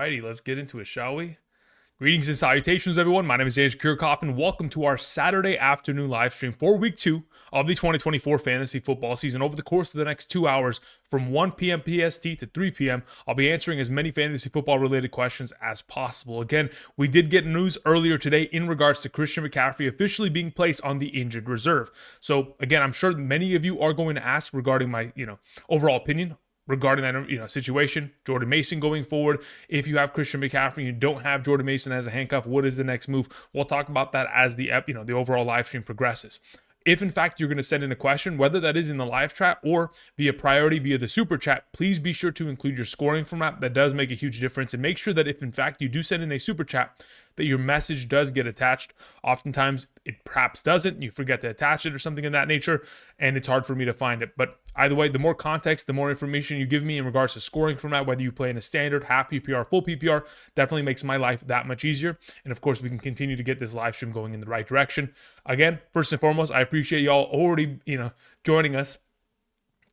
righty, let's get into it, shall we? Greetings and salutations, everyone. My name is Andrew Kirchhoff, and welcome to our Saturday afternoon live stream for Week 2 of the 2024 fantasy football season. Over the course of the next 2 hours, from 1 p.m. PST to 3 p.m., I'll be answering as many fantasy football-related questions as possible. Again, we did get news earlier today in regards to Christian McCaffrey officially being placed on the injured reserve. So, again, I'm sure many of you are going to ask regarding my, overall opinion regarding that, situation. Jordan Mason going forward. If you have Christian McCaffrey, you don't have Jordan Mason as a handcuff, what is the next move? We'll talk about that as the overall live stream progresses. If in fact you're going to send in a question, whether that is in the live chat or via priority via the super chat, please be sure to include your scoring format. That does make a huge difference. And make sure that if in fact you do send in a super chat, that your message does get attached. Oftentimes it perhaps doesn't. You forget to attach it or something of that nature, and it's hard for me to find it. But either way, the more context, the more information you give me in regards to scoring format, whether you play in a standard, half PPR, full PPR, definitely makes my life that much easier. And of course, we can continue to get this live stream going in the right direction. Again, first and foremost, I appreciate y'all already, joining us.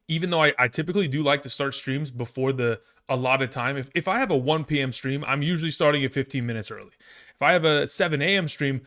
Even though I typically do like to start streams before the allotted time. If I have a 1 p.m. stream, I'm usually starting at 15 minutes early. If I have a 7 a.m. stream,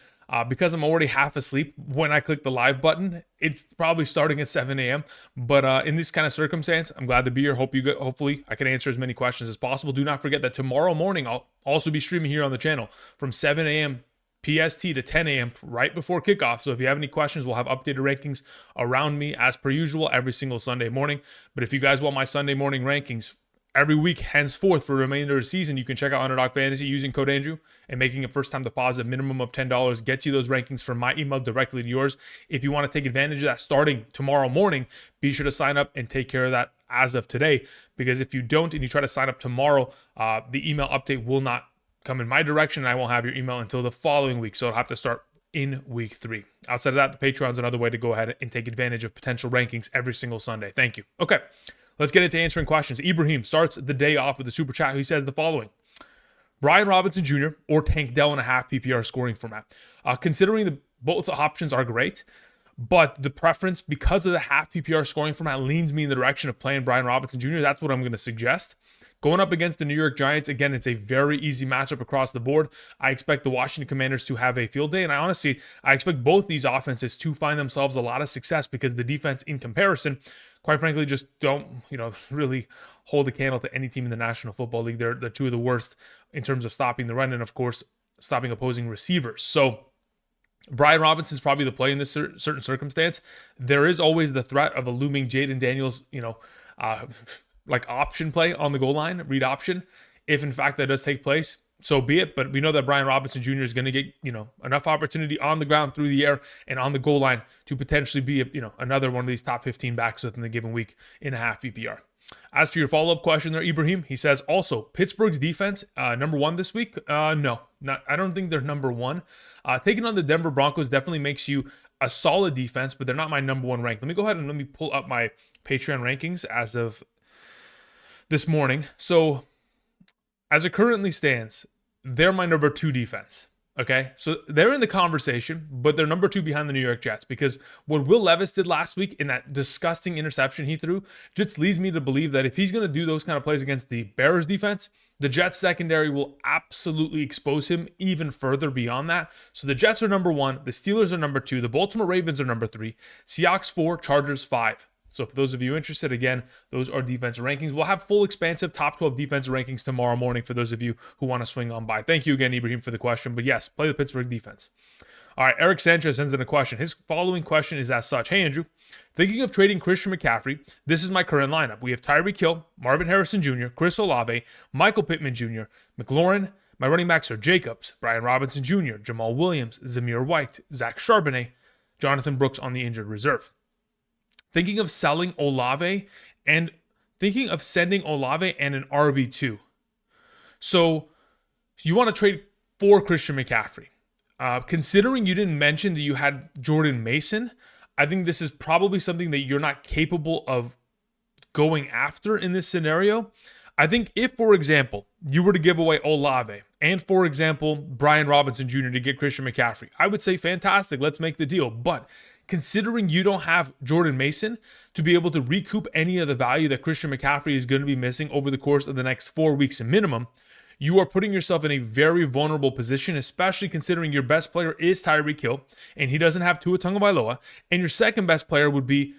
because I'm already half asleep when I click the live button, it's probably starting at 7 a.m. But in this kind of circumstance, I'm glad to be here. Hopefully I can answer as many questions as possible. Do not forget that tomorrow morning, I'll also be streaming here on the channel from 7 a.m. PST to 10 a.m. right before kickoff. So if you have any questions, we'll have updated rankings around me as per usual every single Sunday morning. But if you guys want my Sunday morning rankings every week henceforth for the remainder of the season, you can check out Underdog Fantasy using code Andrew, and making a first-time deposit minimum of $10 gets you those rankings from my email directly to yours. If you want to take advantage of that starting tomorrow morning, be sure to sign up and take care of that as of today, because if you don't and you try to sign up tomorrow, the email update will not come in my direction, and I won't have your email until the following week, so it'll have to start in week 3. Outside of that, the Patreon's another way to go ahead and take advantage of potential rankings every single Sunday. Thank you. Okay. Let's get into answering questions. Ibrahim starts the day off with a super chat. He says the following: Brian Robinson Jr. or Tank Dell in a half PPR scoring format. Considering both options are great, but the preference, because of the half PPR scoring format, leans me in the direction of playing Brian Robinson Jr. That's what I'm going to suggest. Going up against the New York Giants, again, it's a very easy matchup across the board. I expect the Washington Commanders to have a field day, and I expect both these offenses to find themselves a lot of success, because the defense, in comparison, quite frankly, just don't, really hold a candle to any team in the National Football League. They're two of the worst in terms of stopping the run and, of course, stopping opposing receivers. So Brian Robinson's probably the play in this certain circumstance. There is always the threat of a looming Jaden Daniels, like option play on the goal line, read option. If in fact that does take place, so be it. But we know that Brian Robinson Jr. is going to get, enough opportunity on the ground, through the air, and on the goal line to potentially be, another one of these top 15 backs within the given week in a half PPR. As for your follow-up question there, Ibrahim, he says also Pittsburgh's defense, number 1 this week. No, I don't think they're number 1. Taking on the Denver Broncos definitely makes you a solid defense, but they're not my number 1 rank. Let me go ahead and let me pull up my Patreon rankings as of this morning. So as it currently stands, they're my number 2 defense. Okay, so they're in the conversation, but they're number 2 behind the New York Jets, because what Will Levis did last week in that disgusting interception he threw just leads me to believe that if he's going to do those kind of plays against the Bears defense, the Jets secondary will absolutely expose him even further beyond that. So the Jets are number 1, the Steelers are number 2, the Baltimore Ravens are number 3, Seahawks 4, Chargers 5. So for those of you interested, again, those are defensive rankings. We'll have full expansive top 12 defensive rankings tomorrow morning for those of you who want to swing on by. Thank you again, Ibrahim, for the question. But yes, play the Pittsburgh defense. All right, Eric Sanchez sends in a question. His following question is as such: Hey, Andrew, thinking of trading Christian McCaffrey, this is my current lineup. We have Tyreek Hill, Marvin Harrison Jr., Chris Olave, Michael Pittman Jr., McLaurin. My running backs are Jacobs, Brian Robinson Jr., Jamal Williams, Zamir White, Zach Charbonnet, Jonathan Brooks on the injured reserve. Thinking of selling Olave and thinking of sending Olave and an RB2. So you want to trade for Christian McCaffrey. Considering you didn't mention that you had Jordan Mason, I think this is probably something that you're not capable of going after in this scenario. I think if, for example, you were to give away Olave and, for example, Brian Robinson Jr. to get Christian McCaffrey, I would say fantastic, let's make the deal. But considering you don't have Jordan Mason to be able to recoup any of the value that Christian McCaffrey is going to be missing over the course of the next 4 weeks minimum, you are putting yourself in a very vulnerable position, especially considering your best player is Tyreek Hill, and he doesn't have Tua Tagovailoa, and your second best player would be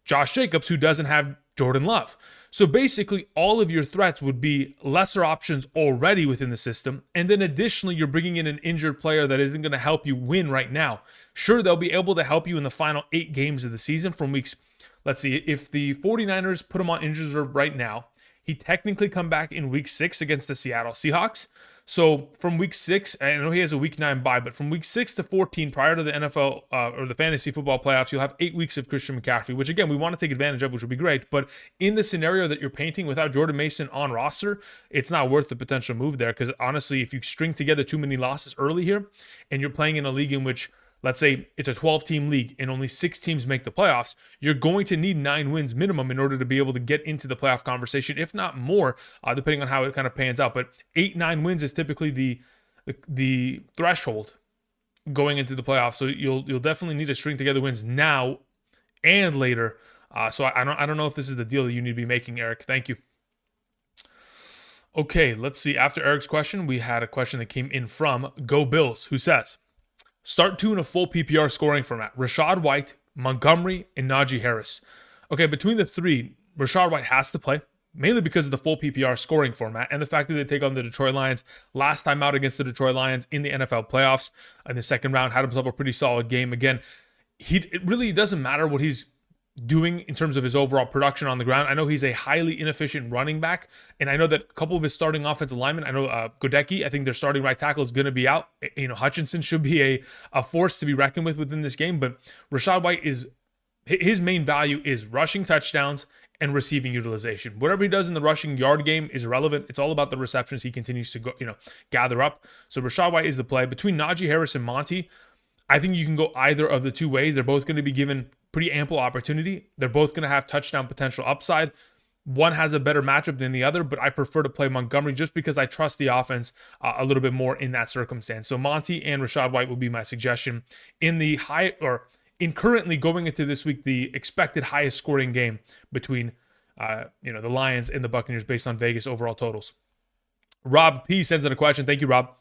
Josh Jacobs, who doesn't have Jordan Love. So basically, all of your threats would be lesser options already within the system. And then additionally, you're bringing in an injured player that isn't going to help you win right now. Sure, they'll be able to help you in the final 8 games of the season from weeks. Let's see, if the 49ers put him on injured reserve right now, he technically come back in week 6 against the Seattle Seahawks. So from week 6, I know he has a week 9 bye, but from week 6 to 14 prior to the NFL or the fantasy football playoffs, you'll have 8 weeks of Christian McCaffrey, which again, we want to take advantage of, which would be great. But in the scenario that you're painting without Jordan Mason on roster, it's not worth the potential move there, because honestly, if you string together too many losses early here and you're playing in a league in which, let's say it's a 12-team league and only 6 teams make the playoffs, you're going to need 9 wins minimum in order to be able to get into the playoff conversation, if not more, depending on how it kind of pans out. But 8-9 wins is typically the threshold going into the playoffs. So you'll definitely need to string together wins now and later. So I don't know if this is the deal that you need to be making, Eric. Thank you. Okay, let's see. After Eric's question, we had a question that came in from Go Bills, who says, start 2 in a full PPR scoring format: Rachaad White, Montgomery, and Najee Harris. Okay, between the 3, Rachaad White has to play, mainly because of the full PPR scoring format and the fact that they take on the Detroit Lions. Last time out against the Detroit Lions in the NFL playoffs in the second round, had himself a pretty solid game. Again, it really doesn't matter what he's doing in terms of his overall production on the ground. I know he's a highly inefficient running back, and I know that a couple of his starting offensive linemen, I know Godecki, I think their starting right tackle is going to be out. Hutchinson should be a force to be reckoned with within this game, but Rachaad White his main value is rushing touchdowns and receiving utilization. Whatever he does in the rushing yard game is irrelevant. It's all about the receptions he continues to gather up. So Rachaad White is the play. Between Najee Harris and Monty, I think you can go either of the 2 ways. They're both going to be given pretty ample opportunity. They're both going to have touchdown potential upside. One has a better matchup than the other, but I prefer to play Montgomery just because I trust the offense a little bit more in that circumstance. So Monty and Rachaad White will be my suggestion in the currently going into this week, the expected highest scoring game between the Lions and the Buccaneers based on Vegas overall totals. Rob P sends in a question. Thank you, Rob.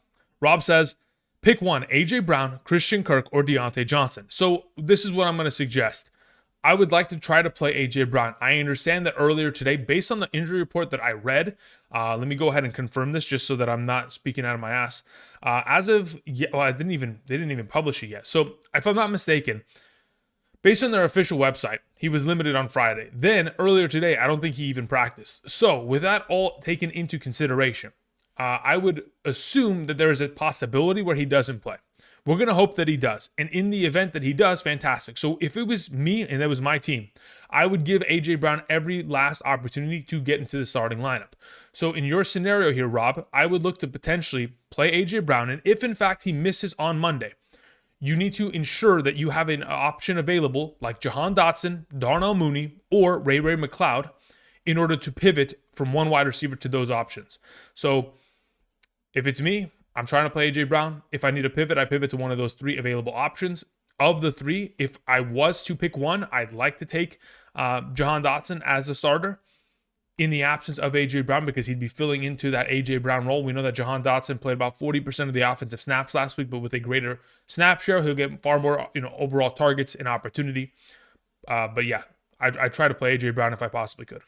Rob says, pick one: A.J. Brown, Christian Kirk, or Deontay Johnson. So this is what I'm going to suggest. I would like to try to play A.J. Brown. I understand that earlier today, based on the injury report that I read, let me go ahead and confirm this just so that I'm not speaking out of my ass. As of yet, well, they didn't even publish it yet. So if I'm not mistaken, based on their official website, he was limited on Friday. Then earlier today, I don't think he even practiced. So with that all taken into consideration, I would assume that there is a possibility where he doesn't play. We're going to hope that he does. And in the event that he does, fantastic. So if it was me and that was my team, I would give A.J. Brown every last opportunity to get into the starting lineup. So in your scenario here, Rob, I would look to potentially play A.J. Brown. And if in fact he misses on Monday, you need to ensure that you have an option available like Jahan Dotson, Darnell Mooney, or Ray McCloud in order to pivot from one wide receiver to those options. So if it's me, I'm trying to play A.J. Brown. If I need a pivot, I pivot to one of those 3 available options. Of the 3, if I was to pick one, I'd like to take Jahan Dotson as a starter in the absence of A.J. Brown, because he'd be filling into that A.J. Brown role. We know that Jahan Dotson played about 40% of the offensive snaps last week, but with a greater snap share, he'll get far more overall targets and opportunity. But yeah, I try to play A.J. Brown if I possibly could.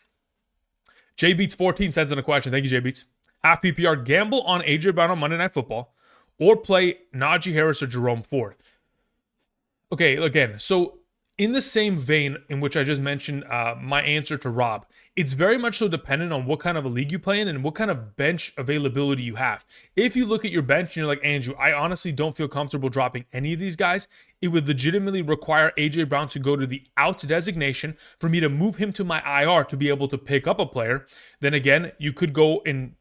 JBeats14 sends in a question. Thank you, JBeats. Half PPR, gamble on A.J. Brown on Monday Night Football, or play Najee Harris or Jerome Ford. Okay, again, so in the same vein in which I just mentioned my answer to Rob, it's very much so dependent on what kind of a league you play in and what kind of bench availability you have. If you look at your bench and you're like, Andrew, I honestly don't feel comfortable dropping any of these guys, it would legitimately require A.J. Brown to go to the out designation for me to move him to my IR to be able to pick up a player. Then again, you could go and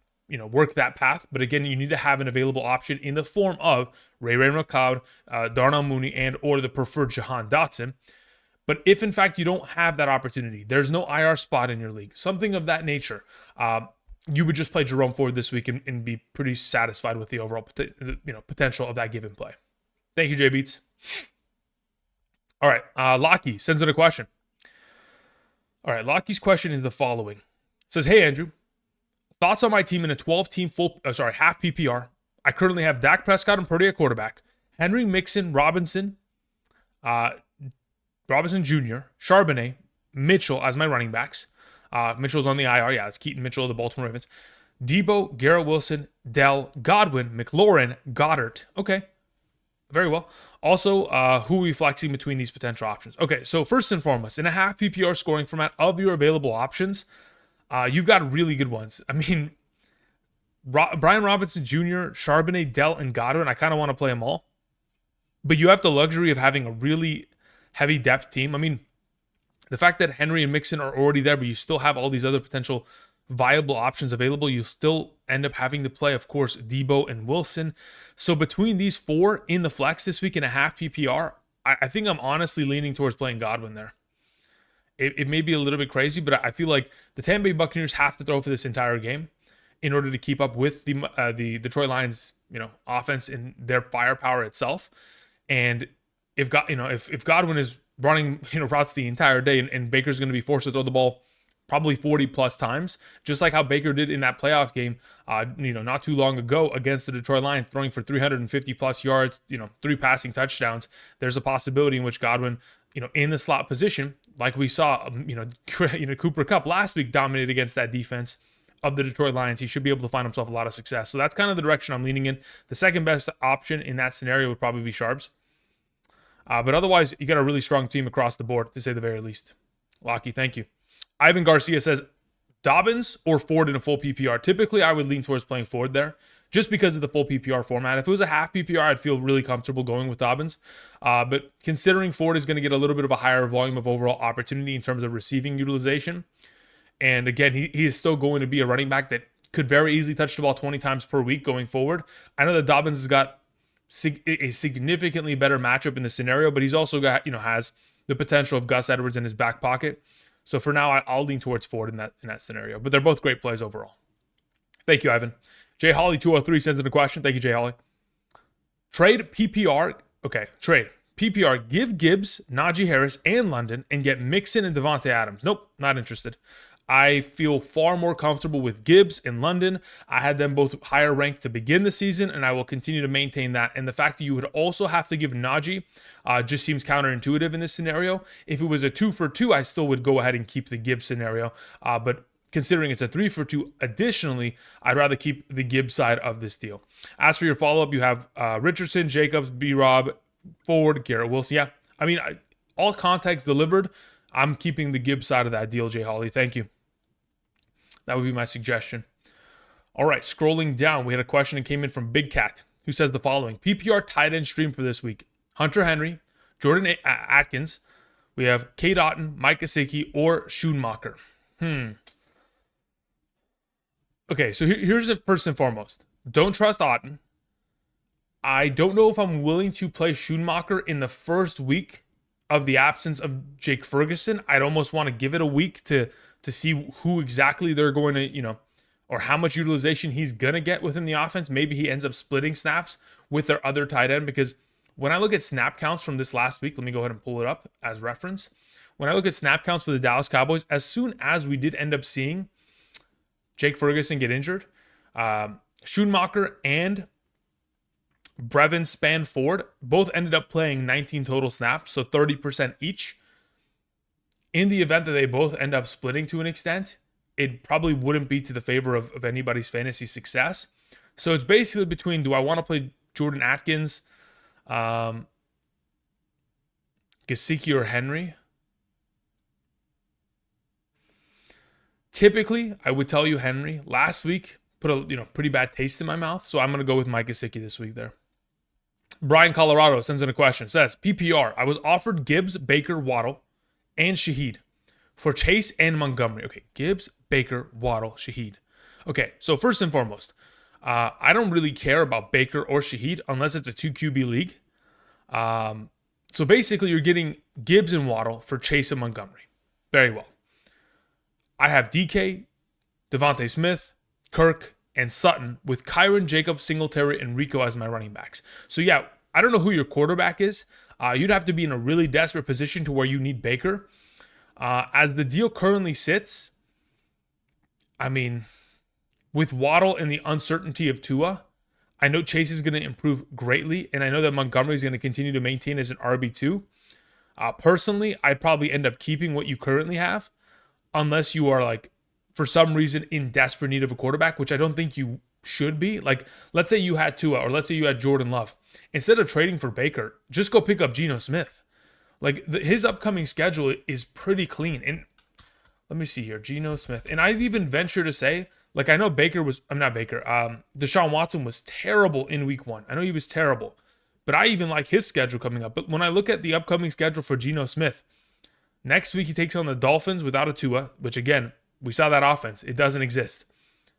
work that path. But again, you need to have an available option in the form of Ray McCloud, Darnell Mooney, and or the preferred Jahan Dotson. But if in fact you don't have that opportunity, there's no IR spot in your league, something of that nature, you would just play Jerome Ford this week and be pretty satisfied with the overall potential of that given play. Thank you, JBeats. All right, Lockie sends in a question. All right, Lockie's question is the following. It says, hey, Andrew, Thoughts on my team in a 12-team half PPR. I currently have Dak Prescott and Purdy at quarterback, Henry, Mixon, Robinson Jr., Charbonnet, Mitchell as my running backs. Mitchell's on the IR. Yeah, it's Keaton Mitchell of the Baltimore Ravens. Debo, Garrett Wilson, Dell, Godwin, McLaurin, Goddard. Okay, very well. Also, who are we flexing between these potential options? Okay, so first and foremost, in a half PPR scoring format of your available options, you've got really good ones. I mean, Brian Robinson Jr., Charbonnet, Dell, and Godwin, I kind of want to play them all. But you have the luxury of having a really heavy depth team. I mean, the fact that Henry and Mixon are already there, but you still have all these other potential viable options available, you still end up having to play, of course, Debo and Wilson. So between these four in the flex this week in a half PPR, I think I'm honestly leaning towards playing Godwin there. It may be a little bit crazy, but I feel like the Tampa Bay Buccaneers have to throw for this entire game in order to keep up with the Detroit Lions, offense and their firepower itself. And if Godwin is running routes the entire day and Baker's going to be forced to throw the ball probably 40 plus times, just like how Baker did in that playoff game, not too long ago against the Detroit Lions, throwing for 350 plus yards, 3 passing touchdowns. There's a possibility in which Godwin, in the slot position, like we saw, Cooper Kupp last week dominated against that defense of the Detroit Lions. He should be able to find himself a lot of success. So that's kind of the direction I'm leaning in. The second best option in that scenario would probably be Sharps. But otherwise, you got a really strong team across the board, to say the very least. Locky, thank you. Ivan Garcia says, Dobbins or Ford in a full PPR? Typically, I would lean towards playing Ford there, just because of the full PPR format. If it was a half PPR, I'd feel really comfortable going with Dobbins. But considering Ford is going to get a little bit of a higher volume of overall opportunity in terms of receiving utilization, and again, he is still going to be a running back that could very easily touch the ball 20 times per week going forward. I know that Dobbins has got a significantly better matchup in the scenario, but he's also got, has the potential of Gus Edwards in his back pocket. So for now, I'll lean towards Ford in that scenario. But they're both great plays overall. Thank you, Ivan. Jay Holly 203 sends in a question. Thank you, Jay Holly. Trade PPR. Okay, trade. PPR, give Gibbs, Najee Harris, and London, and get Mixon and Devontae Adams. Nope, not interested. I feel far more comfortable with Gibbs and London. I had them both higher ranked to begin the season, and I will continue to maintain that. And the fact that you would also have to give Najee just seems counterintuitive in this scenario. If it was a 2-for-2, I still would go ahead and keep the Gibbs scenario. But considering it's a 3-for-2, additionally, I'd rather keep the Gibbs side of this deal. As for your follow-up, you have Richardson, Jacobs, B-Rob, Ford, Garrett Wilson. Yeah, I mean, all context delivered. I'm keeping the Gibbs side of that deal, Jay Holly. Thank you. That would be my suggestion. All right, scrolling down, we had a question that came in from Big Cat, who says the following. PPR tight end stream for this week. Hunter Henry, Jordan Atkins. We have Kate Otten, Mike Gesicki, or Schoonmaker. Okay, so here's it first and foremost. Don't trust Otten. I don't know if I'm willing to play Schoonmaker in the first week of the absence of Jake Ferguson. I'd almost want to give it a week to see who exactly they're going to, or how much utilization he's going to get within the offense. Maybe he ends up splitting snaps with their other tight end, because when I look at snap counts from this last week, let me go ahead and pull it up as reference. When I look at snap counts for the Dallas Cowboys, as soon as we did end up seeing Jake Ferguson get injured, Schoonmaker and Brevin Spann-Ford both ended up playing 19 total snaps, so 30% each. In the event that they both end up splitting to an extent, it probably wouldn't be to the favor of anybody's fantasy success. So it's basically between, do I want to play Jordan Atkins, Gesicki, or Henry? Typically, I would tell you Henry. Last week, put a pretty bad taste in my mouth, so I'm going to go with Mike Gesicki this week there. Brian Colorado sends in a question. Says, PPR, I was offered Gibbs, Baker, Waddle, and Shaheed for Chase and Montgomery. Okay, Gibbs, Baker, Waddle, Shaheed. Okay, so first and foremost, I don't really care about Baker or Shaheed unless it's a 2 QB league. So basically, you're getting Gibbs and Waddle for Chase and Montgomery. Very well. I have DK, Devontae Smith, Kirk, and Sutton with Kyron, Jacobs, Singletary, and Rico as my running backs. So yeah, I don't know who your quarterback is. You'd have to be in a really desperate position to where you need Baker. As the deal currently sits, I mean, with Waddle and the uncertainty of Tua, I know Chase is going to improve greatly, and I know that Montgomery is going to continue to maintain as an RB2. Personally, I'd probably end up keeping what you currently have, unless you are like, for some reason, in desperate need of a quarterback, which I don't think you should be. Like, let's say you had Tua, or let's say you had Jordan Love. Instead of trading for Baker, just go pick up Geno Smith. Like, his upcoming schedule is pretty clean. And let me see here, Geno Smith. And I'd even venture to say, like, I know Deshaun Watson was terrible in week 1. I know he was terrible. But I even like his schedule coming up. But when I look at the upcoming schedule for Geno Smith, next week he takes on the Dolphins without a Tua, which again, we saw that offense. It doesn't exist.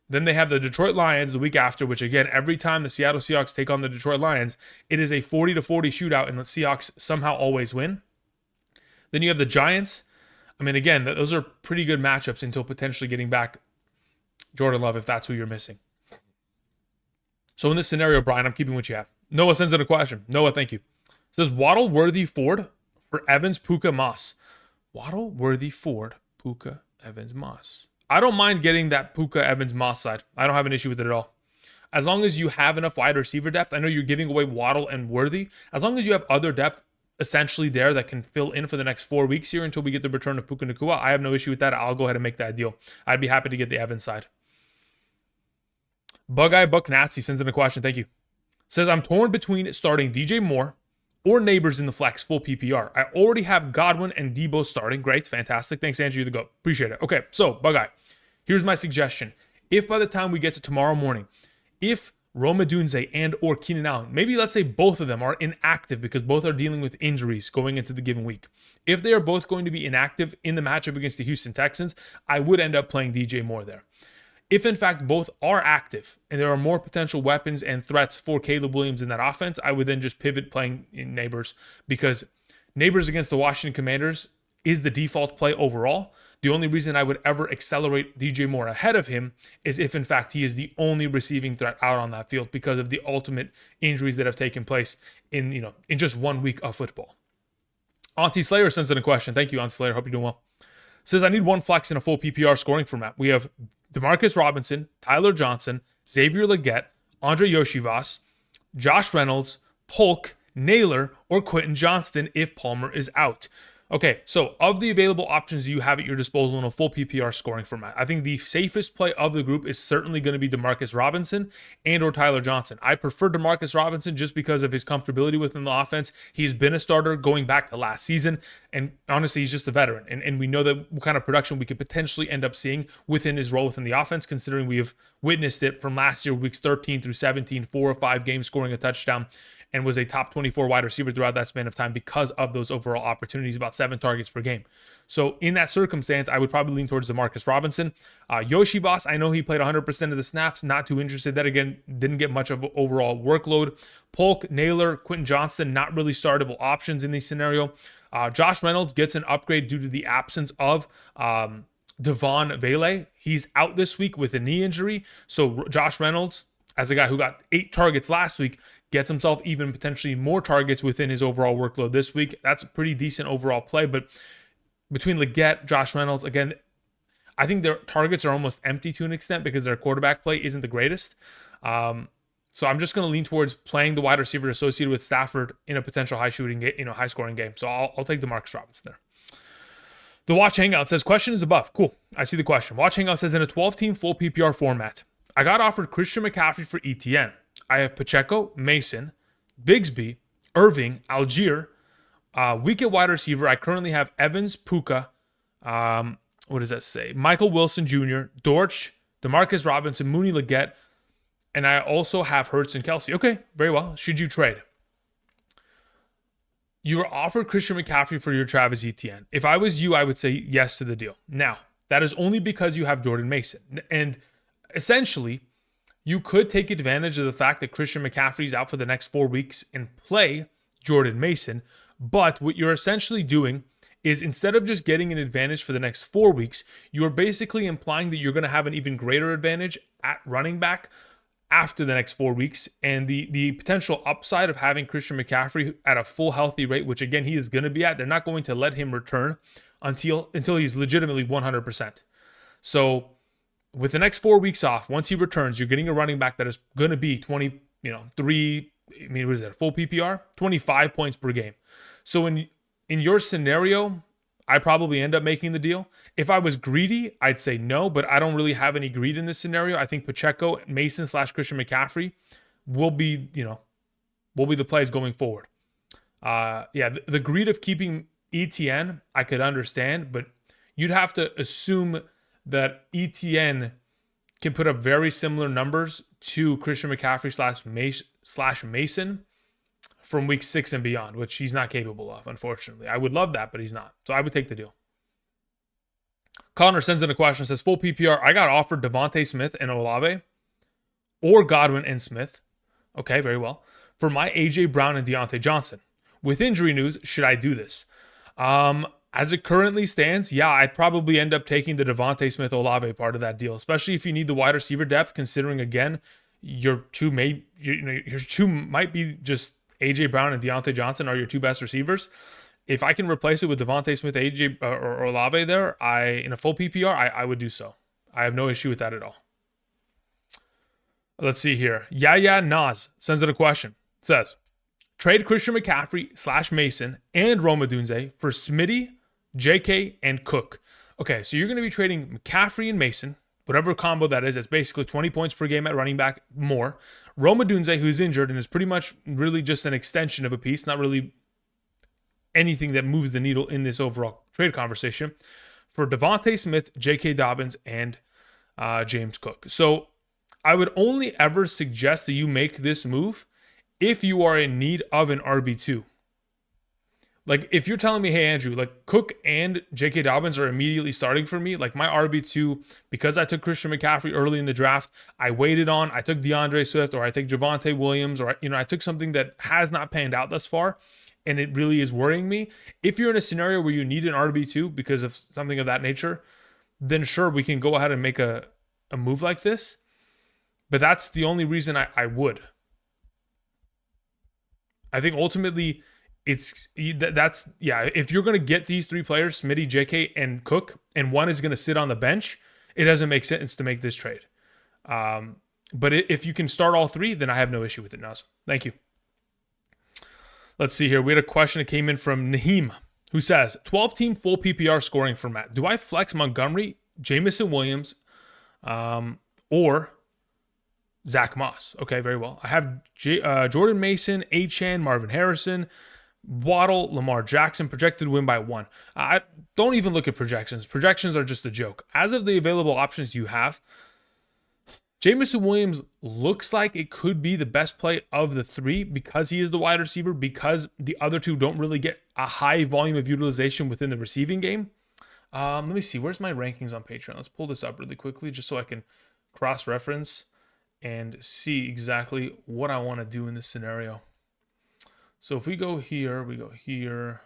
Then they have the Detroit Lions the week after, which again, every time the Seattle Seahawks take on the Detroit Lions, it is a 40-40 shootout, and the Seahawks somehow always win. Then you have the Giants. I mean, again, those are pretty good matchups until potentially getting back Jordan Love, if that's who you're missing. So in this scenario, Brian, I'm keeping what you have. Noah sends in a question. Noah, thank you. Says Waddle, Worthy, Ford for Evans, Puka, Moss. Waddle, Worthy, Ford, Puka, Evans, Moss. I don't mind getting that Puka, Evans, Moss side. I don't have an issue with it at all. As long as you have enough wide receiver depth. I know you're giving away Waddle and Worthy. As long as you have other depth essentially there that can fill in for the next 4 weeks here until we get the return of Puka Nacua, I have no issue with that. I'll go ahead and make that deal. I'd be happy to get the Evans side. Bug-Eye Buck Nasty sends in a question. Thank you. Says, I'm torn between starting DJ Moore or Neighbors in the flex full PPR. I already have Godwin and Debo starting. Great. Fantastic. Thanks, Andrew. You the GOAT. Appreciate it. Okay. So, Bug-Eye, here's my suggestion. If by the time we get to tomorrow morning, if Rome Odunze and or Keenan Allen, maybe let's say both of them are inactive because both are dealing with injuries going into the given week. If they are both going to be inactive in the matchup against the Houston Texans, I would end up playing DJ Moore there. If in fact both are active and there are more potential weapons and threats for Caleb Williams in that offense, I would then just pivot playing in Neighbors, because Neighbors against the Washington Commanders is the default play overall. The only reason I would ever accelerate DJ Moore ahead of him is if in fact he is the only receiving threat out on that field because of the ultimate injuries that have taken place in just 1 week of football. Auntie Slayer sends in a question. Thank you, Auntie Slayer. Hope you're doing well. Says, I need one flex in a full PPR scoring format. We have Demarcus Robinson, Tyler Johnson, Xavier Legette, Andre Yoshivas, Josh Reynolds, Polk, Naylor, or Quentin Johnston if Palmer is out. Okay, so of the available options you have at your disposal in a full PPR scoring format, I think the safest play of the group is certainly going to be Demarcus Robinson and or Tyler Johnson. I prefer Demarcus Robinson just because of his comfortability within the offense. He's been a starter going back to last season, and honestly, he's just a veteran. And we know that what kind of production we could potentially end up seeing within his role within the offense, considering we have witnessed it from last year, weeks 13 through 17, 4 or 5 games scoring a touchdown, and was a top 24 wide receiver throughout that span of time because of those overall opportunities, about 7 targets per game. So in that circumstance, I would probably lean towards Demarcus Robinson. Yoshibas, I know he played 100% of the snaps, not too interested. That again, didn't get much of overall workload. Polk, Naylor, Quentin Johnston, not really startable options in this scenario. Josh Reynolds gets an upgrade due to the absence of Devon Vele. He's out this week with a knee injury. So Josh Reynolds, as a guy who got 8 targets last week, gets himself even potentially more targets within his overall workload this week. That's a pretty decent overall play. But between Legette, Josh Reynolds, again, I think their targets are almost empty to an extent because their quarterback play isn't the greatest. So I'm just going to lean towards playing the wide receiver associated with Stafford in a potential high scoring game. So I'll take Demarcus Robinson there. The Watch Hangout says, question is above. Cool. I see the question. Watch Hangout says, in a 12-team full PPR format, I got offered Christian McCaffrey for ETN. I have Pacheco, Mason, Bigsby, Irving, Algier. Weak at wide receiver, I currently have Evans, Puka, what does that say? Michael Wilson Jr., Dortch, Demarcus Robinson, Mooney Legette, and I also have Hurts and Kelsey. Okay, very well. Should you trade? You were offered Christian McCaffrey for your Travis Etienne. If I was you, I would say yes to the deal. Now, that is only because you have Jordan Mason. And essentially, you could take advantage of the fact that Christian McCaffrey is out for the next 4 weeks and play Jordan Mason. But what you're essentially doing is, instead of just getting an advantage for the next 4 weeks, you're basically implying that you're going to have an even greater advantage at running back after the next 4 weeks. And the potential upside of having Christian McCaffrey at a full healthy rate, which again, he is going to be at, they're not going to let him return until he's legitimately 100%. So with the next 4 weeks off, once he returns, you're getting a running back that is going to be 20, what is that, full PPR? 25 points per game. So in your scenario, I probably end up making the deal. If I was greedy, I'd say no, but I don't really have any greed in this scenario. I think Pacheco, Mason / Christian McCaffrey will be the plays going forward. The greed of keeping ETN, I could understand, but you'd have to assume that ETN can put up very similar numbers to Christian McCaffrey / Mason from week 6 and beyond, which he's not capable of, unfortunately. I would love that, but he's not. So I would take the deal. Connor sends in a question, says, full PPR, I got offered Devontae Smith and Olave or Godwin and Smith. Okay, very well. For my A.J. Brown and Deontay Johnson. With injury news, should I do this? As it currently stands, yeah, I'd probably end up taking the Devontae Smith Olave part of that deal, especially if you need the wide receiver depth, considering, again, your two might be just A.J. Brown and Deontay Johnson are your two best receivers. If I can replace it with Devontae Smith, A.J. or Olave there, in a full PPR, I would do so. I have no issue with that at all. Let's see here. Nas sends in a question. It says, trade Christian McCaffrey / Mason and Rome Odunze for Smitty, JK, and Cook. Okay, so you're going to be trading McCaffrey and Mason, whatever combo that is. That's basically 20 points per game at running back more. Rome Odunze, who's injured and is pretty much really just an extension of a piece, not really anything that moves the needle in this overall trade conversation, for Devontae Smith, J.K. Dobbins, and James Cook. So I would only ever suggest that you make this move if you are in need of an RB2. Like, if you're telling me, hey, Andrew, like, Cook and J.K. Dobbins are immediately starting for me, like, my RB2, because I took Christian McCaffrey early in the draft, I waited on, I took DeAndre Swift, or I take Javonte Williams, or, I took something that has not panned out thus far, and it really is worrying me. If you're in a scenario where you need an RB2 because of something of that nature, then sure, we can go ahead and make a move like this. But that's the only reason I would. I think ultimately if you're going to get these three players, Smitty, JK, and Cook, and one is going to sit on the bench, it doesn't make sense to make this trade. But if you can start all three, then I have no issue with it, Naz. Thank you. Let's see here. We had a question that came in from Naheem, who says, 12-team full PPR scoring format. Do I flex Montgomery, Jamison Williams, or Zach Moss? Okay, very well. I have Jordan Mason, Achane, Marvin Harrison, Waddle, Lamar Jackson, projected to win by 1. I don't even look at projections. Projections are just a joke. As of the available options you have, Jamison Williams looks like it could be the best play of the three because he is the wide receiver, because the other two don't really get a high volume of utilization within the receiving game. Let me see. Where's my rankings on Patreon? Let's pull this up really quickly just so I can cross-reference and see exactly what I want to do in this scenario. So if we go here.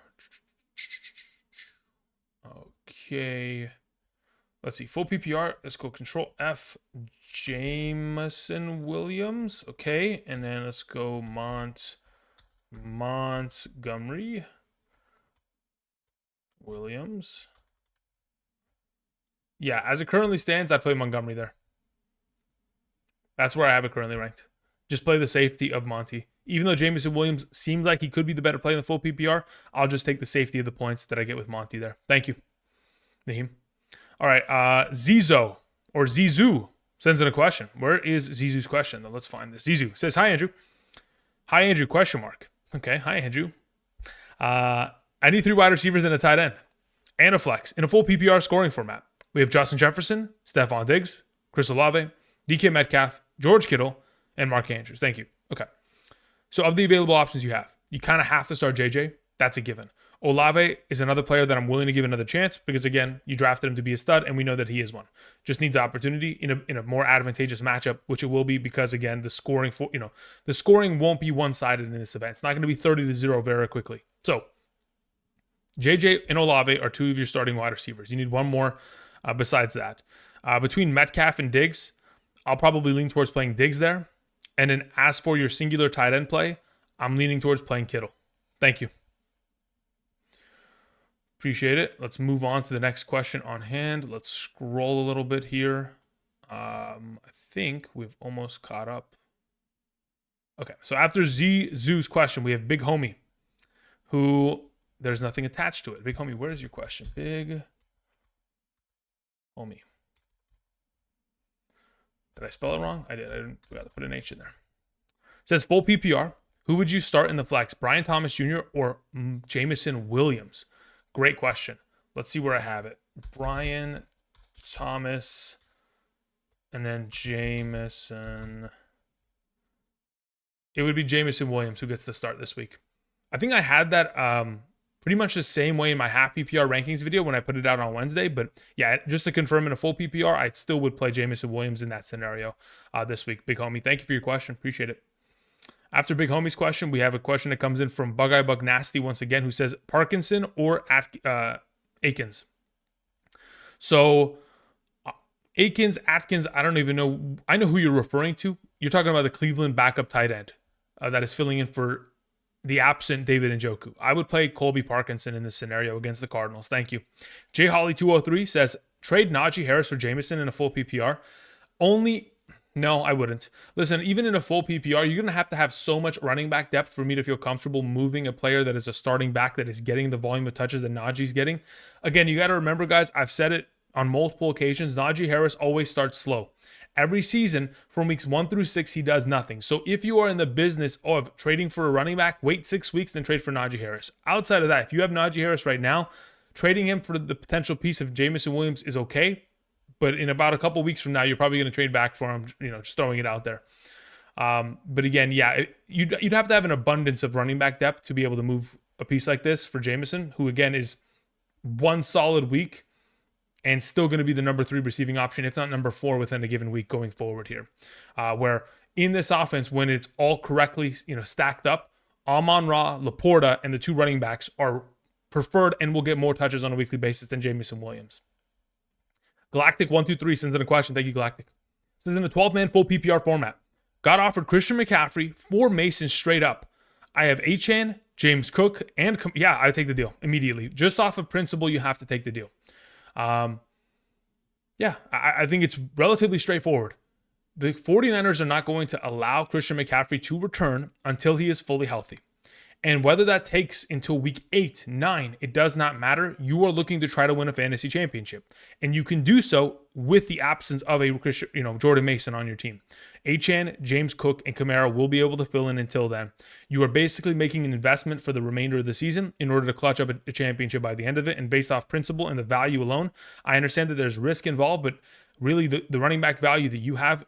Okay. Let's see. Full PPR. Let's go Control F. Jamison Williams. Okay. And then let's go Montgomery Williams. Yeah, as it currently stands, I play Montgomery there. That's where I have it currently ranked. Just play the safety of Monty. Even though Jamison Williams seems like he could be the better play in the full PPR, I'll just take the safety of the points that I get with Monty there. Thank you, Naheem. All right, Zizo sends in a question. Where is Zizu's question? Now, let's find this. Zizu says, hi, Andrew. Hi, Andrew, question mark. Okay, hi, Andrew. I need 3 wide receivers and a tight end and a flex in a full PPR scoring format. We have Justin Jefferson, Stephon Diggs, Chris Olave, DK Metcalf, George Kittle, and Mark Andrews. Thank you. Okay. So of the available options you kind of have to start JJ. That's a given. Olave is another player that I'm willing to give another chance because, again, you drafted him to be a stud, and we know that he is one. Just needs opportunity in a more advantageous matchup, which it will be because, again, the scoring won't be one-sided in this event. It's not going to be 30-0 very quickly. So JJ and Olave are 2 of your starting wide receivers. You need one more besides that. Between Metcalf and Diggs, I'll probably lean towards playing Diggs there. And then as for your singular tight end play, I'm leaning towards playing Kittle. Thank you. Appreciate it. Let's move on to the next question on hand. Let's scroll a little bit here. I think we've almost caught up. Okay, so after Zoo's question, we have Big Homie, who there's nothing attached to it. Big Homie, where is your question? Big Homie. Did I spell it wrong? I did. I didn't. Forgot to put an H in there. It says full PPR. Who would you start in the flex? Brian Thomas Jr. or Jameson Williams? Great question. Let's see where I have it. Brian Thomas and then Jameson. It would be Jameson Williams who gets the start this week. I think I had that pretty much the same way in my half PPR rankings video when I put it out on Wednesday. But yeah, just to confirm in a full PPR, I still would play Jameson Williams in that scenario this week. Big Homie, thank you for your question. Appreciate it. After Big Homie's question, we have a question that comes in from Bug-Eye Bug Nasty once again, who says Parkinson or Akins. So Akins, Atkins, I don't even know. I know who you're referring to. You're talking about the Cleveland backup tight end that is filling in for the absent David Njoku. I would play Colby Parkinson in this scenario against the Cardinals. Thank you. J Holly 203 says trade Najee Harris for Jameson in a full PPR. No, I wouldn't. Listen, even in a full PPR, you're going to have so much running back depth for me to feel comfortable moving a player that is a starting back that is getting the volume of touches that Najee's getting. Again, you got to remember, guys, I've said it on multiple occasions, Najee Harris always starts slow. Every season, from weeks 1 through 6, he does nothing. So if you are in the business of trading for a running back, wait 6 weeks, then trade for Najee Harris. Outside of that, if you have Najee Harris right now, trading him for the potential piece of Jameson Williams is okay. But in about a couple weeks from now, you're probably going to trade back for him, just throwing it out there. But again, yeah, you'd have to have an abundance of running back depth to be able to move a piece like this for Jameson, who again is one solid week and still going to be the number 3 receiving option, if not number 4 within a given week going forward here. Where in this offense, when it's all correctly stacked up, Amon-Ra, Laporta, and the 2 running backs are preferred and will get more touches on a weekly basis than Jameson Williams. Galactic123 sends in a question. Thank you, Galactic. This is in a 12-man full PPR format. Got offered Christian McCaffrey for Mason straight up. I have Achane, James Cook, and I take the deal immediately. Just off of principle, you have to take the deal. I think it's relatively straightforward. The 49ers are not going to allow Christian McCaffrey to return until he is fully healthy. And whether that takes until week 8, 9, it does not matter. You are looking to try to win a fantasy championship. And you can do so with the absence of a Jordan Mason on your team. Achane, James Cook, and Kamara will be able to fill in until then. You are basically making an investment for the remainder of the season in order to clutch up a championship by the end of it. And based off principle and the value alone, I understand that there's risk involved, but really the running back value that you have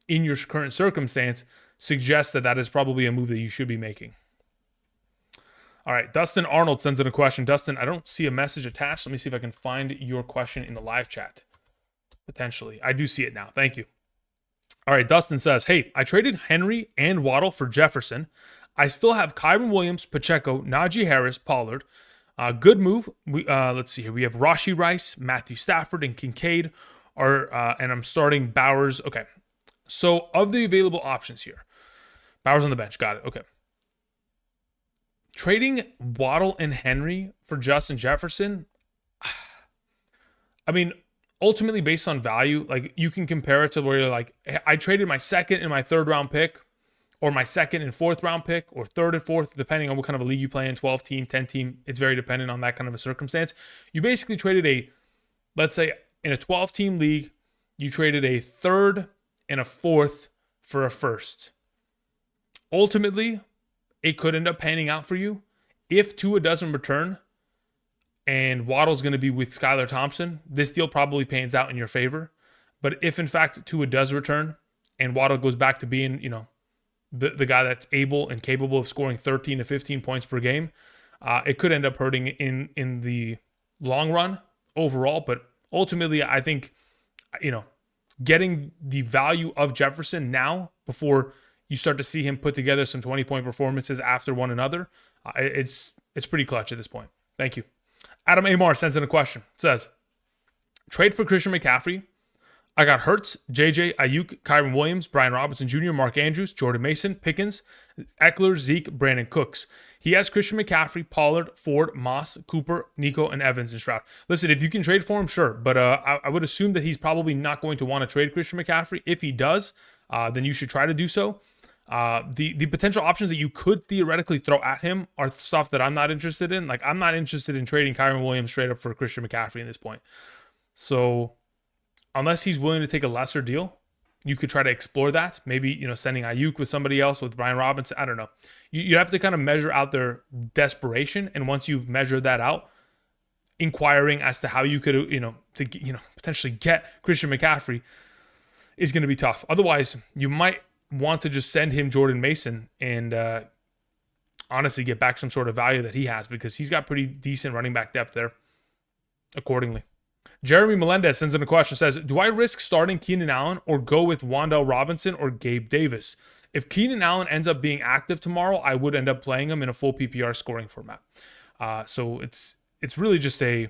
in your current circumstance suggests that is probably a move that you should be making. All right, Dustin Arnold sends in a question. Dustin, I don't see a message attached. Let me see if I can find your question in the live chat. Potentially. I do see it now. Thank you. All right, Dustin says, hey, I traded Henry and Waddle for Jefferson. I still have Kyron Williams, Pacheco, Najee Harris, Pollard. Good move. Let's see here. We have Rashee Rice, Matthew Stafford, and Kincaid. And I'm starting Bowers. Okay. So of the available options here, Bowers on the bench. Got it. Okay. Trading Waddle and Henry for Justin Jefferson, I mean, ultimately based on value, like you can compare it to where you're like, I traded my 2nd and my 3rd round pick, or my 2nd and 4th round pick, or 3rd and 4th, depending on what kind of a league you play in, 12 team, 10 team. It's very dependent on that kind of a circumstance. You basically traded let's say in a 12 team league, you traded a 3rd and a 4th for a 1st. Ultimately, it could end up panning out for you. If Tua doesn't return and Waddle's going to be with Skylar Thompson, this deal probably pans out in your favor. But if, in fact, Tua does return and Waddle goes back to being, the guy that's able and capable of scoring 13 to 15 points per game, it could end up hurting in the long run overall. But ultimately, I think, getting the value of Jefferson now before you start to see him put together some 20-point performances after one another, it's pretty clutch at this point. Thank you. Adam Amar sends in a question. It says, trade for Christian McCaffrey. I got Hurts, JJ, Ayuk, Kyron Williams, Brian Robinson Jr., Mark Andrews, Jordan Mason, Pickens, Eckler, Zeke, Brandon Cooks. He has Christian McCaffrey, Pollard, Ford, Moss, Cooper, Nico, and Evans in Stroud. Listen, if you can trade for him, sure. But I would assume that he's probably not going to want to trade Christian McCaffrey. If he does, then you should try to do so. The potential options that you could theoretically throw at him are stuff that I'm not interested in. Like, I'm not interested in trading Kyron Williams straight up for Christian McCaffrey at this point. So unless he's willing to take a lesser deal, you could try to explore that. Maybe, sending Ayuk with somebody else, with Brian Robinson. I don't know. You have to kind of measure out their desperation. And once you've measured that out, inquiring as to how you could, potentially get Christian McCaffrey is going to be tough. Otherwise, you might want to just send him Jordan Mason and honestly get back some sort of value that he has, because he's got pretty decent running back depth there accordingly. Jeremy Melendez sends in a question, says, do I risk starting Keenan Allen or go with Wan'Dale Robinson or Gabe Davis? If Keenan Allen ends up being active tomorrow, I would end up playing him in a full PPR scoring format. So it's really just a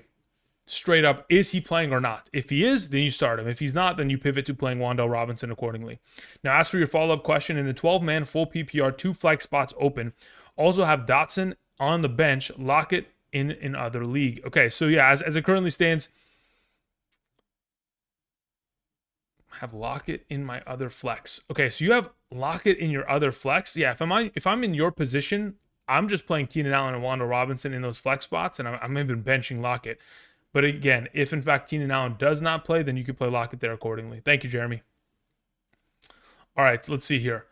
straight up, is he playing or not? If he is, then you start him. If he's not, then you pivot to playing Wan'Dale Robinson accordingly. Now, as for your follow-up question, in a 12-man full PPR, 2 flex spots open. Also have Dotson on the bench, Lockett in another league. Okay, so yeah, as it currently stands, have Lockett in my other flex. Okay, so you have Lockett in your other flex. Yeah, if I'm in your position, I'm just playing Keenan Allen and Wan'Dale Robinson in those flex spots, and I'm even benching Lockett. But again, if in fact Keenan Allen does not play, then you could play Lockett there accordingly. Thank you, Jeremy. All right, let's see here.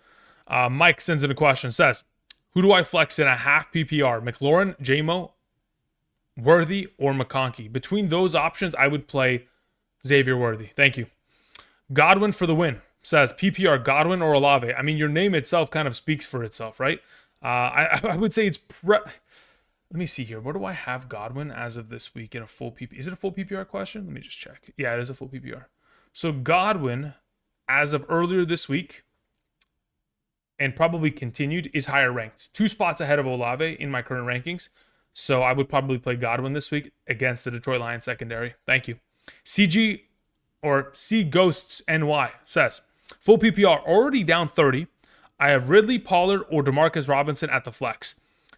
Mike sends in a question, says, who do I flex in a half PPR? McLaurin, JMO, Worthy, or McConkey? Between those options, I would play Xavier Worthy. Thank you. Godwin for the win, says PPR, Godwin or Olave. I mean, your name itself kind of speaks for itself, right? I would say it's let me see here. Where do I have Godwin as of this week in a full PPR? Is it a full PPR question? Let me just check. Yeah, it is a full PPR. So Godwin, as of earlier this week, and probably continued, is higher ranked. 2 spots ahead of Olave in my current rankings. So I would probably play Godwin this week against the Detroit Lions secondary. Thank you. CG or C Ghosts NY says, full PPR, already down 30. I have Ridley, Pollard, or DeMarcus Robinson at the flex.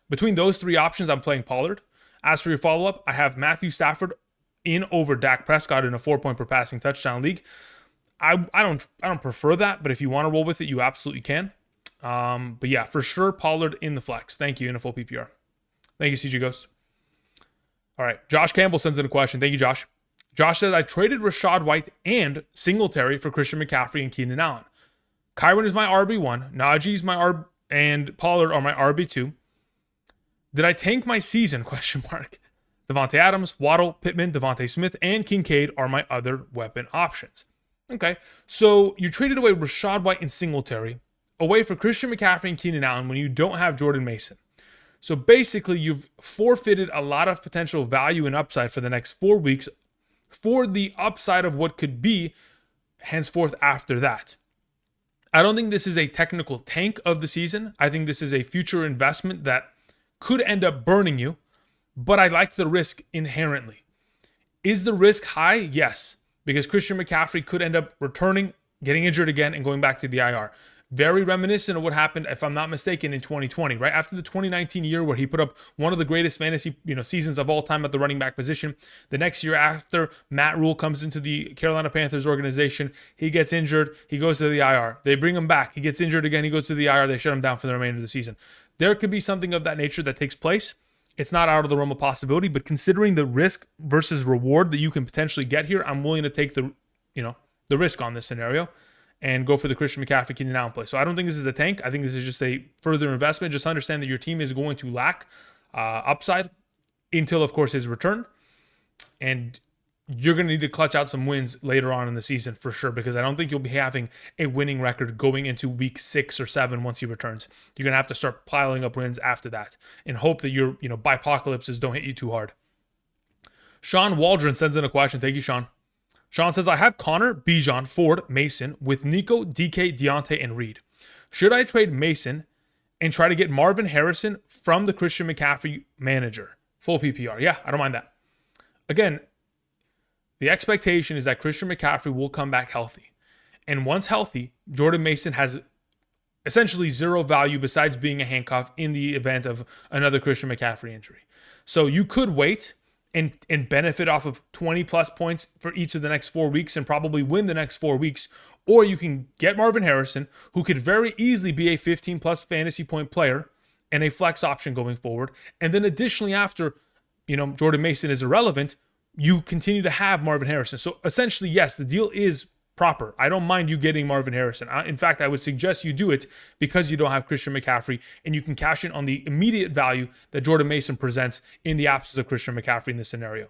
Between those 3 options, I'm playing Pollard. As for your follow-up, I have Matthew Stafford in over Dak Prescott in a 4-point per passing touchdown league. I don't prefer that, but if you want to roll with it, you absolutely can. But yeah, for sure, Pollard in the flex. Thank you, in a full PPR. Thank you, CG Ghost. All right, Josh Campbell sends in a question. Thank you, Josh. Josh says, I traded Rachaad White and Singletary for Christian McCaffrey and Keenan Allen. Kyron is my RB1. Najee is my RB, and Pollard are my RB2. Did I tank my season? Question mark. Devontae Adams, Waddle, Pittman, Devontae Smith, and Kincaid are my other weapon options. Okay, so you traded away Rachaad White and Singletary away for Christian McCaffrey and Keenan Allen when you don't have Jordan Mason. So basically, you've forfeited a lot of potential value and upside for the next 4 weeks for the upside of what could be henceforth after that. I don't think this is a technical tank of the season. I think this is a future investment that could end up burning you, but I like the risk inherently. Is the risk high? Yes, because Christian McCaffrey could end up returning, getting injured again, and going back to the IR. Very reminiscent of what happened, if I'm not mistaken, in 2020, right? After the 2019 year where he put up one of the greatest fantasy seasons of all time at the running back position. The next year after, Matt Rule comes into the Carolina Panthers organization. He gets injured. He goes to the IR. They bring him back. He gets injured again. He goes to the IR. They shut him down for the remainder of the season. There could be something of that nature that takes place. It's not out of the realm of possibility, but considering the risk versus reward that you can potentially get here, I'm willing to take the risk on this scenario and go for the Christian McCaffrey, Keenan Allen play. So I don't think this is a tank. I think this is just a further investment. Just understand that your team is going to lack upside until, of course, his return. And you're going to need to clutch out some wins later on in the season for sure, because I don't think you'll be having a winning record going into week 6 or 7 once he returns. You're going to have to start piling up wins after that and hope that your bipocalypses don't hit you too hard. Sean Waldron sends in a question. Thank you, Sean. Sean says, I have Connor, Bijan, Ford, Mason with Nico, DK, Deontay, and Reed. Should I trade Mason and try to get Marvin Harrison from the Christian McCaffrey manager? Full PPR. Yeah, I don't mind that. Again, The expectation is that Christian McCaffrey will come back healthy. And once healthy, Jordan Mason has essentially zero value besides being a handcuff in the event of another Christian McCaffrey injury. So you could wait and benefit off of 20 plus points for each of the next 4 weeks and probably win the next 4 weeks. Or you can get Marvin Harrison, who could very easily be a 15 plus fantasy point player and a flex option going forward. And then additionally, after Jordan Mason is irrelevant, you continue to have Marvin Harrison. So essentially, yes, the deal is proper. I don't mind you getting Marvin Harrison. In fact, I would suggest you do it because you don't have Christian McCaffrey, and you can cash in on the immediate value that Jordan Mason presents in the absence of Christian McCaffrey in this scenario.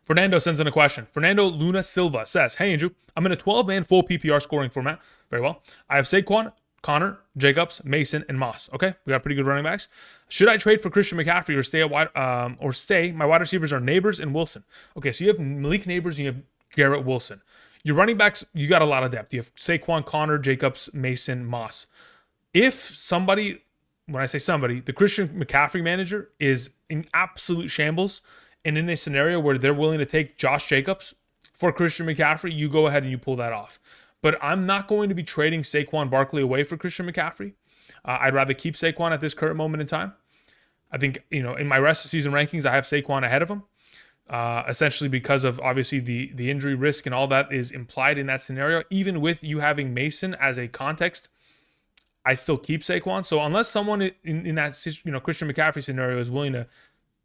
Fernando sends in a question. Fernando Luna Silva says, "Hey Andrew, I'm in a 12-man full PPR scoring format. Very well. I have Saquon, Connor, Jacobs, Mason, and Moss. Okay, we got pretty good running backs. Should I trade for Christian McCaffrey or stay? My wide receivers are Neighbors and Wilson. Okay, so you have Malik Neighbors and you have Garrett Wilson. Your running backs, you got a lot of depth. You have Saquon, Connor, Jacobs, Mason, Moss. If somebody, when I say somebody, the Christian McCaffrey manager is in absolute shambles, and in a scenario where they're willing to take Josh Jacobs for Christian McCaffrey, you go ahead and you pull that off. But I'm not going to be trading Saquon Barkley away for Christian McCaffrey. I'd rather keep Saquon at this current moment in time. I think, in my rest of season rankings, I have Saquon ahead of him. Essentially because of obviously the injury risk and all that is implied in that scenario. Even with you having Mason as a context, I still keep Saquon. So unless someone in that Christian McCaffrey scenario is willing to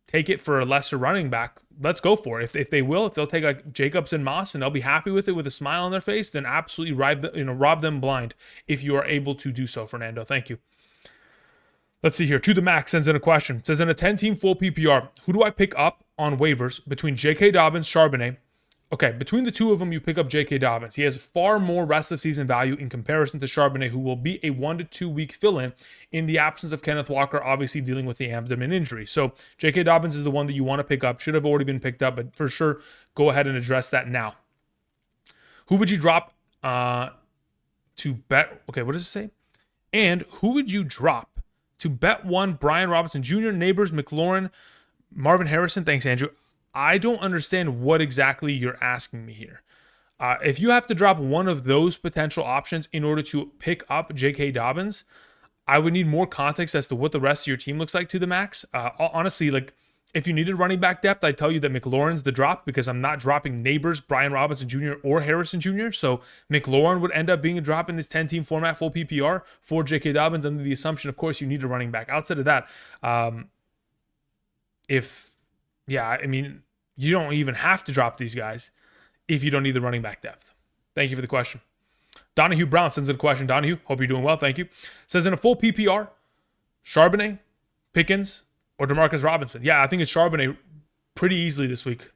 take it for a lesser running back, let's go for it. If they'll take like Jacobs and Moss and they'll be happy with it with a smile on their face, then absolutely rob them blind if you are able to do so. Fernando, thank you. Let's see here. To the Max sends in a question. It says, in a 10-team full PPR, who do I pick up on waivers between J.K. Dobbins, Charbonnet? Okay, between the two of them, you pick up J.K. Dobbins. He has far more rest of season value in comparison to Charbonnet, who will be a 1 to 2 week fill-in the absence of Kenneth Walker, obviously dealing with the abdomen injury. So J.K. Dobbins is the one that you want to pick up. Should have already been picked up, but for sure, go ahead and address that now. Who would you drop to bet? Okay, what does it say? And who would you drop to bet one Brian Robinson Jr., Neighbors, McLaurin, Marvin Harrison? Thanks, Andrew. I don't understand what exactly you're asking me here. If you have to drop one of those potential options in order to pick up J.K. Dobbins, I would need more context as to what the rest of your team looks like to the max. Honestly, like if you needed running back depth, I'd tell you that McLaurin's the drop because I'm not dropping Neighbors, Brian Robinson Jr., or Harrison Jr. So McLaurin would end up being a drop in this 10-team format full PPR for J.K. Dobbins under the assumption, of course, you need a running back. Outside of that, you don't even have to drop these guys if you don't need the running back depth. Thank you for the question. Donahue Brown sends in a question. Donahue, hope you're doing well. Thank you. Says, in a full PPR, Charbonnet, Pickens, or Demarcus Robinson? Yeah, I think it's Charbonnet pretty easily this week.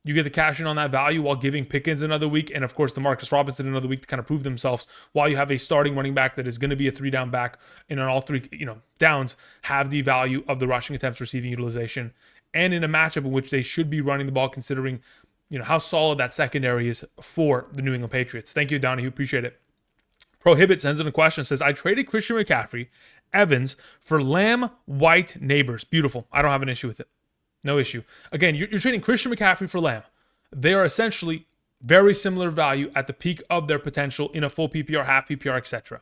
You get the cash in on that value while giving Pickens another week, and of course Demarcus Robinson another week to kind of prove themselves, while you have a starting running back that is going to be a 3-down back, and on all three downs have the value of the rushing attempts, receiving utilization, and in a matchup in which they should be running the ball, considering how solid that secondary is for the New England Patriots. Thank you, Donahue. Appreciate it. Prohibit sends in a question. Says, I traded Christian McCaffrey, Evans for Lamb, White, Neighbors. Beautiful. I don't have an issue with it. No issue. Again, you're trading Christian McCaffrey for Lamb. They are essentially very similar value at the peak of their potential in a full PPR, half PPR, etc.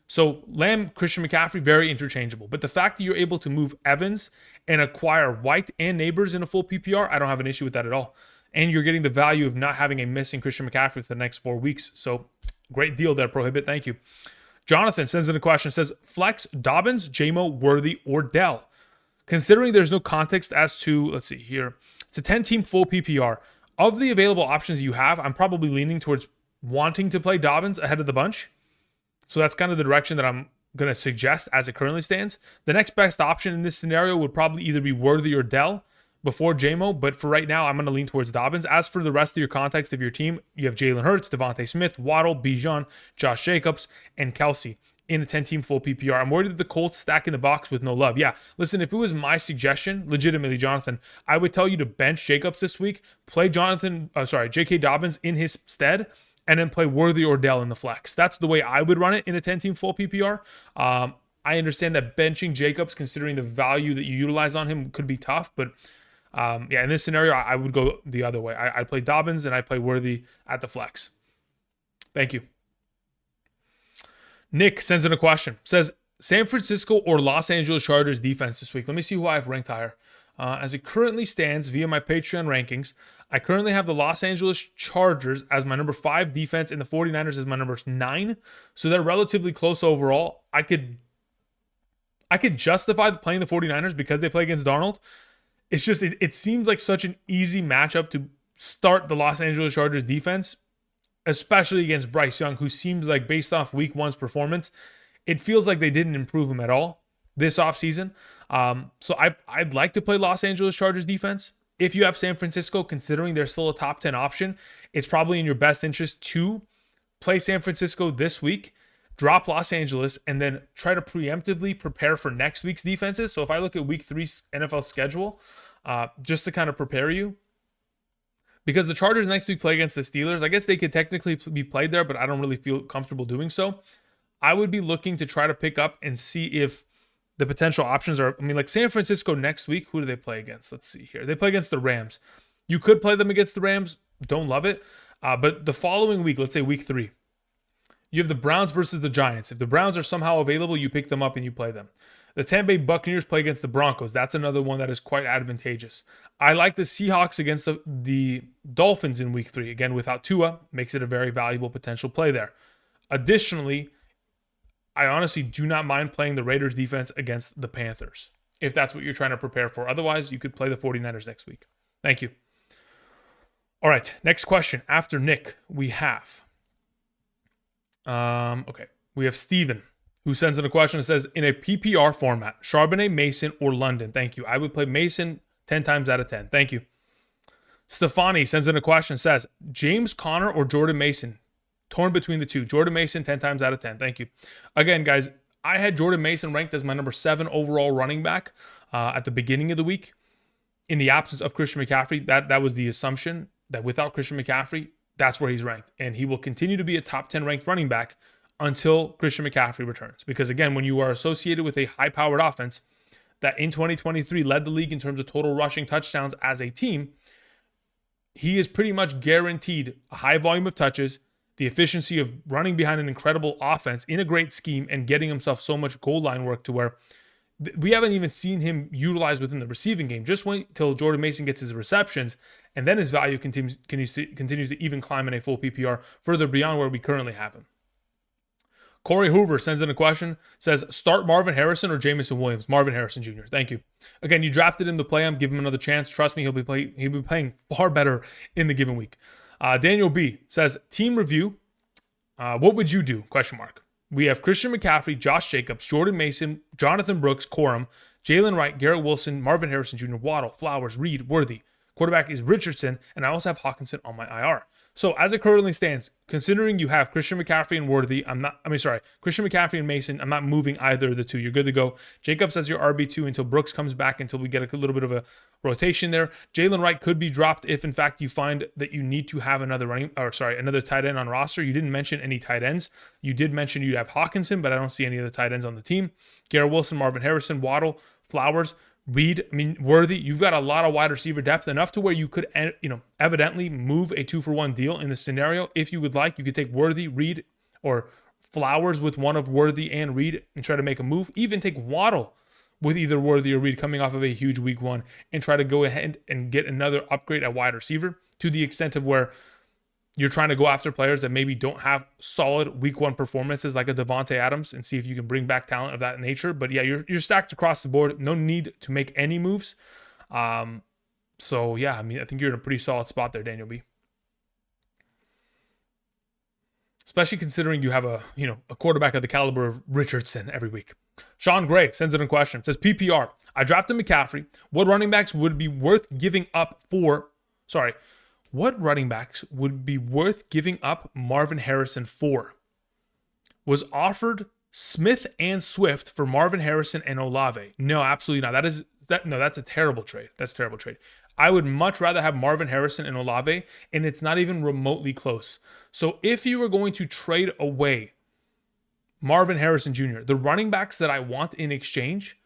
So Lamb, Christian McCaffrey, very interchangeable. But the fact that you're able to move Evans and acquire White and Neighbors in a full PPR, I don't have an issue with that at all. And you're getting the value of not having a missing Christian McCaffrey for the next 4 weeks. So great deal there, Prohibit. Thank you. Jonathan sends in a question. Says, flex Dobbins, JMO, Worthy, or Dell. Considering there's no context as to, let's see here, it's a 10-team full PPR. Of the available options you have, I'm probably leaning towards wanting to play Dobbins ahead of the bunch. So that's kind of the direction that I'm going to suggest as it currently stands. The next best option in this scenario would probably either be Worthy or Dell before JMO, but for right now, I'm going to lean towards Dobbins. As for the rest of your context of your team, you have Jalen Hurts, Devontae Smith, Waddle, Bijan, Josh Jacobs, and Kelsey in a 10-team full PPR. I'm worried that the Colts stack in the box with no love. Yeah, listen, if it was my suggestion, legitimately, Jonathan, I would tell you to bench Jacobs this week, play J.K. Dobbins in his stead, and then play Worthy or Dell in the flex. That's the way I would run it in a 10-team full PPR. I understand that benching Jacobs, considering the value that you utilize on him, could be tough, but Yeah, in this scenario, I would go the other way. I'd play Dobbins and I'd play Worthy at the flex. Thank you. Nick sends in a question. Says, San Francisco or Los Angeles Chargers defense this week? Let me see who I've ranked higher. As it currently stands via my Patreon rankings, I currently have the Los Angeles Chargers as my number 5 defense and the 49ers as my number 9. So they're relatively close overall. I could justify playing the 49ers because they play against Darnold. It's just, it seems like such an easy matchup to start the Los Angeles Chargers defense, especially against Bryce Young, who seems like, based off week 1's performance, it feels like they didn't improve him at all this offseason. So I'd like to play Los Angeles Chargers defense. If you have San Francisco, considering they're still a top 10 option, it's probably in your best interest to play San Francisco this week, drop Los Angeles, and then try to preemptively prepare for next week's defenses. So if I look at week 3's NFL schedule, just to kind of prepare you, because the Chargers next week play against the Steelers, I guess they could technically be played there, but I don't really feel comfortable doing so. I would be looking to try to pick up and see if the potential options are, like San Francisco next week, who do they play against? Let's see here. They play against the Rams. You could play them against the Rams. Don't love it. But the following week, let's say week 3, you have the Browns versus the Giants. If the Browns are somehow available, you pick them up and you play them. The Tampa Bay Buccaneers play against the Broncos. That's another one that is quite advantageous. I like the Seahawks against the Dolphins in week 3. Again, without Tua, makes it a very valuable potential play there. Additionally, I honestly do not mind playing the Raiders defense against the Panthers, if that's what you're trying to prepare for. Otherwise, you could play the 49ers next week. Thank you. All right, next question. After Nick, we have... we have Steven, who sends in a question that says, in a PPR format, Charbonnet, Mason, or London? Thank you. I would play Mason 10 times out of 10. Thank you. Stefani sends in a question, says, James Conner or Jordan Mason? Torn between the two. Jordan Mason 10 times out of 10. Thank you. Again, guys, I had Jordan Mason ranked as my number 7 overall running back at the beginning of the week. In the absence of Christian McCaffrey, that was the assumption that without Christian McCaffrey, that's where he's ranked. And he will continue to be a top 10 ranked running back until Christian McCaffrey returns. Because again, when you are associated with a high-powered offense that in 2023 led the league in terms of total rushing touchdowns as a team, he is pretty much guaranteed a high volume of touches, the efficiency of running behind an incredible offense in a great scheme and getting himself so much goal line work to where we haven't even seen him utilized within the receiving game. Just wait till Jordan Mason gets his receptions, and then his value continues to even climb in a full PPR further beyond where we currently have him. Corey Hoover sends in a question, says, start Marvin Harrison or Jamison Williams? Marvin Harrison Jr. Thank you. Again, you drafted him to play him. Give him another chance. Trust me, he'll be playing far better in the given week. Daniel B says, team review. What would you do? ? We have Christian McCaffrey, Josh Jacobs, Jordan Mason, Jonathan Brooks, Corum, Jalen Wright, Garrett Wilson, Marvin Harrison Jr., Waddle, Flowers, Reed, Worthy. Quarterback is Richardson, and I also have Hawkinson on my IR. So as it currently stands, considering you have Christian McCaffrey and Worthy, Christian McCaffrey and Mason, I'm not moving either of the two. You're good to go. Jacobs as your RB2 until Brooks comes back, until we get a little bit of a rotation there. Jalen Wright could be dropped if, in fact, you find that you need to have another tight end on roster. You didn't mention any tight ends. You did mention you have Hawkinson, but I don't see any other tight ends on the team. Garrett Wilson, Marvin Harrison, Waddle, Flowers, Reed, Worthy. You've got a lot of wide receiver depth, enough to where you could, evidently move a 2-for-1 deal in this scenario. If you would like, you could take Worthy, Reed, or Flowers with one of Worthy and Reed and try to make a move. Even take Waddle with either Worthy or Reed coming off of a huge week 1 and try to go ahead and get another upgrade at wide receiver, to the extent of where you're trying to go after players that maybe don't have solid week 1 performances like a Devontae Adams, and see if you can bring back talent of that nature. But yeah, you're stacked across the board. No need to make any moves. So yeah, I think you're in a pretty solid spot there, Daniel B. Especially considering you have a quarterback of the caliber of Richardson every week. Sean Gray sends in a question. Says, PPR, I drafted McCaffrey. What running backs would be worth giving up Marvin Harrison for? Was offered Smith and Swift for Marvin Harrison and Olave. No, absolutely not. That's a terrible trade. That's a terrible trade. I would much rather have Marvin Harrison and Olave, and it's not even remotely close. So if you were going to trade away Marvin Harrison Jr., the running backs that I want in exchange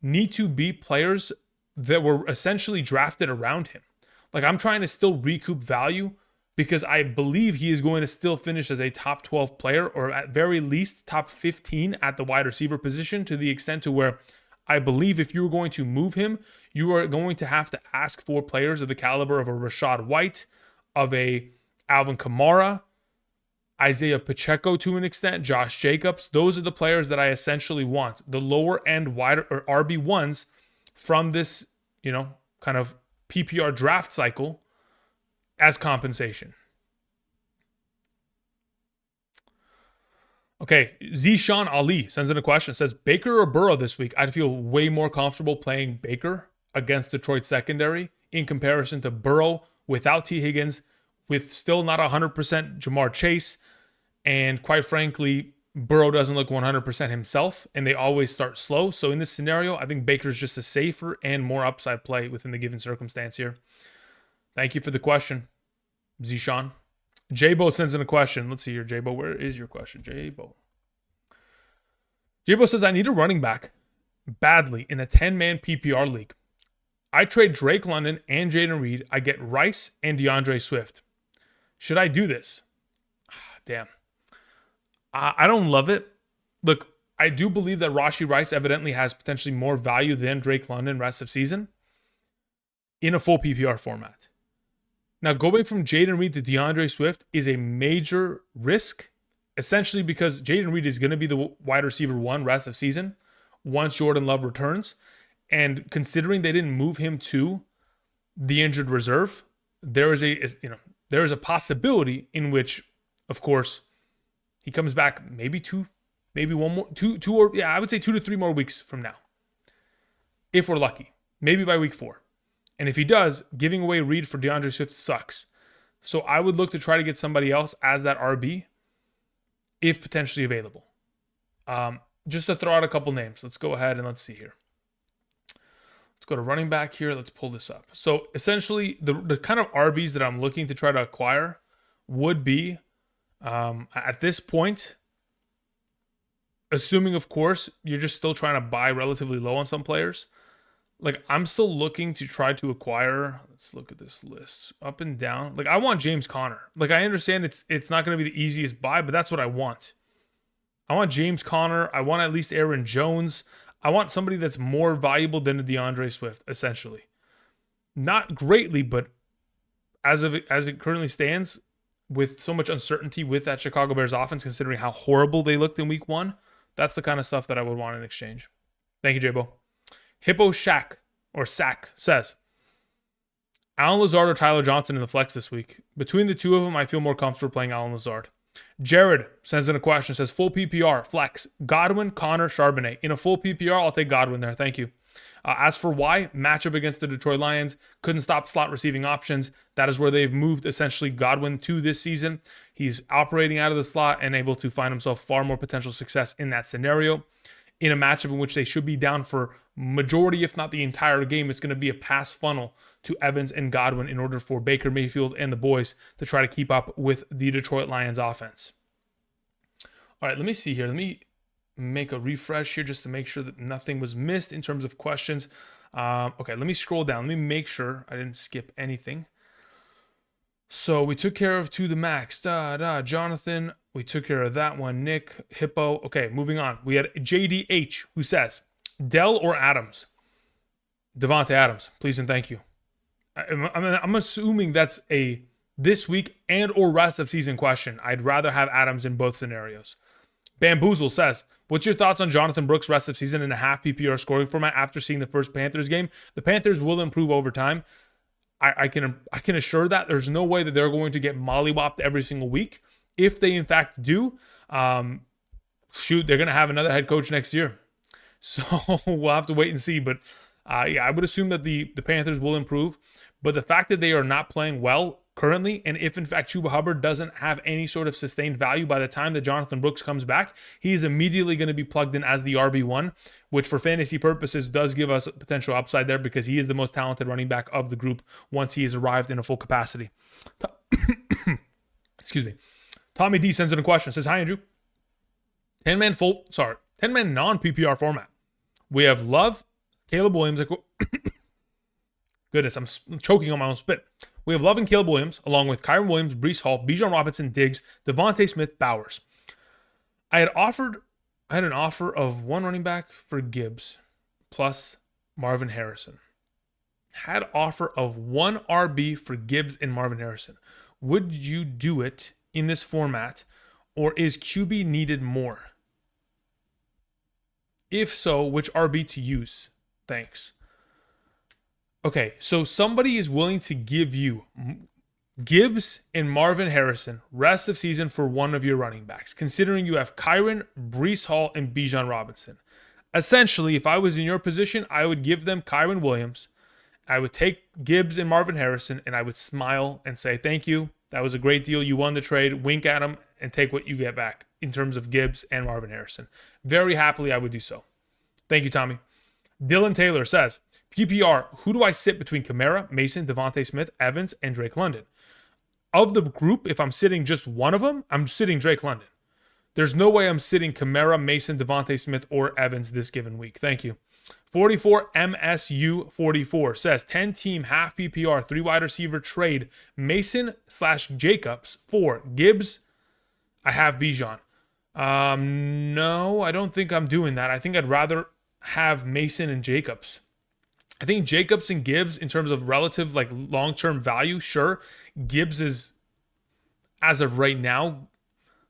need to be players that were essentially drafted around him. Like, I'm trying to still recoup value because I believe he is going to still finish as a top 12 player, or at very least top 15 at the wide receiver position, to the extent to where I believe if you're going to move him, you are going to have to ask for players of the caliber of a Rashad White, of a Alvin Kamara, Isaiah Pacheco to an extent, Josh Jacobs. Those are the players that I essentially want. The lower end wider or RB1s from this, kind of PPR draft cycle as compensation. Okay, Zishan Ali sends in a question. Says, Baker or Burrow this week? I'd feel way more comfortable playing Baker against Detroit secondary in comparison to Burrow without T. Higgins, with still not 100% Jamar Chase. And quite frankly, Burrow doesn't look 100% himself, and they always start slow. So in this scenario, I think Baker's just a safer and more upside play within the given circumstance here. Thank you for the question, Zishan. J-Bo sends in a question. Let's see here, J-Bo. Where is your question, J-Bo? J-Bo says, I need a running back badly in a 10-man PPR league. I trade Drake London and Jaden Reed. I get Rice and DeAndre Swift. Should I do this? Damn. I don't love it. Look, I do believe that Rashee Rice evidently has potentially more value than Drake London rest of season in a full PPR format. Now, going from Jaden Reed to DeAndre Swift is a major risk, essentially because Jaden Reed is going to be the wide receiver one rest of season once Jordan Love returns. And considering they didn't move him to the injured reserve, there is a possibility in which, of course, he comes back I would say 2 to 3 more weeks from now, if we're lucky, maybe by week 4. And if he does, giving away Reed for DeAndre Swift sucks. So I would look to try to get somebody else as that RB, if potentially available. Just to throw out a couple names. Let's go ahead and let's see here. Let's go to running back here. Let's pull this up. So essentially, the kind of RBs that I'm looking to try to acquire would be, at this point, assuming, of course, you're just still trying to buy relatively low on some players, like, I'm still looking to try to acquire. Let's look at this list up and down. Like, I want James Conner. Like, I understand it's not going to be the easiest buy, but that's what I want. I want James Conner. I want at least Aaron Jones. I want somebody that's more valuable than a DeAndre Swift, essentially. Not greatly, but as it currently stands, with so much uncertainty with that Chicago Bears offense, considering how horrible they looked in week 1, that's the kind of stuff that I would want in exchange. Thank you, J-Bo. Hippo Shack says, Allen Lazard or Tyler Johnson in the flex this week. Between the two of them, I feel more comfortable playing Allen Lazard. Jared sends in a question, says, full PPR, flex, Godwin, Connor, Charbonnet. In a full PPR, I'll take Godwin there. Thank you. As for why, matchup against the Detroit Lions, couldn't stop slot receiving options. That is where they've moved essentially Godwin to this season. He's operating out of the slot and able to find himself far more potential success in that scenario. In a matchup in which they should be down for majority, if not the entire game, it's going to be a pass funnel to Evans and Godwin in order for Baker Mayfield and the boys to try to keep up with the Detroit Lions offense. All right, let me see here. Let me make a refresh here just to make sure that nothing was missed in terms of questions. Okay, let me scroll down. Let me make sure I didn't skip anything. So we took care of To The Max. Jonathan, we took care of that one. Nick, Hippo. Okay, moving on. We had JDH who says, Dell or Adams? Devontae Adams, please and thank you. I'm assuming that's a this week and or rest of season question. I'd rather have Adams in both scenarios. Bamboozle says, what's your thoughts on Jonathan Brooks' rest of season in a half PPR scoring format after seeing the first Panthers game? The Panthers will improve over time. I can assure that there's no way that they're going to get mollywopped every single week. If they in fact do, they're going to have another head coach next year. So we'll have to wait and see. But I would assume that the Panthers will improve. But the fact that they are not playing well currently, and if in fact Chuba Hubbard doesn't have any sort of sustained value by the time that Jonathan Brooks comes back, he is immediately going to be plugged in as the RB1, which for fantasy purposes does give us potential upside there because he is the most talented running back of the group once he has arrived in a full capacity. Excuse me. Tommy D sends in a question. Says, hi, Andrew. 10-man non-PPR format. We have Love, Caleb Williams, Goodness, I'm choking on my own spit. We have Love and Caleb Williams, along with Kyron Williams, Breece Hall, Bijan Robinson, Diggs, Devontae Smith, Bowers. I had an offer of one running back for Gibbs plus Marvin Harrison. Had offer of one RB for Gibbs and Marvin Harrison. Would you do it in this format, or is QB needed more? If so, which RB to use? Thanks. Okay, so somebody is willing to give you Gibbs and Marvin Harrison rest of season for one of your running backs, considering you have Kyron, Breece Hall, and Bijan Robinson. Essentially, if I was in your position, I would give them Kyron Williams. I would take Gibbs and Marvin Harrison, and I would smile and say, thank you. That was a great deal. You won the trade. Wink at them and take what you get back in terms of Gibbs and Marvin Harrison. Very happily, I would do so. Thank you, Tommy. Dylan Taylor says, PPR, who do I sit between Kamara, Mason, Devontae Smith, Evans, and Drake London? Of the group, if I'm sitting just one of them, I'm sitting Drake London. There's no way I'm sitting Kamara, Mason, Devontae Smith, or Evans this given week. Thank you. 44 MSU 44 says 10-team half PPR 3 wide receiver trade Mason/Jacobs for Gibbs. I have Bijan. No, I don't think I'm doing that. I think I'd rather have Mason and Jacobs. I think Jacobs and Gibbs in terms of relative like long-term value, sure. Gibbs is, as of right now,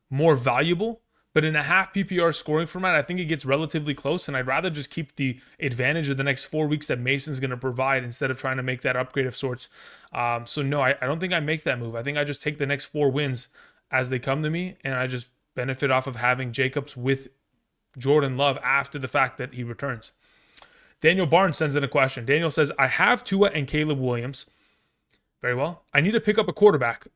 more valuable. But in a half PPR scoring format, I think it gets relatively close, and I'd rather just keep the advantage of the next 4 weeks that Mason's going to provide instead of trying to make that upgrade of sorts. So no, I don't think I make that move. I think I just take the next 4 wins as they come to me, and I just benefit off of having Jacobs with Jordan Love after the fact that he returns. Daniel Barnes sends in a question. Daniel says, I have Tua and Caleb Williams. Very well. I need to pick up a quarterback.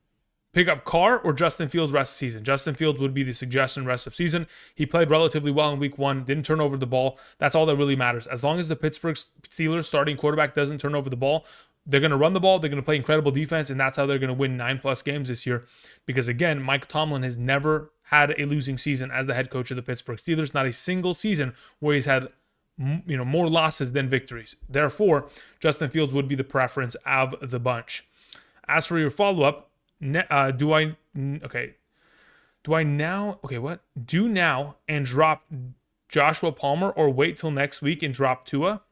Pick up Carr or Justin Fields rest of season. Justin Fields would be the suggestion rest of season. He played relatively well in week 1, didn't turn over the ball. That's all that really matters. As long as the Pittsburgh Steelers starting quarterback doesn't turn over the ball, they're going to run the ball, they're going to play incredible defense, and that's how they're going to win 9+ games this year. Because again, Mike Tomlin has never had a losing season as the head coach of the Pittsburgh Steelers. Not a single season where he's had more losses than victories. Therefore, Justin Fields would be the preference of the bunch. As for your follow-up, do now and drop Joshua Palmer or wait till next week and drop Tua?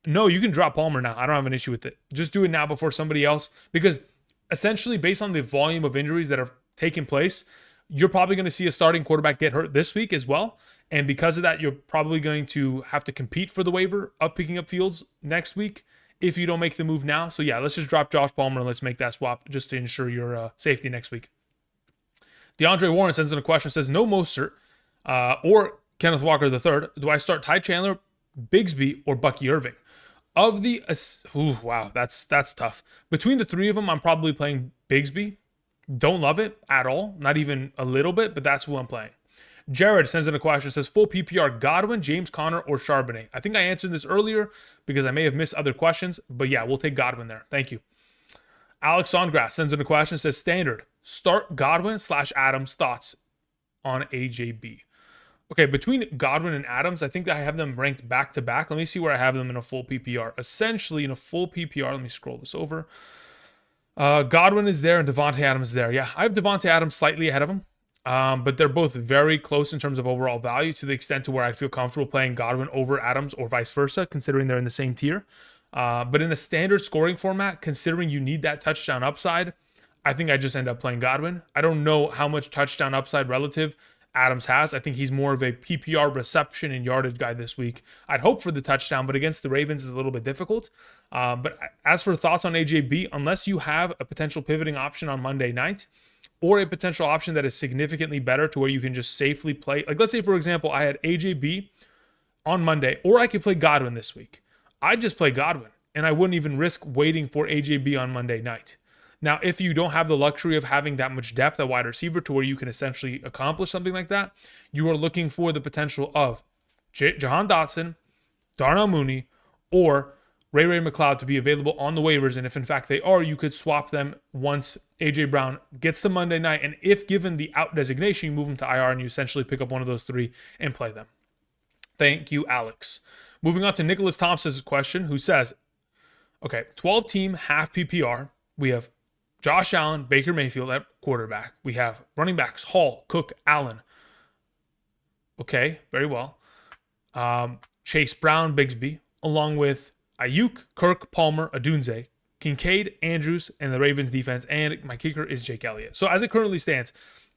No, you can drop Palmer now. I don't have an issue with it. Just do it now before somebody else, because essentially based on the volume of injuries that have taken place, you're probably going to see a starting quarterback get hurt this week as well. And because of that, you're probably going to have to compete for the waiver of picking up Fields next week if you don't make the move now. So yeah, let's just drop Josh Palmer and let's make that swap just to ensure your safety next week. DeAndre Warren sends in a question, says, no Mostert or Kenneth Walker III. Do I start Ty Chandler, Bigsby, or Bucky Irving? Of the, wow, that's tough. Between the 3 of them, I'm probably playing Bigsby. Don't love it at all, not even a little bit, but that's who I'm playing. Jared sends in a question, says, full PPR, Godwin, James Conner, or Charbonnet? I think I answered this earlier because I may have missed other questions, but yeah, we'll take Godwin there. Thank you. Alex Songrass sends in a question, says, standard, start Godwin/Adams, thoughts on AJB? Okay, between Godwin and Adams, I think that I have them ranked back-to-back. Let me see where I have them in a full PPR. Essentially, in a full PPR, let me scroll this over. Godwin is there and Devontae Adams is there. Yeah, I have Devontae Adams slightly ahead of him. But they're both very close in terms of overall value, to the extent to where I feel comfortable playing Godwin over Adams or vice versa, considering they're in the same tier. But in a standard scoring format, considering you need that touchdown upside, I think I just end up playing Godwin. I don't know how much touchdown upside relative Adams has. I think he's more of a PPR reception and yardage guy this week. I'd hope for the touchdown, but against the Ravens is a little bit difficult. But as for thoughts on AJB, unless you have a potential pivoting option on Monday night, or a potential option that is significantly better to where you can just safely play. Like, let's say, for example, I had AJB on Monday, or I could play Godwin this week. I'd just play Godwin, and I wouldn't even risk waiting for AJB on Monday night. Now, if you don't have the luxury of having that much depth at wide receiver to where you can essentially accomplish something like that, you are looking for the potential of Jahan Dotson, Darnell Mooney, or Ray McLeod to be available on the waivers. And if in fact they are, you could swap them once A.J. Brown gets to Monday night. And if given the out designation, you move them to IR and you essentially pick up one of those 3 and play them. Thank you, Alex. Moving on to Nicholas Thompson's question, who says, Okay, 12 team, half PPR. We have Josh Allen, Baker Mayfield at quarterback. We have running backs Hall, Cook, Allen. Okay, very well. Chase Brown, Bigsby, along with Ayuk, Kirk, Palmer, Adunze, Kincaid, Andrews, and the Ravens defense. And my kicker is Jake Elliott. So as it currently stands,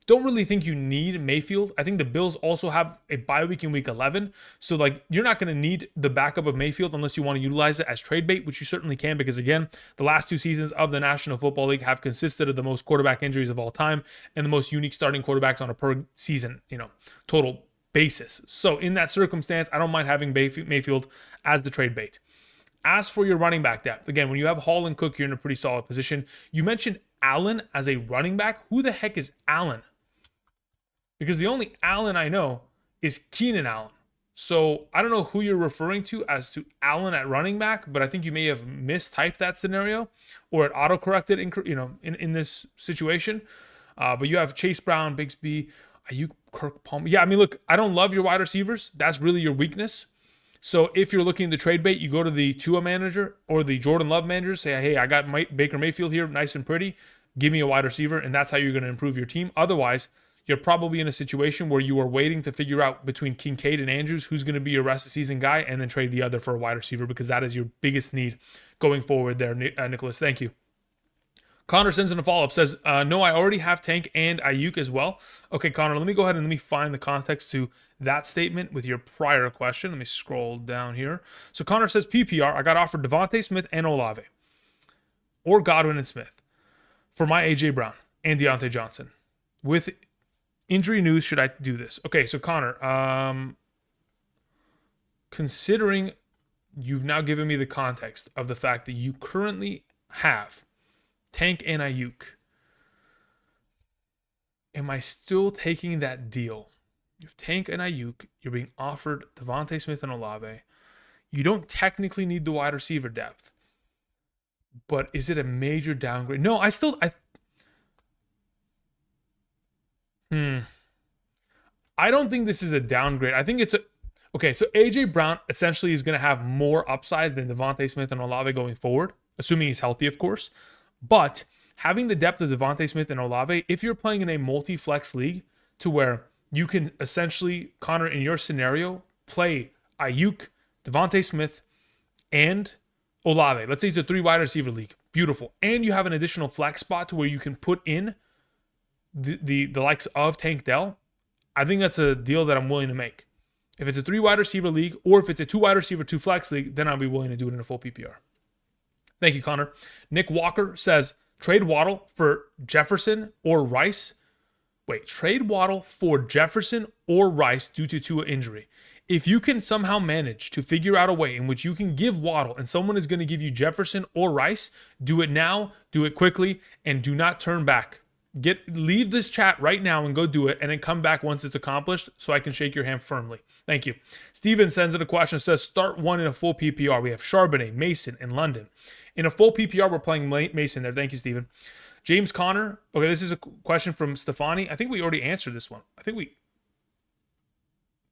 don't really think you need Mayfield. I think the Bills also have a bye week in week 11. So, like, you're not going to need the backup of Mayfield unless you want to utilize it as trade bait, which you certainly can because, again, the last 2 seasons of the National Football League have consisted of the most quarterback injuries of all time and the most unique starting quarterbacks on a per season, total basis. So, in that circumstance, I don't mind having Mayfield as the trade bait. As for your running back depth, again, when you have Hall and Cook, you're in a pretty solid position. You mentioned Allen as a running back. Who the heck is Allen? Because the only Allen I know is Keenan Allen. So I don't know who you're referring to as to Allen at running back, but I think you may have mistyped that scenario or it autocorrected in this situation. But you have Chase Brown, Bigsby, Ayuk, Kirk, Palmer. Yeah, I mean, look, I don't love your wide receivers. That's really your weakness. So if you're looking to trade bait, you go to the Tua manager or the Jordan Love manager. Say, hey, I got Baker Mayfield here, nice and pretty. Give me a wide receiver, and that's how you're going to improve your team. Otherwise, you're probably in a situation where you are waiting to figure out between Kincaid and Andrews who's going to be your rest of season guy and then trade the other for a wide receiver because that is your biggest need going forward there, Nicholas. Thank you. Connor sends in a follow-up, says, no, I already have Tank and Ayuk as well. Okay, Connor, let me go ahead and let me find the context to that statement with your prior question. Let me scroll down here. So Connor says, PPR, I got offered Devontae Smith and Olave or Godwin and Smith for my A.J. Brown and Deontay Johnson. With injury news, should I do this? Okay, so Connor, considering you've now given me the context of the fact that you currently have Tank and Ayuk, am I still taking that deal? You have Tank and Ayuk, you're being offered Devontae Smith and Olave. You don't technically need the wide receiver depth, but is it a major downgrade? No, I don't think this is a downgrade. I think it's okay. So AJ Brown essentially is going to have more upside than Devontae Smith and Olave going forward, assuming he's healthy, of course. But having the depth of Devontae Smith and Olave, if you're playing in a multi-flex league to where you can essentially, Connor, in your scenario, play Ayuk, Devontae Smith, and Olave. Let's say it's a 3 wide receiver league. Beautiful. And you have an additional flex spot to where you can put in the likes of Tank Dell. I think that's a deal that I'm willing to make. If it's a 3 wide receiver league or if it's a 2 wide receiver, 2 flex league, then I'll be willing to do it in a full PPR. Thank you, Connor. Nick Walker says, trade Waddle for Jefferson or Rice. Wait, trade Waddle for Jefferson or Rice due to Tua injury. If you can somehow manage to figure out a way in which you can give Waddle and someone is going to give you Jefferson or Rice, do it now, do it quickly, and do not turn back. Leave this chat right now and go do it, and then come back once it's accomplished so I can shake your hand firmly. Thank you. Steven sends in a question, says, start one in a full PPR. We have Charbonnet, Mason, and London. In a full PPR, we're playing Mason there. Thank you, Steven. James Conner. Okay, this is a question from Stefani. I think we already answered this one.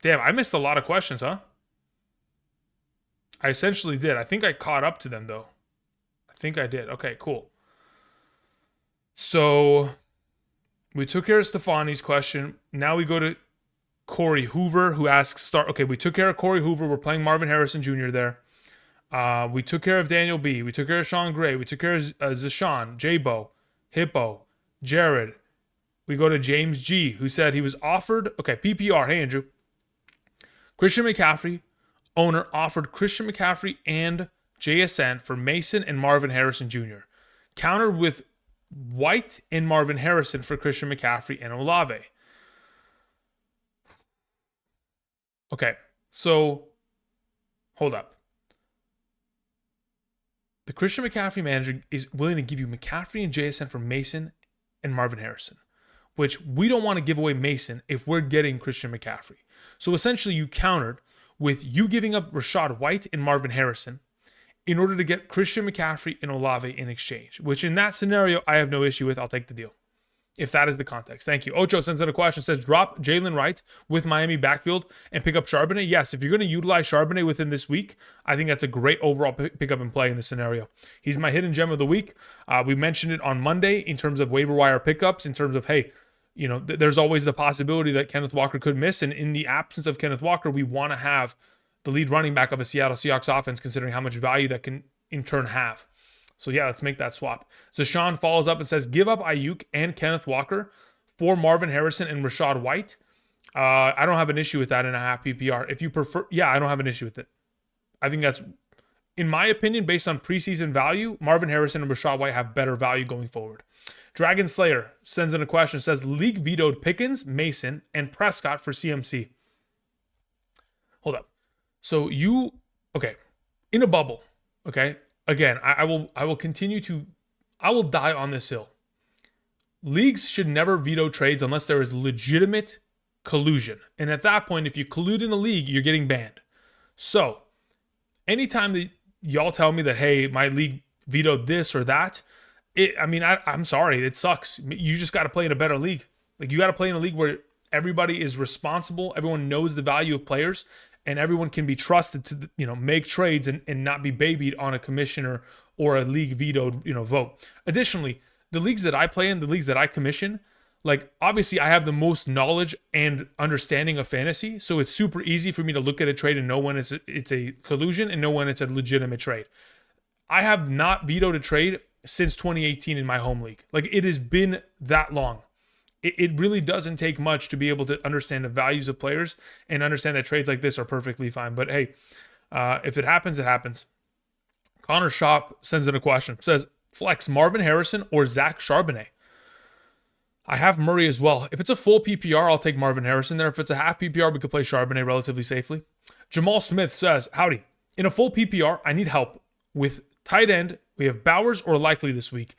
Damn, I missed a lot of questions, huh? I essentially did. I think I caught up to them, though. I think I did. Okay, cool. So we took care of Stefani's question. Now we go to Corey Hoover, who asks, okay, we took care of Corey Hoover. We're playing Marvin Harrison Jr. there. We took care of Daniel B. We took care of Sean Gray. We took care of Zashawn, J-Bo, Hippo, Jared. We go to James G., who said he was offered, okay, PPR. Hey, Andrew. Christian McCaffrey, owner, offered Christian McCaffrey and JSN for Mason and Marvin Harrison Jr. Countered with White and Marvin Harrison for Christian McCaffrey and Olave. Okay, so hold up. The Christian McCaffrey manager is willing to give you McCaffrey and JSN for Mason and Marvin Harrison, which we don't want to give away Mason if we're getting Christian McCaffrey. So essentially you countered with you giving up Rashad White and Marvin Harrison in order to get Christian McCaffrey and Olave in exchange, which in that scenario, I have no issue with. I'll take the deal. if that is the context. Thank you. Ocho sends in a question, says, drop Jalen Wright with Miami backfield and pick up Charbonnet. Yes, if you're going to utilize Charbonnet within this week, I think that's a great overall pickup and play in this scenario. He's my hidden gem of the week. We mentioned it on Monday in terms of waiver wire pickups, in terms of, hey, there's always the possibility that Kenneth Walker could miss. And in the absence of Kenneth Walker, we want to have the lead running back of a Seattle Seahawks offense, considering how much value that can in turn have. So yeah, let's make that swap. So Sean follows up and says, give up Ayuk and Kenneth Walker for Marvin Harrison and Rachaad White. I don't have an issue with that in a half PPR. If you prefer, yeah, I don't have an issue with it. I think that's, in my opinion, based on preseason value, Marvin Harrison and Rachaad White have better value going forward. Dragon Slayer sends in a question, says, league vetoed Pickens, Mason, and Prescott for CMC. Hold up. So okay, in a bubble, okay? Again, I will continue to, I will die on this hill. Leagues should never veto trades unless there is legitimate collusion. And at that point, if you collude in a league, you're getting banned. So anytime that y'all tell me that, hey, my league vetoed this or that, I'm sorry, it sucks. You just got to play in a better league. Like, you got to play in a league where everybody is responsible, everyone knows the value of players, and everyone can be trusted to, make trades and not be babied on a commissioner or a league vetoed, vote. Additionally, the leagues that I play in, the leagues that I commission, like, obviously I have the most knowledge and understanding of fantasy, so it's super easy for me to look at a trade and know when it's a collusion and know when it's a legitimate trade. I have not vetoed a trade since 2018 in my home league. Like, it has been that long. It really doesn't take much to be able to understand the values of players and understand that trades like this are perfectly fine. But hey, if it happens, it happens. Connor Shop sends in a question. Says, flex Marvin Harrison or Zach Charbonnet. I have Murray as well. If it's a full PPR, I'll take Marvin Harrison there. If it's a half PPR, we could play Charbonnet relatively safely. Jamal Smith says, howdy. In a full PPR, I need help with tight end. We have Bowers or Likely this week.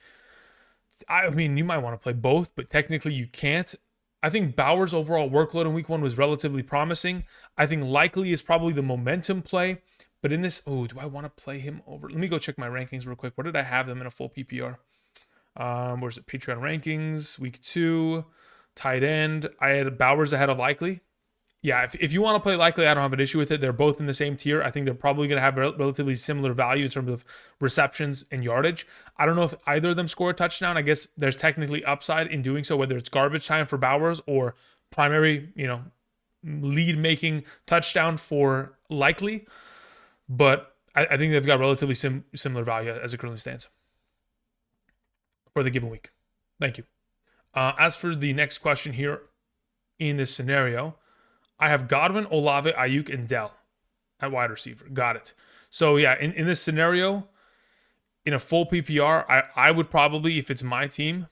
I mean, you might want to play both, but technically you can't. I think Bowers' overall workload in week 1 was relatively promising. I think Likely is probably the momentum play. But in this, do I want to play him over? Let me go check my rankings real quick. Where did I have them in a full PPR? Where's it? Patreon rankings, week 2, tight end. I had Bowers ahead of Likely. Yeah, if you want to play Likely, I don't have an issue with it. They're both in the same tier. I think they're probably going to have relatively similar value in terms of receptions and yardage. I don't know if either of them score a touchdown. I guess there's technically upside in doing so, whether it's garbage time for Bowers or primary, lead-making touchdown for Likely. But I think they've got relatively similar value as it currently stands for the given week. Thank you. As for the next question here in this scenario, I have Godwin, Olave, Ayuk, and Dell at wide receiver. Got it. So yeah, in this scenario, in a full PPR, I would probably, if it's my team,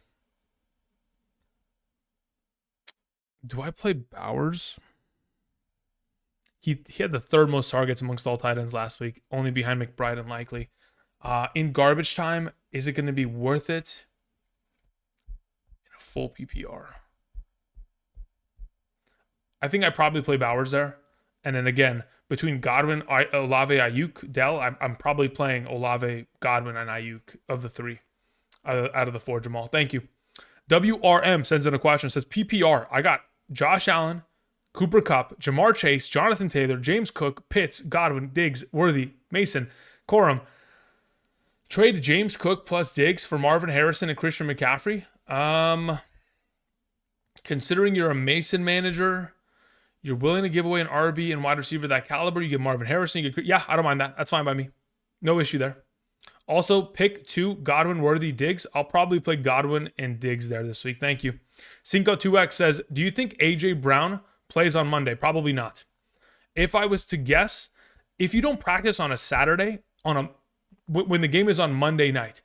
do I play Bowers? He had the 3rd most targets amongst all tight ends last week, only behind McBride and Likely. In garbage time, is it going to be worth it? In a full PPR. I think I probably play Bowers there. And then again, between Godwin, Olave, Ayuk, Dell, I'm probably playing Olave, Godwin, and Ayuk of the 3 out of the 4, Jamal. Thank you. WRM sends in a question. Says, PPR, I got Josh Allen, Cooper Kupp, Jamar Chase, Jonathan Taylor, James Cook, Pitts, Godwin, Diggs, Worthy, Mason, Corum. Trade James Cook plus Diggs for Marvin Harrison and Christian McCaffrey. Considering you're a Mason manager, you're willing to give away an RB and wide receiver that caliber. You get Marvin Harrison. Yeah, I don't mind that. That's fine by me. No issue there. Also, pick 2, Godwin, Worthy, Diggs. I'll probably play Godwin and Diggs there this week. Thank you. Cinco2X says, do you think A.J. Brown plays on Monday? Probably not. If I was to guess, if you don't practice on a Saturday, when the game is on Monday night,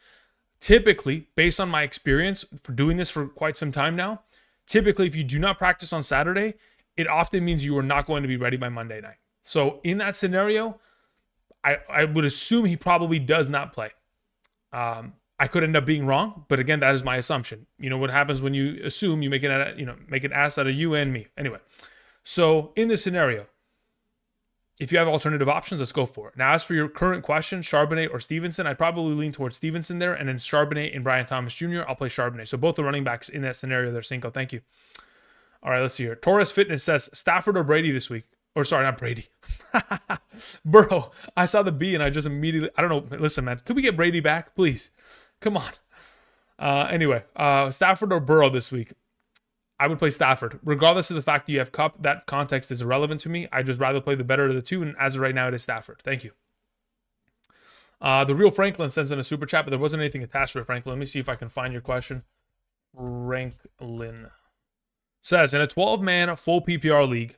typically, based on my experience for doing this for quite some time now, typically if you do not practice on Saturday, it often means you are not going to be ready by Monday night. So in that scenario, I would assume he probably does not play. I could end up being wrong, but again, that is my assumption. You know what happens when you assume, you make an ass out of you and me. Anyway, so in this scenario, if you have alternative options, let's go for it. Now, as for your current question, Charbonnet or Stevenson, I'd probably lean towards Stevenson there, and then Charbonnet and Brian Thomas Jr., I'll play Charbonnet. So both the running backs in that scenario there, Cinco. Thank you. All right, let's see here. Torres Fitness says Stafford or Brady this week. Or sorry, not Brady. Burrow. I saw the B and I just immediately, I don't know. Listen, man, could we get Brady back, please? Come on. Anyway, Stafford or Burrow this week. I would play Stafford. Regardless of the fact that you have Cup, that context is irrelevant to me. I'd just rather play the better of the two, and as of right now, it is Stafford. Thank you. The real Franklin sends in a super chat, but there wasn't anything attached to it, Franklin. Let me see if I can find your question. Franklin says, in a 12-man full PPR league,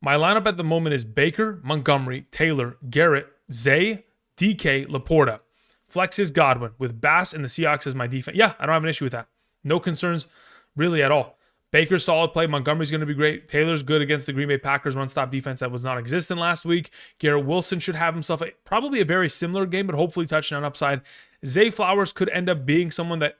my lineup at the moment is Baker, Montgomery, Taylor, Garrett, Zay, DK, Laporta. Flex is Godwin, with Bass and the Seahawks as my defense. Yeah, I don't have an issue with that. No concerns really at all. Baker's solid play. Montgomery's going to be great. Taylor's good against the Green Bay Packers run-stop defense that was non-existent last week. Garrett Wilson should have himself probably a very similar game, but hopefully touchdown upside. Zay Flowers could end up being someone that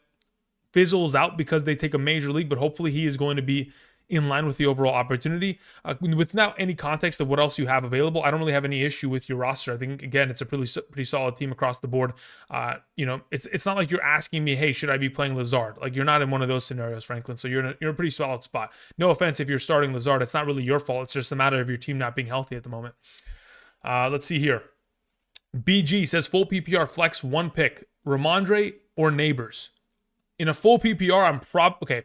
fizzles out because they take a major league, but hopefully he is going to be in line with the overall opportunity. Without any context of what else you have available, I don't really have any issue with your roster. I think, again, it's a pretty solid team across the board. It's not like you're asking me, hey, should I be playing Lazard? Like, you're not in one of those scenarios, Franklin, so you're in a pretty solid spot. No offense if you're starting Lazard. It's not really your fault. It's just a matter of your team not being healthy at the moment. Let's see here. BG says full PPR flex, one pick, Ramondre or Neighbors. In a full PPR, okay.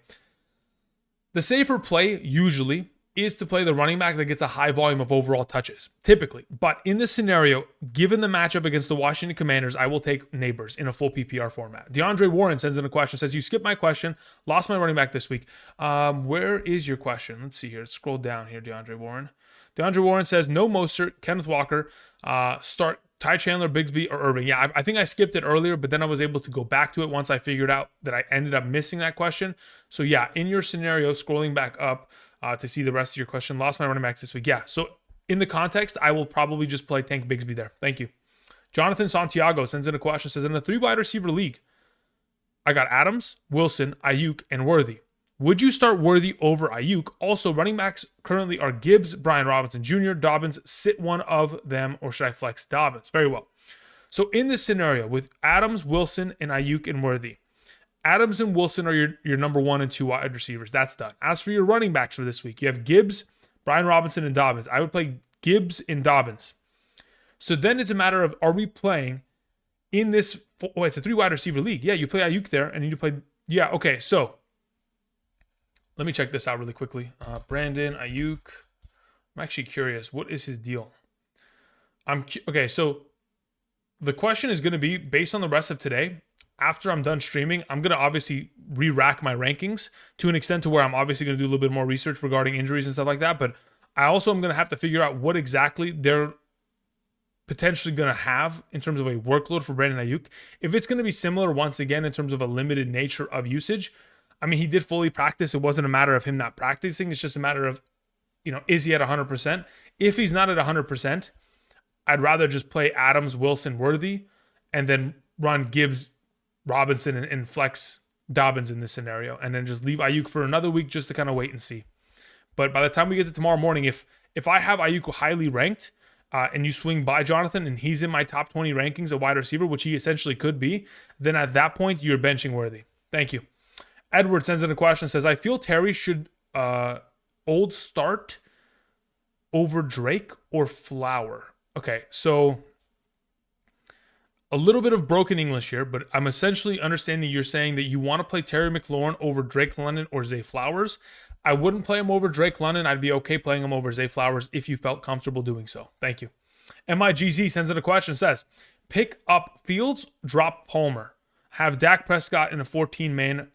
The safer play, usually, is to play the running back that gets a high volume of overall touches, typically. But in this scenario, given the matchup against the Washington Commanders, I will take Neighbors in a full PPR format. DeAndre Warren sends in a question, says, you skipped my question, lost my running back this week. Where is your question? Let's see here. Let's scroll down here, DeAndre Warren. DeAndre Warren says, no Mostert, Kenneth Walker, start Ty Chandler, Bigsby, or Irving. Yeah, I think I skipped it earlier, but then I was able to go back to it once I figured out that I ended up missing that question. So yeah, in your scenario, scrolling back up to see the rest of your question, lost my running backs this week. Yeah, so in the context, I will probably just play Tank Bigsby there. Thank you. Jonathan Santiago sends in a question, says, in a 3-wide receiver league, I got Adams, Wilson, Ayuk, and Worthy. Would you start Worthy over Ayuk? Also, running backs currently are Gibbs, Brian Robinson Jr., Dobbins. Sit one of them, or should I flex Dobbins? Very well. So in this scenario, with Adams, Wilson, and Ayuk and Worthy, Adams and Wilson are your number 1 and 2 wide receivers. That's done. As for your running backs for this week, you have Gibbs, Brian Robinson, and Dobbins. I would play Gibbs and Dobbins. So then it's a matter of, are we playing in this? Oh, it's a 3-wide receiver league. Yeah, you play Ayuk there, and you play. Yeah, okay. So let me check this out really quickly. Brandon Ayuk. I'm actually curious. What is his deal? Okay, so the question is going to be, based on the rest of today, after I'm done streaming, I'm going to obviously re-rack my rankings to an extent to where I'm obviously going to do a little bit more research regarding injuries and stuff like that. But I also am going to have to figure out what exactly they're potentially going to have in terms of a workload for Brandon Ayuk. If it's going to be similar, once again, in terms of a limited nature of usage, I mean, he did fully practice. It wasn't a matter of him not practicing. It's just a matter of, is he at 100%? If he's not at 100%, I'd rather just play Adams, Wilson, Worthy, and then run Gibbs, Robinson, and flex Dobbins in this scenario, and then just leave Ayuk for another week just to kind of wait and see. But by the time we get to tomorrow morning, if I have Ayuk highly ranked, and you swing by Jonathan and he's in my top 20 rankings of wide receiver, which he essentially could be, then at that point, you're benching Worthy. Thank you. Edward sends in a question, says, I feel Terry should old start over Drake or Flower. Okay, so a little bit of broken English here, but I'm essentially understanding you're saying that you want to play Terry McLaurin over Drake London or Zay Flowers. I wouldn't play him over Drake London. I'd be okay playing him over Zay Flowers if you felt comfortable doing so. Thank you. MIGZ sends in a question, says, pick up Fields, drop Palmer. Have Dak Prescott in a 14-man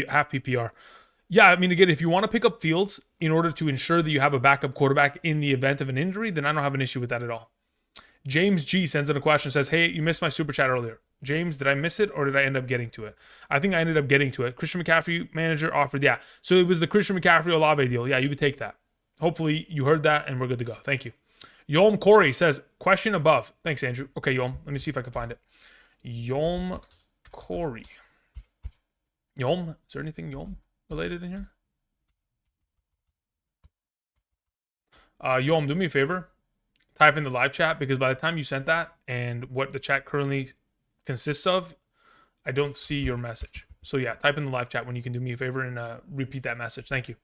half PPR. Yeah, I mean, again, if you want to pick up Fields in order to ensure that you have a backup quarterback in the event of an injury, then I don't have an issue with that at all. James G sends in a question, says, hey, you missed my super chat earlier. James, did I miss it or did I end up getting to it? I think I ended up getting to it. Christian McCaffrey manager offered, yeah. So it was the Christian McCaffrey Olave deal. Yeah, you would take that. Hopefully you heard that and we're good to go. Thank you. Yolm Corey says, question above. Thanks, Andrew. Okay, Yolm, let me see if I can find it. Yolm Corey. Yolm, is there anything Yolm related in here? Yolm, do me a favor. type in the live chat, because by the time you sent that and what the chat currently consists of, I don't see your message. So yeah, type in the live chat when you can do me a favor and repeat that message. Thank you.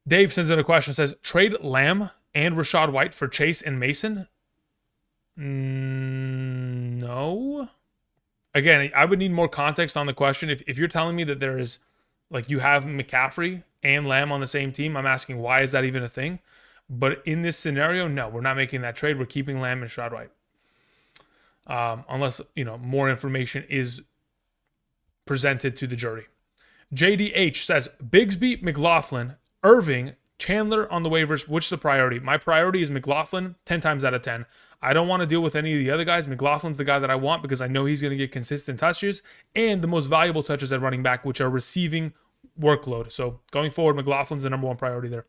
Dave sends in a question, says, trade Lamb and Rashad White for Chase and Mason? No. Again, I would need more context on the question. If you're telling me that there is, like, you have McCaffrey and Lamb on the same team, I'm asking, why is that even a thing? But in this scenario, no, we're not making that trade. We're keeping Lamb and Rashad White. Unless, more information is presented to the jury. JDH says, Bigsby, McLaughlin, Irving, Chandler on the waivers. Which is the priority? My priority is McLaughlin 10 times out of 10. I don't want to deal with any of the other guys. McLaughlin's the guy that I want because I know he's going to get consistent touches and the most valuable touches at running back, which are receiving workload. So going forward, McLaughlin's the number one priority there.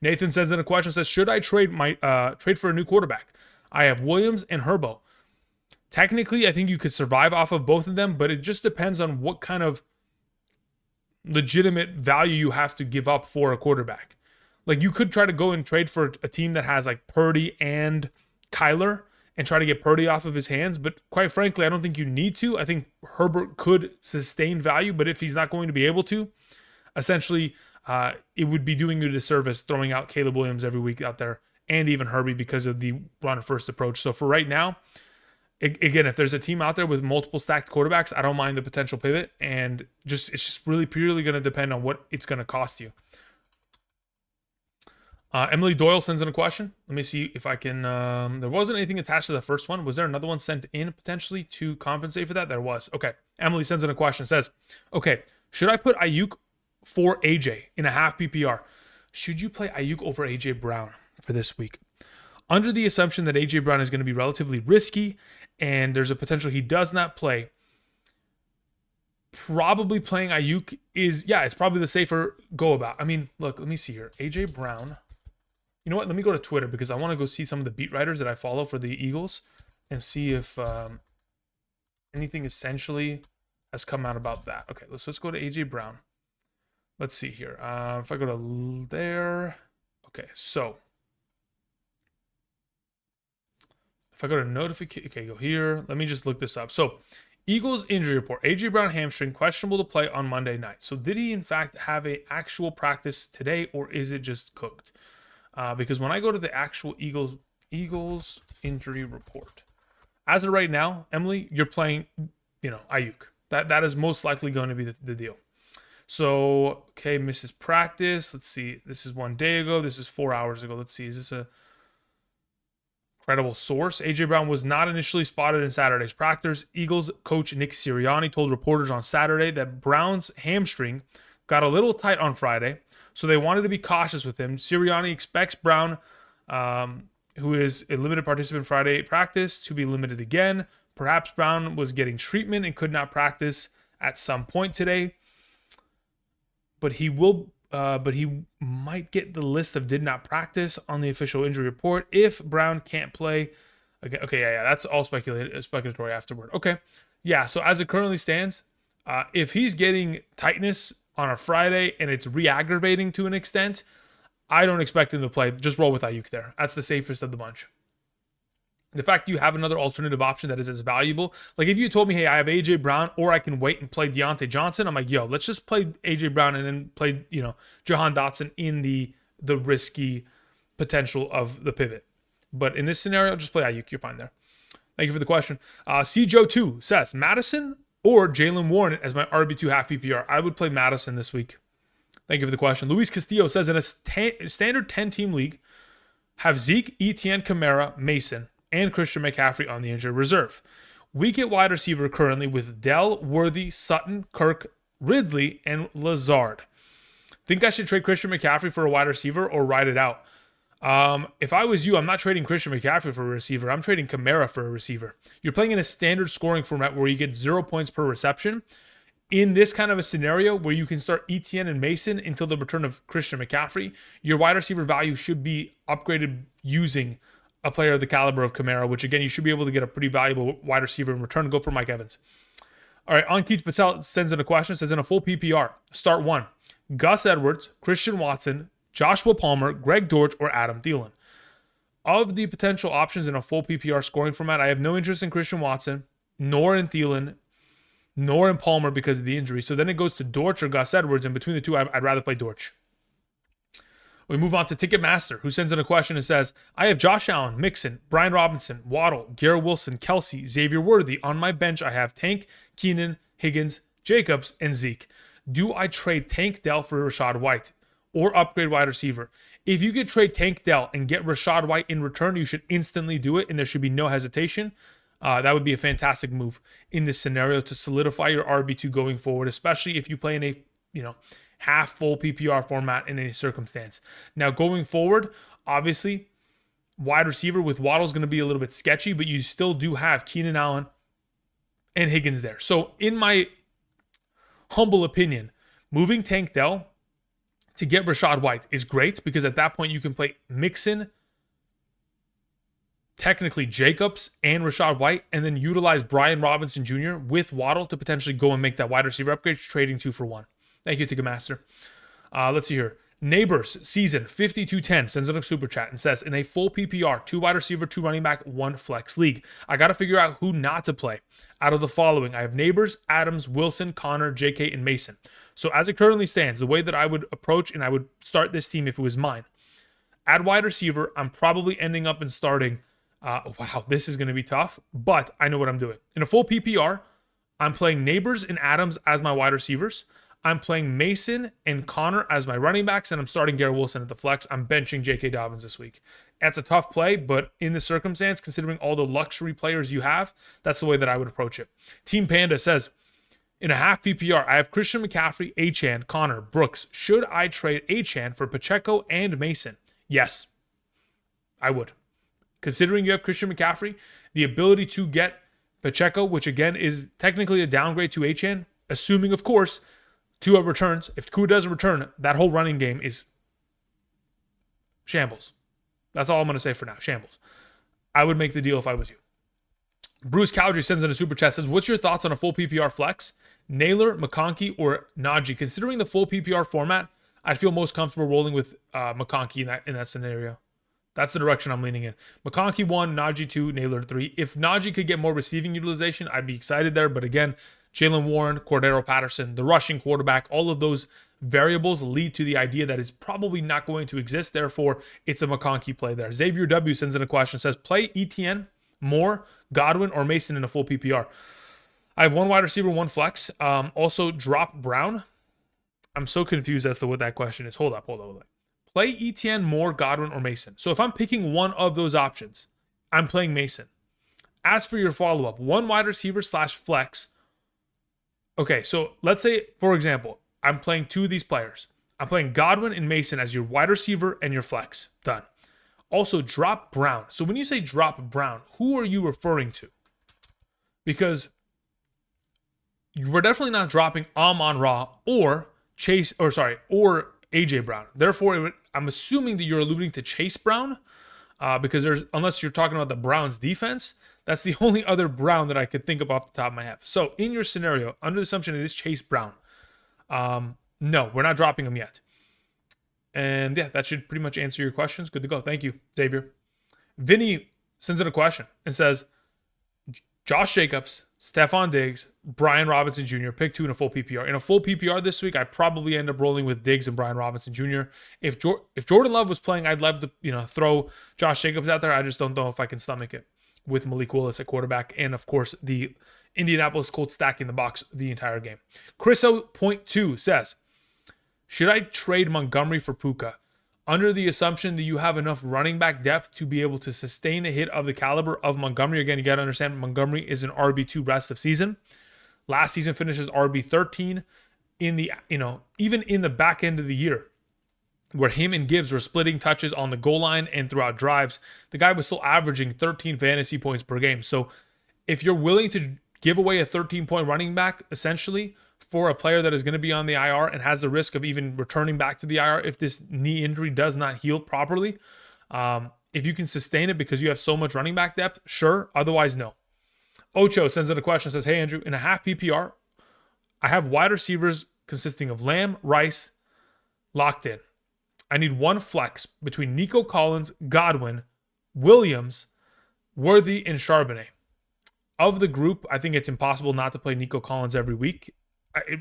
Nathan says in a question, says, should I trade for a new quarterback? I have Williams and Herbo. Technically, I think you could survive off of both of them, but it just depends on what kind of legitimate value you have to give up for a quarterback. Like, you could try to go and trade for a team that has like Purdy and Kyler and try to get Purdy off of his hands, but quite frankly, I don't think you need to. I think Herbert could sustain value, but if he's not going to be able to, essentially, it would be doing you a disservice throwing out Caleb Williams every week out there and even Herbie because of the run-first approach. So for right now, again, if there's a team out there with multiple stacked quarterbacks, I don't mind the potential pivot, and it's just really purely going to depend on what it's going to cost you. Emily Doyle sends in a question. Let me see if I can. There wasn't anything attached to the first one. Was there another one sent in potentially to compensate for that? There was. Okay. Emily sends in a question. Says, okay, should I put Ayuk for AJ in a half PPR? Should you play Ayuk over AJ Brown for this week? Under the assumption that AJ Brown is going to be relatively risky and there's a potential he does not play, probably playing Ayuk is, it's probably the safer go about. I mean, look, let me see here. AJ Brown. You know what? Let me go to Twitter because I want to go see some of the beat writers that I follow for the Eagles and see if anything essentially has come out about that. Okay, let's go to AJ Brown. Let's see here. If I go to there. Okay, so if I go to notification, okay, go here. Let me just look this up. So Eagles injury report. AJ Brown hamstring, questionable to play on Monday night. So did he in fact have a actual practice today, or is it just cooked? Because when I go to the actual Eagles injury report, as of right now, Emily, you're playing, Ayuk. That is most likely going to be the deal. So, okay, misses practice. Let's see. This is 1 day ago. This is 4 hours ago. Let's see. Is this a credible source? AJ Brown was not initially spotted in Saturday's practice. Eagles coach Nick Sirianni told reporters on Saturday that Brown's hamstring got a little tight on Friday, so they wanted to be cautious with him. Sirianni expects Brown, who is a limited participant Friday practice, to be limited again. Perhaps Brown was getting treatment and could not practice at some point today, but he might get the list of did not practice on the official injury report if Brown can't play. Okay, that's all speculatory afterward. Okay, yeah. So as it currently stands, if he's getting tightness on a Friday and it's re-aggravating to an extent, I don't expect him to play. Just roll with Ayuk there. That's the safest of the bunch. The fact you have another alternative option that is as valuable, like if you told me, hey, I have AJ Brown or I can wait and play Deontay Johnson, I'm like, yo, let's just play AJ Brown and then play, Jahan Dotson in the risky potential of the pivot. But in this scenario, just play Ayuk. You're fine there. Thank you for the question. CJo2 says, Madison or Jaylen Warren as my RB2 half PPR. I would play Madison this week. Thank you for the question. Luis Castillo says, in a standard 10-team league, have Zeke, Etienne, Kamara, Mason, and Christian McCaffrey on the injured reserve. Weak at wide receiver currently with Dell, Worthy, Sutton, Kirk, Ridley, and Lazard. Think I should trade Christian McCaffrey for a wide receiver or ride it out? If I was you, I'm not trading Christian McCaffrey for a receiver. I'm trading Kamara for a receiver. You're playing in a standard scoring format where you get 0 points per reception. In this kind of a scenario where you can start Etienne and Mason until the return of Christian McCaffrey, your wide receiver value should be upgraded using a player of the caliber of Kamara, which again, you should be able to get a pretty valuable wide receiver in return. Go for Mike Evans. All right, Ankit Patel sends in a question, says in a full PPR, start 1, Gus Edwards, Christian Watson, Joshua Palmer, Greg Dortch, or Adam Thielen. Of the potential options in a full PPR scoring format, I have no interest in Christian Watson, nor in Thielen, nor in Palmer because of the injury. So then it goes to Dortch or Gus Edwards, and between the two, I'd rather play Dortch. We move on to Ticketmaster, who sends in a question and says, I have Josh Allen, Mixon, Brian Robinson, Waddle, Garrett Wilson, Kelsey, Xavier Worthy. On my bench, I have Tank, Keenan, Higgins, Jacobs, and Zeke. Do I trade Tank Dell for Rashad White or upgrade wide receiver? If you could trade Tank Dell and get Rashad White in return, you should instantly do it, and there should be no hesitation. That would be a fantastic move in this scenario to solidify your RB2 going forward, especially if you play in a half full PPR format in any circumstance. Now going forward, obviously, wide receiver with Waddle is going to be a little bit sketchy, but you still do have Keenan Allen and Higgins there. So in my humble opinion, moving Tank Dell to get Rashad White is great because at that point you can play Mixon, technically Jacobs, and Rashad White, and then utilize Brian Robinson Jr. with Waddle to potentially go and make that wide receiver upgrade, trading 2 for 1. Thank you, Ticketmaster. Let's see here. Neighbors season 5210 sends in a super chat and says, in a full PPR, 2 wide receiver, 2 running back, 1 flex league, I got to figure out who not to play. Out of the following, I have Neighbors, Adams, Wilson, Connor, JK, and Mason. So as it currently stands, the way that I would approach and I would start this team if it was mine, at wide receiver, I'm probably ending up in starting. Wow, this is going to be tough, but I know what I'm doing. In a full PPR, I'm playing Neighbors and Adams as my wide receivers. I'm playing Mason and Connor as my running backs, and I'm starting Garrett Wilson at the flex. I'm benching J.K. Dobbins this week. That's a tough play, but in this circumstance, considering all the luxury players you have, that's the way that I would approach it. Team Panda says, in a half PPR, I have Christian McCaffrey, Achane, Connor, Brooks. Should I trade Achane for Pacheco and Mason? Yes, I would. Considering you have Christian McCaffrey, the ability to get Pacheco, which again is technically a downgrade to Achane, assuming, of course, Tua returns. If Tua doesn't return, that whole running game is shambles. That's all I'm going to say for now. Shambles. I would make the deal if I was you. Bruce Cowdery sends in a super chat, says, what's your thoughts on a full PPR flex? Naylor, McConkey, or Najee? Considering the full PPR format, I'd feel most comfortable rolling with McConkey in that scenario. That's the direction I'm leaning in. McConkey 1, Najee 2, Naylor 3. If Najee could get more receiving utilization, I'd be excited there. But again, Jalen Warren, Cordero Patterson, the rushing quarterback, all of those variables lead to the idea that is probably not going to exist. Therefore, it's a McConkey play there. Xavier W sends in a question, says, play ETN, Moore, Godwin, or Mason in a full PPR. I have 1 wide receiver, 1 flex. Also, drop Brown. I'm so confused as to what that question is. Hold up. Play ETN, Moore, Godwin, or Mason. So if I'm picking one of those options, I'm playing Mason. As for your follow-up, 1 wide receiver / flex. Okay, so let's say, for example, I'm playing 2 of these players. I'm playing Godwin and Mason as your wide receiver and your flex. Done. Also, drop Brown. So when you say drop Brown, who are you referring to? Because we're definitely not dropping Amon-Ra or AJ Brown. Therefore, I'm assuming that you're alluding to Chase Brown, because unless you're talking about the Browns defense, that's the only other Brown that I could think of off the top of my head. So in your scenario, under the assumption it is Chase Brown, no, we're not dropping him yet. And yeah, that should pretty much answer your questions. Good to go. Thank you, Xavier. Vinny sends in a question and says, Josh Jacobs, Stephon Diggs, Brian Robinson Jr., pick 2 in a full PPR. In a full PPR this week, I'd probably end up rolling with Diggs and Brian Robinson Jr. If Jordan Love was playing, I'd love to throw Josh Jacobs out there. I just don't know if I can stomach it with Malik Willis at quarterback, and of course the Indianapolis Colts stacking the box the entire game. Chriso.2 says, should I trade Montgomery for Puka? Under the assumption that you have enough running back depth to be able to sustain a hit of the caliber of Montgomery. Again, you got to understand Montgomery is an RB2 rest of season. Last season finishes RB13 in the, even in the back end of the year, where him and Gibbs were splitting touches on the goal line and throughout drives. The guy was still averaging 13 fantasy points per game. So if you're willing to give away a 13-point running back, essentially, for a player that is going to be on the IR and has the risk of even returning back to the IR if this knee injury does not heal properly, if you can sustain it because you have so much running back depth, sure. Otherwise, no. Ocho sends in a question, says, hey, Andrew, in a half PPR, I have wide receivers consisting of Lamb, Rice, locked in. I need 1 flex between Nico Collins, Godwin, Williams, Worthy, and Charbonnet. Of the group, I think it's impossible not to play Nico Collins every week.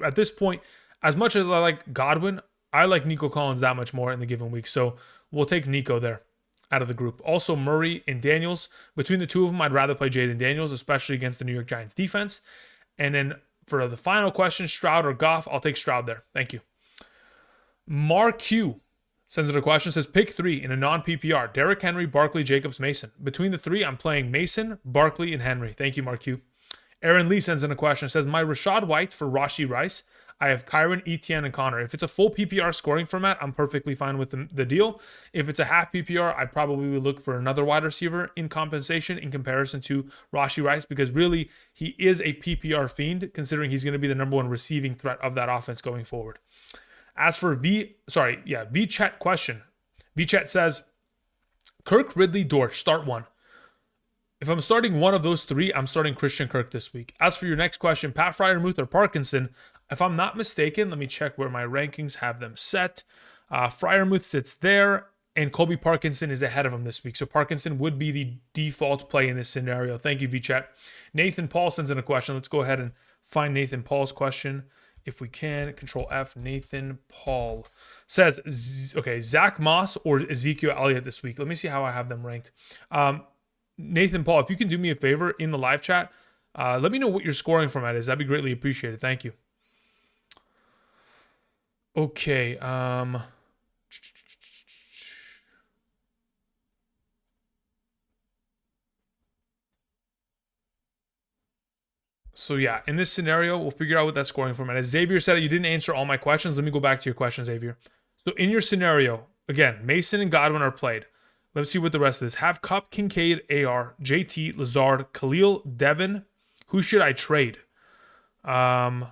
At this point, as much as I like Godwin, I like Nico Collins that much more in the given week. So we'll take Nico there out of the group. Also, Murray and Daniels. Between the two of them, I'd rather play Jaden Daniels, especially against the New York Giants defense. And then for the final question, Stroud or Goff, I'll take Stroud there. Thank you. Mark Q sends in a question, says pick 3 in a non-PPR. Derrick Henry, Barkley, Jacobs, Mason. Between the 3, I'm playing Mason, Barkley, and Henry. Thank you, Mark Q. Aaron Lee sends in a question, says my Rashad White for Rashee Rice. I have Kyron, Etienne, and Connor. If it's a full PPR scoring format, I'm perfectly fine with the deal. If it's a half PPR, I probably would look for another wide receiver in compensation in comparison to Rashee Rice, because really he is a PPR fiend considering he's going to be the number 1 receiving threat of that offense going forward. As for VChat question. VChat says, Kirk, Ridley, Dortch, start 1. If I'm starting one of those 3, I'm starting Christian Kirk this week. As for your next question, Pat Freiermuth or Parkinson, if I'm not mistaken, let me check where my rankings have them set. Freiermuth sits there, and Colby Parkinson is ahead of him this week. So Parkinson would be the default play in this scenario. Thank you, VChat. Nathan Paul sends in a question. Let's go ahead and find Nathan Paul's question. If we can, Control F, Nathan Paul says, okay, Zach Moss or Ezekiel Elliott this week. Let me see how I have them ranked. Nathan Paul, if you can do me a favor in the live chat, let me know what your scoring format is. That'd be greatly appreciated. Thank you. Okay. So yeah, in this scenario, we'll figure out what that scoring format is. Xavier said you didn't answer all my questions. Let me go back to your question, Xavier. So in your scenario, again, Mason and Godwin are played. Let's see what the rest of this. Have Kupp, Kincaid, AR, JT, Lazard, Khalil, Devin. Who should I trade? I'm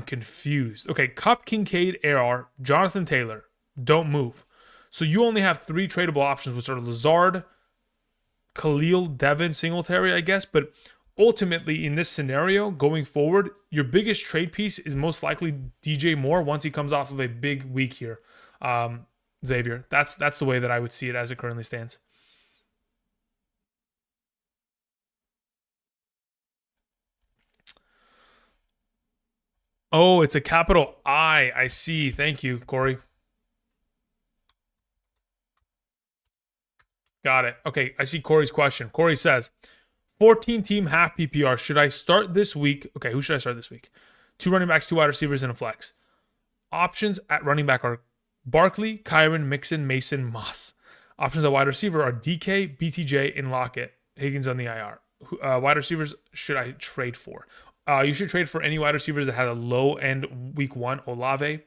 confused. Okay, Kupp, Kincaid, AR, Jonathan Taylor. Don't move. So you only have 3 tradable options, which are Lazard, Khalil, Devin, Singletary, I guess. But ultimately, in this scenario, going forward, your biggest trade piece is most likely DJ Moore once he comes off of a big week here. Xavier, that's the way that I would see it as it currently stands. Oh, it's a capital I see. Thank you, Corey. Got it. Okay, I see Corey's question. Corey says, 14-team half PPR. Should I start this week? Okay, who should I start this week? 2 running backs, 2 wide receivers, and a flex. Options at running back are Barkley, Kyron, Mixon, Mason, Moss. Options at wide receiver are DK, BTJ, and Lockett. Higgins on the IR. Wide receivers should I trade for? You should trade for any wide receivers that had a low end week 1. Olave,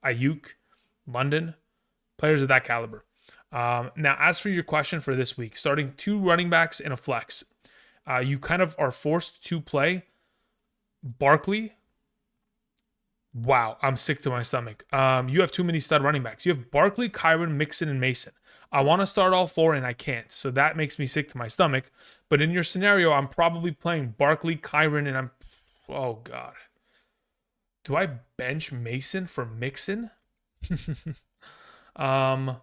Ayuk, London, players of that caliber. Now, as for your question for this week, starting 2 running backs and a flex, you kind of are forced to play Barkley. Wow, I'm sick to my stomach. You have too many stud running backs. You have Barkley, Kyron, Mixon, and Mason. I want to start all 4 and I can't. So that makes me sick to my stomach. But in your scenario, I'm probably playing Barkley, Kyron, and oh God. Do I bench Mason for Mixon? Wow.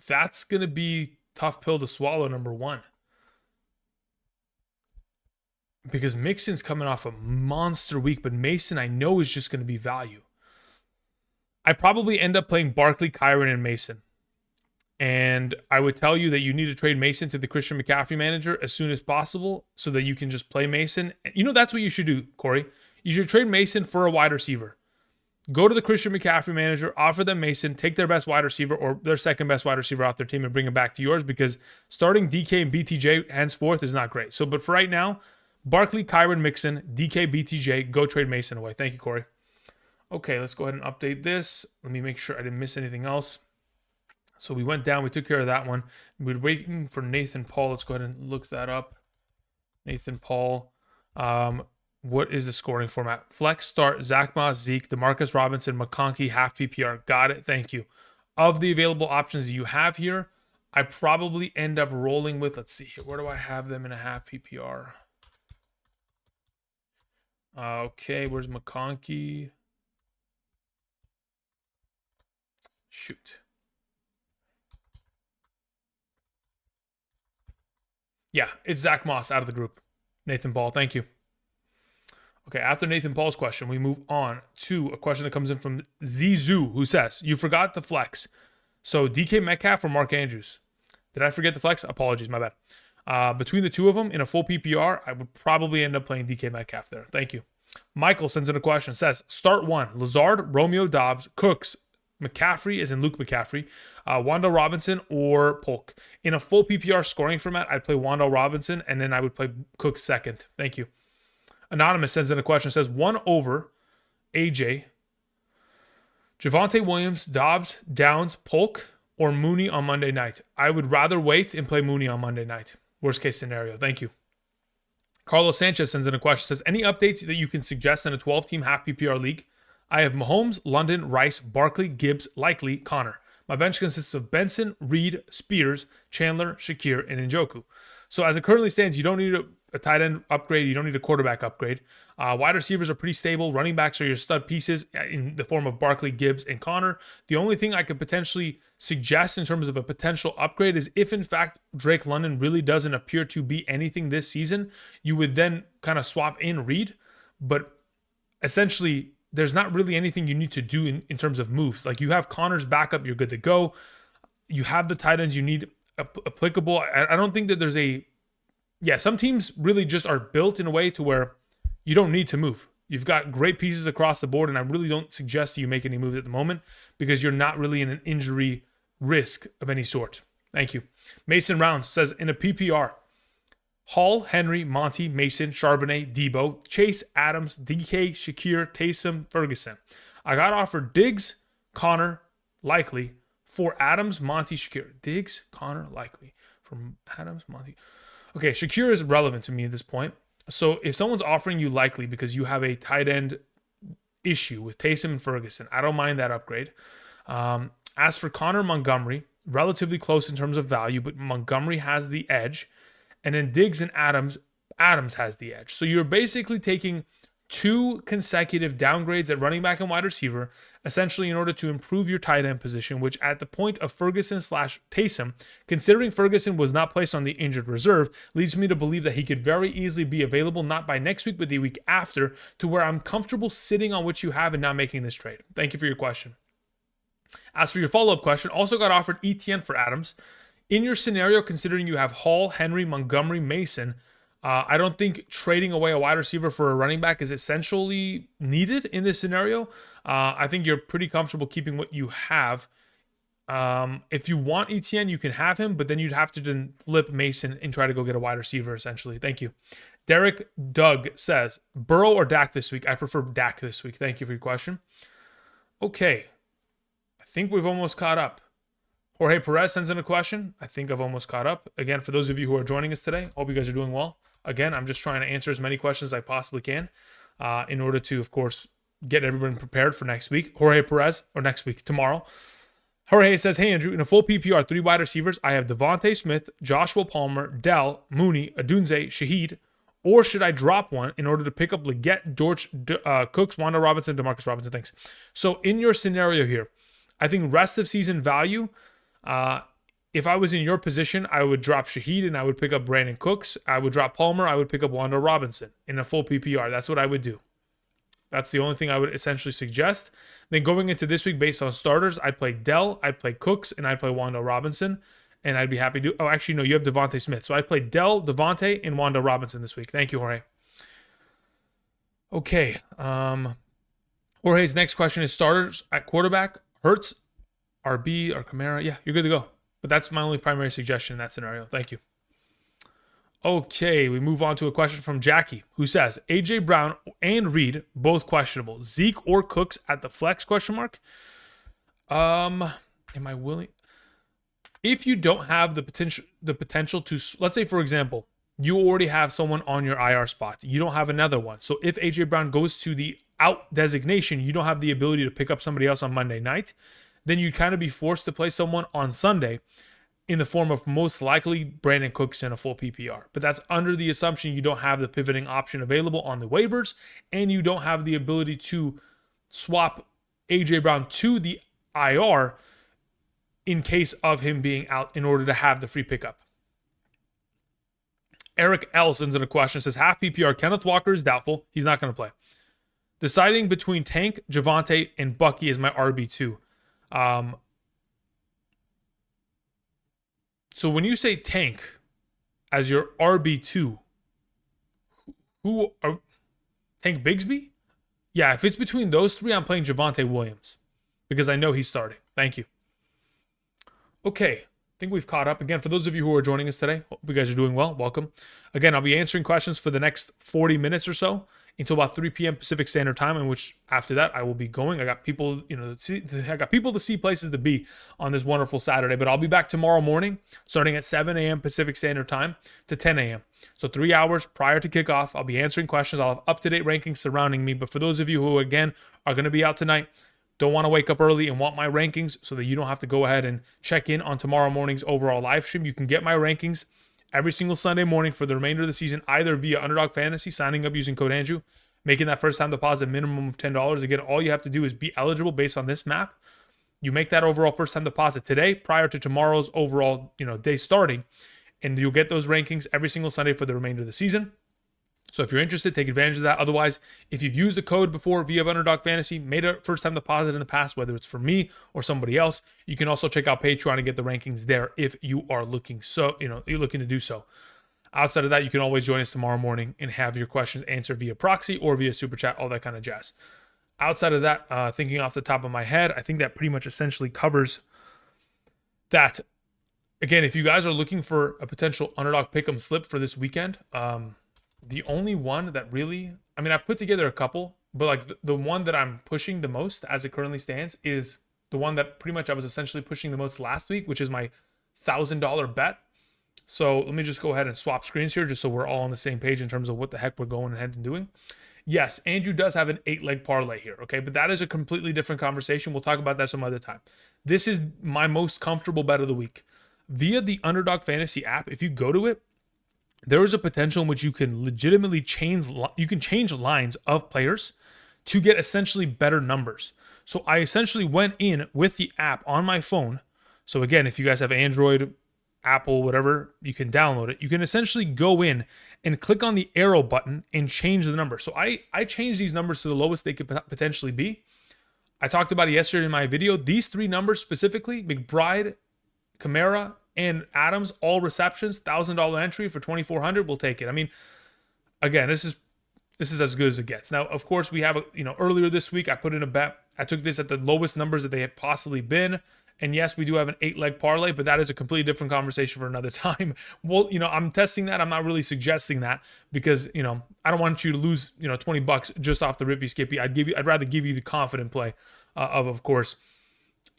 That's going to be tough pill to swallow, number 1. Because Mixon's coming off a monster week, but Mason I know is just going to be value. I probably end up playing Barkley, Kyron, and Mason. And I would tell you that you need to trade Mason to the Christian McCaffrey manager as soon as possible so that you can just play Mason. You know, that's what you should do, Corey. You should trade Mason for a wide receiver. Go to the Christian McCaffrey manager, offer them Mason, take their best wide receiver or their second best wide receiver off their team and bring him back to yours, because starting DK and BTJ henceforth is not great. So, but for right now, Barkley, Kyron, Mixon, DK, BTJ, go trade Mason away. Thank you, Corey. Okay, let's go ahead and update this. Let me make sure I didn't miss anything else. So we went down, we took care of that one. We're waiting for Nathan Paul. Let's go ahead and look that up. Nathan Paul. What is the scoring format? Flex start, Zach Moss, Zeke, Demarcus Robinson, McConkey, half PPR. Got it. Thank you. Of the available options that you have here, I probably end up rolling with, let's see here. Where do I have them in a half PPR? Okay, where's McConkey? Shoot. Yeah, it's Zach Moss out of the group. Nathan Paul, thank you. Okay, after Nathan Paul's question, we move on to a question that comes in from Zizou, who says, you forgot the flex. So DK Metcalf or Mark Andrews? Did I forget the flex? Apologies, my bad. Between the two of them in a full PPR, I would probably end up playing DK Metcalf there. Thank you. Michael sends in a question. Says, start one. Lazard, Romeo Dobbs, Cooks, McCaffrey, as in Luke McCaffrey, Wandale Robinson, or Polk. In a full PPR scoring format, I'd play Wandale Robinson, and then I would play Cooks second. Thank you. Anonymous sends in a question. Says, 1 over AJ, Javonte Williams, Dobbs, Downs, Polk, or Mooney on Monday night. I would rather wait and play Mooney on Monday night. Worst case scenario. Thank you. Carlos Sanchez sends in a question. Says, any updates that you can suggest in a 12-team half PPR league? I have Mahomes, London, Rice, Barkley, Gibbs, Likely, Connor. My bench consists of Benson, Reed, Spears, Chandler, Shakir, and Njoku. So as it currently stands, you don't need a tight end upgrade. You don't need a quarterback upgrade. Wide receivers are pretty stable. Running backs are your stud pieces in the form of Barkley, Gibbs, and Connor. The only thing I could potentially suggest in terms of a potential upgrade is if, in fact, Drake London really doesn't appear to be anything this season, you would then kind of swap in Reed. But essentially, there's not really anything you need to do in terms of moves. Like, you have Connor's backup, you're good to go. You have the tight ends you need applicable. I don't think that there's some teams really just are built in a way to where you don't need to move. You've got great pieces across the board, and I really don't suggest you make any moves at the moment because you're not really in an injury risk of any sort. Thank you. Mason Rounds says, in a PPR, Hall, Henry, Monty, Mason, Charbonnet, Debo, Chase, Adams, DK, Shakir, Taysom, Ferguson. I got offered Diggs, Connor, Likely for Adams, Monty, Shakir. Diggs, Connor, Likely from Adams, Monty. Okay, Shakir is relevant to me at this point. So if someone's offering you Likely because you have a tight end issue with Taysom and Ferguson, I don't mind that upgrade. As for Connor, Montgomery, relatively close in terms of value, but Montgomery has the edge. And then Diggs and Adams has the edge. So you're basically taking 2 consecutive downgrades at running back and wide receiver, essentially in order to improve your tight end position, which at the point of Ferguson/Taysom, considering Ferguson was not placed on the injured reserve, leads me to believe that he could very easily be available not by next week, but the week after, to where I'm comfortable sitting on what you have and not making this trade. Thank you for your question. As for your follow-up question, also got offered ETN for Adams. In your scenario, considering you have Hall, Henry, Montgomery, Mason, I don't think trading away a wide receiver for a running back is essentially needed in this scenario. I think you're pretty comfortable keeping what you have. If you want ETN, you can have him, but then you'd have to then flip Mason and try to go get a wide receiver, essentially. Thank you. Derek Doug says, Burrow or Dak this week? I prefer Dak this week. Thank you for your question. Okay. I think we've almost caught up. Jorge Perez sends in a question. I think I've almost caught up. Again, for those of you who are joining us today, hope you guys are doing well. Again, I'm just trying to answer as many questions as I possibly can in order to, of course, get everyone prepared for next week. Jorge Perez, or next week, tomorrow. Jorge says, hey, Andrew, in a full PPR, 3 wide receivers, I have Devontae Smith, Joshua Palmer, Dell, Mooney, Adunze, Shaheed, or should I drop one in order to pick up Leggett, Dortch, Cooks, Wandale Robinson, DeMarcus Robinson? Thanks. So in your scenario here, I think rest of season value, if I was in your position, I would drop Shaheed and I would pick up Brandon Cooks. I would drop Palmer. I would pick up Wandale Robinson in a full PPR. That's what I would do. That's the only thing I would essentially suggest. Then going into this week based on starters, I'd play Dell, I'd play Cooks, and I'd play Wandale Robinson. And I'd be happy to... Oh, actually, no, you have Devontae Smith. So I'd play Dell, Devontae, and Wandale Robinson this week. Thank you, Jorge. Okay. Jorge's next question is starters at quarterback. Hurts, RB, or Kamara. Yeah, you're good to go. But that's my only primary suggestion in that scenario. Thank you. Okay, we move on to a question from Jackie, who says, A.J. Brown and Reed, both questionable. Zeke or Cooks at the flex, question mark? Am I willing? If you don't have the potential to, let's say, for example, you already have someone on your IR spot. You don't have another one. So if A.J. Brown goes to the out designation, you don't have the ability to pick up somebody else on Monday night, then you'd kind of be forced to play someone on Sunday in the form of most likely Brandon Cooks in a full PPR. But that's under the assumption you don't have the pivoting option available on the waivers and you don't have the ability to swap A.J. Brown to the IR in case of him being out in order to have the free pickup. Eric L sends in a question, says half PPR. Kenneth Walker is doubtful. He's not going to play. Deciding between Tank, Javonte, and Bucky is my RB2. So when you say Tank as your RB2, who are Tank Bigsby? Yeah, if it's between those three, I'm playing Javonte Williams because I know he's starting. Thank you. Okay, I think we've caught up. Again, for those of you who are joining us today, hope you guys are doing well. Welcome. Again, I'll be answering questions for the next 40 minutes or so until about 3 p.m. Pacific Standard Time, in which after that I will be going. I got people, I got people to see, places to be on this wonderful Saturday. But I'll be back tomorrow morning, starting at 7 a.m. Pacific Standard Time to 10 a.m. So 3 hours prior to kickoff, I'll be answering questions. I'll have up-to-date rankings surrounding me. But for those of you who, again, are going to be out tonight, don't want to wake up early and want my rankings so that you don't have to go ahead and check in on tomorrow morning's overall live stream, you can get my rankings every single Sunday morning for the remainder of the season, either via Underdog Fantasy, signing up using code Andrew, making that first-time deposit minimum of $10. Again, all you have to do is be eligible based on this map. You make that overall first-time deposit today prior to tomorrow's overall day starting, and you'll get those rankings every single Sunday for the remainder of the season. So if you're interested, take advantage of that. Otherwise, if you've used the code before via Underdog Fantasy, made a first-time deposit in the past, whether it's for me or somebody else, you can also check out Patreon and get the rankings there if you are looking you're looking to do so. Outside of that, you can always join us tomorrow morning and have your questions answered via proxy or via super chat, all that kind of jazz. Outside of that, thinking off the top of my head, I think that pretty much essentially covers that. Again, if you guys are looking for a potential Underdog pick'em slip for this weekend, the only one that really, I've put together a couple, but like the one that I'm pushing the most as it currently stands is the one that pretty much I was essentially pushing the most last week, which is my $1,000 bet. So let me just go ahead and swap screens here just so we're all on the same page in terms of what the heck we're going ahead and doing. Yes, Andrew does have an 8-leg parlay here, okay? But that is a completely different conversation. We'll talk about that some other time. This is my most comfortable bet of the week. Via the Underdog Fantasy app, if you go to it, there is a potential in which you can legitimately change lines of players to get essentially better numbers. So I essentially went in with the app on my phone. So again, if you guys have Android, Apple, whatever, you can download it. You can essentially go in and click on the arrow button and change the number. So I changed these numbers to the lowest they could potentially be. I talked about it yesterday in my video. These three numbers specifically, McBride, Kamara, and Adams, all receptions, $1,000 entry for $2,400. We'll take it. Again, this is as good as it gets. Now, of course, we have earlier this week I put in a bet. I took this at the lowest numbers that they had possibly been. And yes, we do have an 8-leg parlay, but that is a completely different conversation for another time. Well, I'm testing that. I'm not really suggesting that because, I don't want you to lose, $20 just off the Rippy Skippy. I'd rather give you the confident play of course,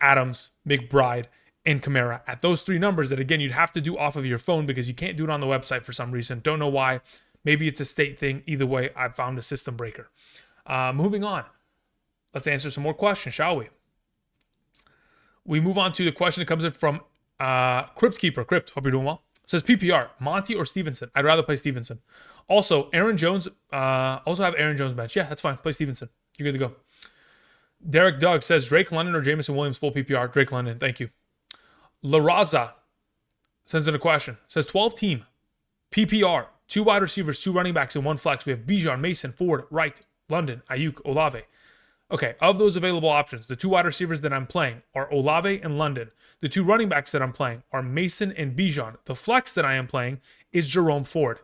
Adams, McBride, and Kamara at those three numbers that, again, you'd have to do off of your phone because you can't do it on the website for some reason. Don't know why. Maybe it's a state thing. Either way, I've found a system breaker. Moving on. Let's answer some more questions, shall we? We move on to the question that comes in from Crypt Keeper. Crypt, hope you're doing well. It says PPR, Monty or Stevenson? I'd rather play Stevenson. Also, Aaron Jones. Also have Aaron Jones bench. Yeah, that's fine. Play Stevenson. You're good to go. Derek Doug says Drake London or Jameson Williams full PPR. Drake London. Thank you. La Raza sends in a question. Says 12 team PPR, 2 wide receivers, 2 running backs, and 1 flex. We have Bijan, Mason, Ford, Wright, London, Ayuk, Olave. Okay, of those available options, the 2 wide receivers that I'm playing are Olave and London. The 2 running backs that I'm playing are Mason and Bijan. The flex that I am playing is Jerome Ford.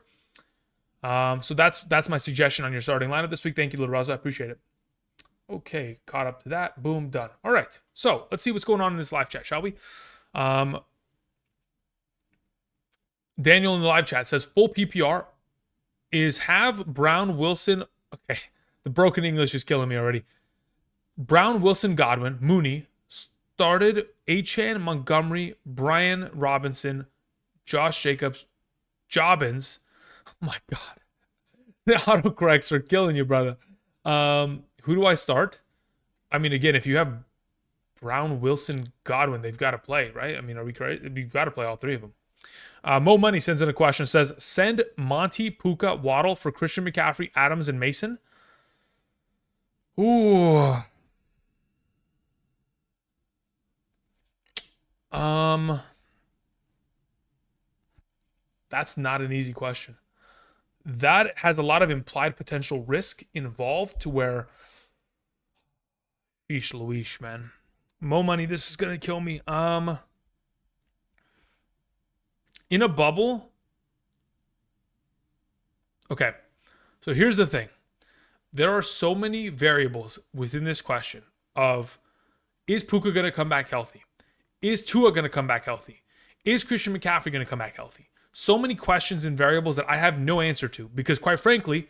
So that's my suggestion on your starting lineup this week. Thank you, La Raza. I appreciate it. Okay, caught up to that. Boom, done. All right, so let's see what's going on in this live chat, shall we? Daniel in the live chat says full PPR is have Brown, Wilson. Okay, the broken English is killing me already. Brown, Wilson, Godwin, Mooney, started Achane, Montgomery, Brian Robinson, Josh Jacobs, Jobbins. Oh my God. The autocorrects are killing you, brother. Who do I start? Again, if you have Brown, Wilson, Godwin, they've got to play, right? Are we crazy? We've got to play all 3 of them. Mo Money sends in a question, says, send Monty, Puka, Waddle for Christian McCaffrey, Adams, and Mason. Ooh. That's not an easy question. that has a lot of implied potential risk involved to where, sheesh Louise, man. Mo money, this is gonna kill me. In a bubble. Okay. So here's the thing. There are so many variables within this question of, is Puka going to come back healthy? Is Tua going to come back healthy? Is Christian McCaffrey going to come back healthy? So many questions and variables that I have no answer to because, quite frankly,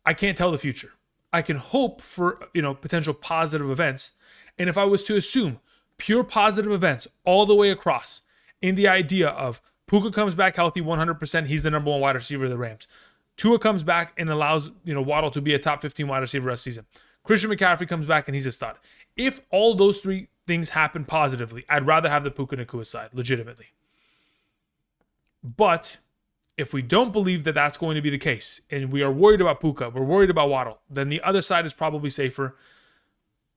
I can't tell the future. I can hope for, potential positive events. And if I was to assume pure positive events all the way across in the idea of Puka comes back healthy 100%, he's the number one wide receiver of the Rams. Tua comes back and allows, Waddle to be a top 15 wide receiver rest of the season. Christian McCaffrey comes back and he's a stud. If all those three things happen positively, I'd rather have the Puka Nacua side, legitimately. But if we don't believe that that's going to be the case, and we are worried about Puka, we're worried about Waddle, then the other side is probably safer.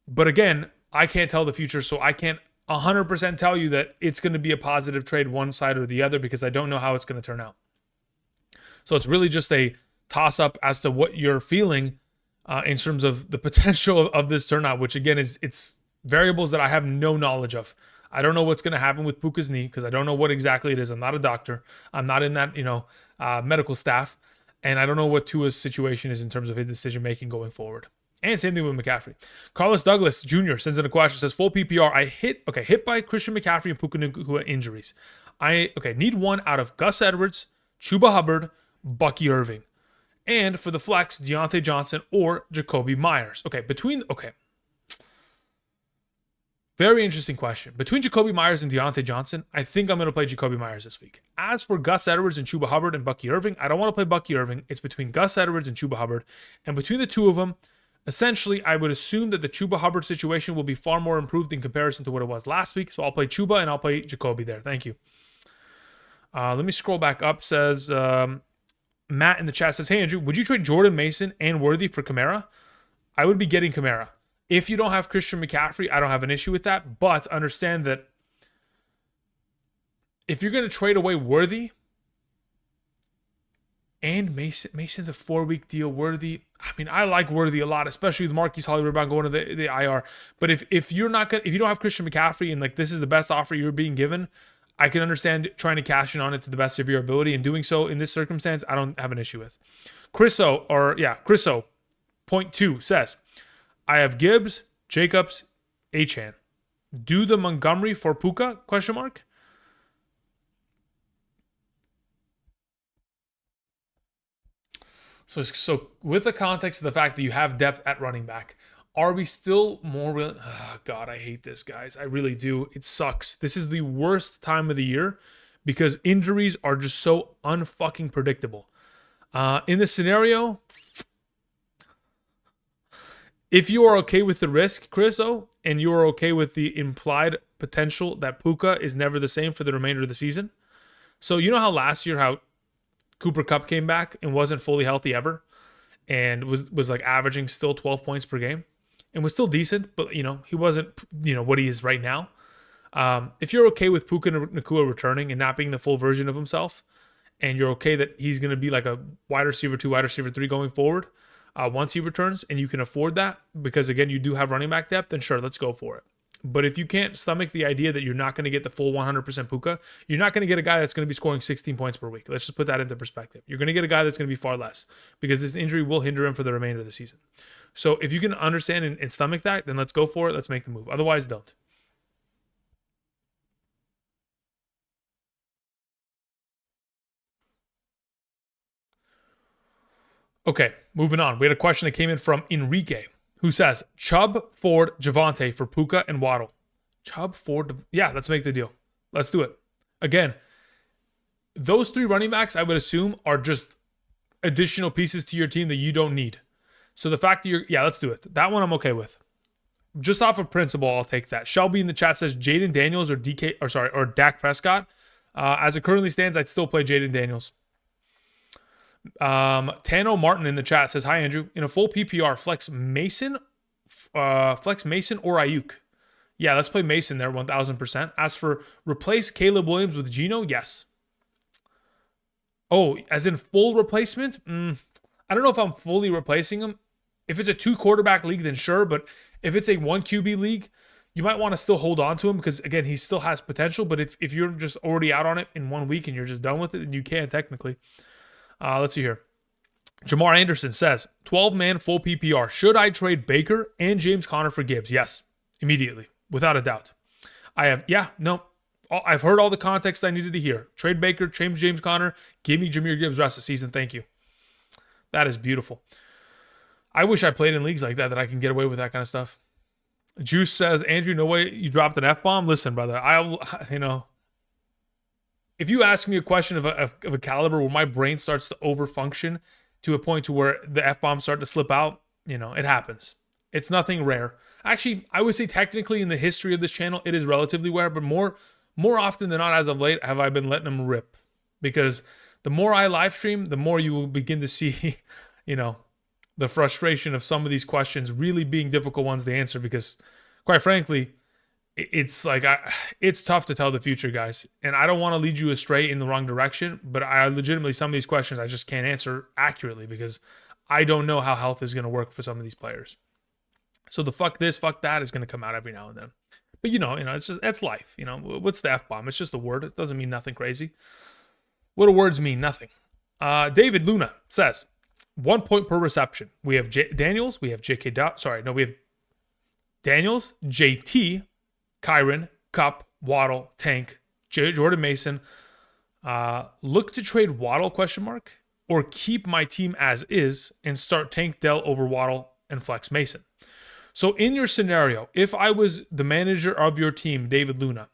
But again, I can't tell the future, so I can't 100% tell you that it's going to be a positive trade one side or the other because I don't know how it's going to turn out. So it's really just a toss-up as to what you're feeling in terms of the potential of this turnout, which again it's variables that I have no knowledge of. I don't know what's going to happen with Puka's knee because I don't know what exactly it is. I'm not a doctor. I'm not in that medical staff, and I don't know what Tua's situation is in terms of his decision making going forward. And same thing with McCaffrey. Carlos Douglas Jr. sends in a question. Says full PPR. I hit by Christian McCaffrey and Puka Nacua injuries. Need one out of Gus Edwards, Chuba Hubbard, Bucky Irving. And for the flex, Deontay Johnson or Jacoby Myers. Very interesting question. Between Jacoby Myers and Deontay Johnson, I think I'm going to play Jacoby Myers this week. As for Gus Edwards and Chuba Hubbard and Bucky Irving, I don't want to play Bucky Irving. It's between Gus Edwards and Chuba Hubbard. And between the two of them, essentially, I would assume that the Chuba Hubbard situation will be far more improved in comparison to what it was last week. So I'll play Chuba and I'll play Jacoby there. Thank you. Let me scroll back up. Says Matt in the chat says, hey, Andrew, would you trade Jordan Mason and Worthy for Kamara? I would be getting Kamara. If you don't have Christian McCaffrey, I don't have an issue with that. But understand that if you're going to trade away Worthy and Mason's a 4-week deal. Worthy, I like Worthy a lot, especially with Marquise Hollywood about going to the IR. But if you don't have Christian McCaffrey and like this is the best offer you're being given, I can understand trying to cash in on it to the best of your ability, and doing so in this circumstance, I don't have an issue with. Chriso, point 2 says, I have Gibbs, Jacobs, Achane. Do the Montgomery for Puka? ? So with the context of the fact that you have depth at running back, are we still more willing? Oh, God, I hate this, guys. I really do. It sucks. This is the worst time of the year because injuries are just so unfucking predictable. In this scenario, if you are okay with the risk, Chriso, and you are okay with the implied potential that Puka is never the same for the remainder of the season. So you know how last year how Cooper Kupp came back and wasn't fully healthy ever and was like averaging still 12 points per game and was still decent, but he wasn't what he is right now. If you're okay with Puka Nacua returning and not being the full version of himself, and you're okay that he's going to be like a wide receiver 2, wide receiver 3 going forward once he returns, and you can afford that because again you do have running back depth, then sure, let's go for it. But if you can't stomach the idea that you're not going to get the full 100% Puka, you're not going to get a guy that's going to be scoring 16 points per week. Let's just put that into perspective. You're going to get a guy that's going to be far less because this injury will hinder him for the remainder of the season. So if you can understand and stomach that, then let's go for it. Let's make the move. Otherwise, don't. Okay, moving on. We had a question that came in from Enrique, who says, Chubb, Ford, Javonte for Puka and Waddle. Chubb, Ford, yeah, let's make the deal. Let's do it. Again, those 3 running backs, I would assume, are just additional pieces to your team that you don't need. So the fact that let's do it. That one I'm okay with. Just off of principle, I'll take that. Shelby in the chat says Jaden Daniels or Dak Prescott. As it currently stands, I'd still play Jaden Daniels. Tano Martin in the chat says, hi Andrew, in a full PPR, flex Mason or Ayuk. Yeah, let's play Mason there 1000%. As for replace Caleb Williams with Geno, yes. Oh, as in full replacement? I don't know if I'm fully replacing him. If it's a 2 quarterback league, then sure. But if it's a 1 QB league, you might want to still hold on to him because, again, he still has potential. But if you're just already out on it in 1 week and you're just done with it, then you can technically. Let's see here. Jamar Anderson says, 12-man full PPR. Should I trade Baker and James Conner for Gibbs? Yes, immediately, without a doubt. I've heard all the context I needed to hear. Trade Baker, change James Conner, give me Jahmyr Gibbs rest of the season. Thank you. That is beautiful. I wish I played in leagues like that I can get away with that kind of stuff. Juice says, Andrew, no way you dropped an F-bomb? Listen, brother, if you ask me a question of a caliber where my brain starts to overfunction to a point to where the F-bombs start to slip out, it happens. It's nothing rare. Actually, I would say technically in the history of this channel, it is relatively rare, but more often than not as of late have I been letting them rip. Because the more I live stream, the more you will begin to see, the frustration of some of these questions really being difficult ones to answer because, quite frankly, it's like it's tough to tell the future, guys. And I don't want to lead you astray in the wrong direction, but I legitimately, some of these questions I just can't answer accurately because I don't know how health is going to work for some of these players. So the fuck this, fuck that is going to come out every now and then. But it's life. What's the F-bomb? It's just a word. It doesn't mean nothing crazy. What do words mean? Nothing. David Luna says, 1 point per reception. We have Daniels. We have we have Daniels, JT, Kyron, Cup, Waddle, Tank, Jordan Mason. Look to trade Waddle, ? Or keep my team as is and start Tank Dell over Waddle and flex Mason. So in your scenario, if I was the manager of your team, David Luna,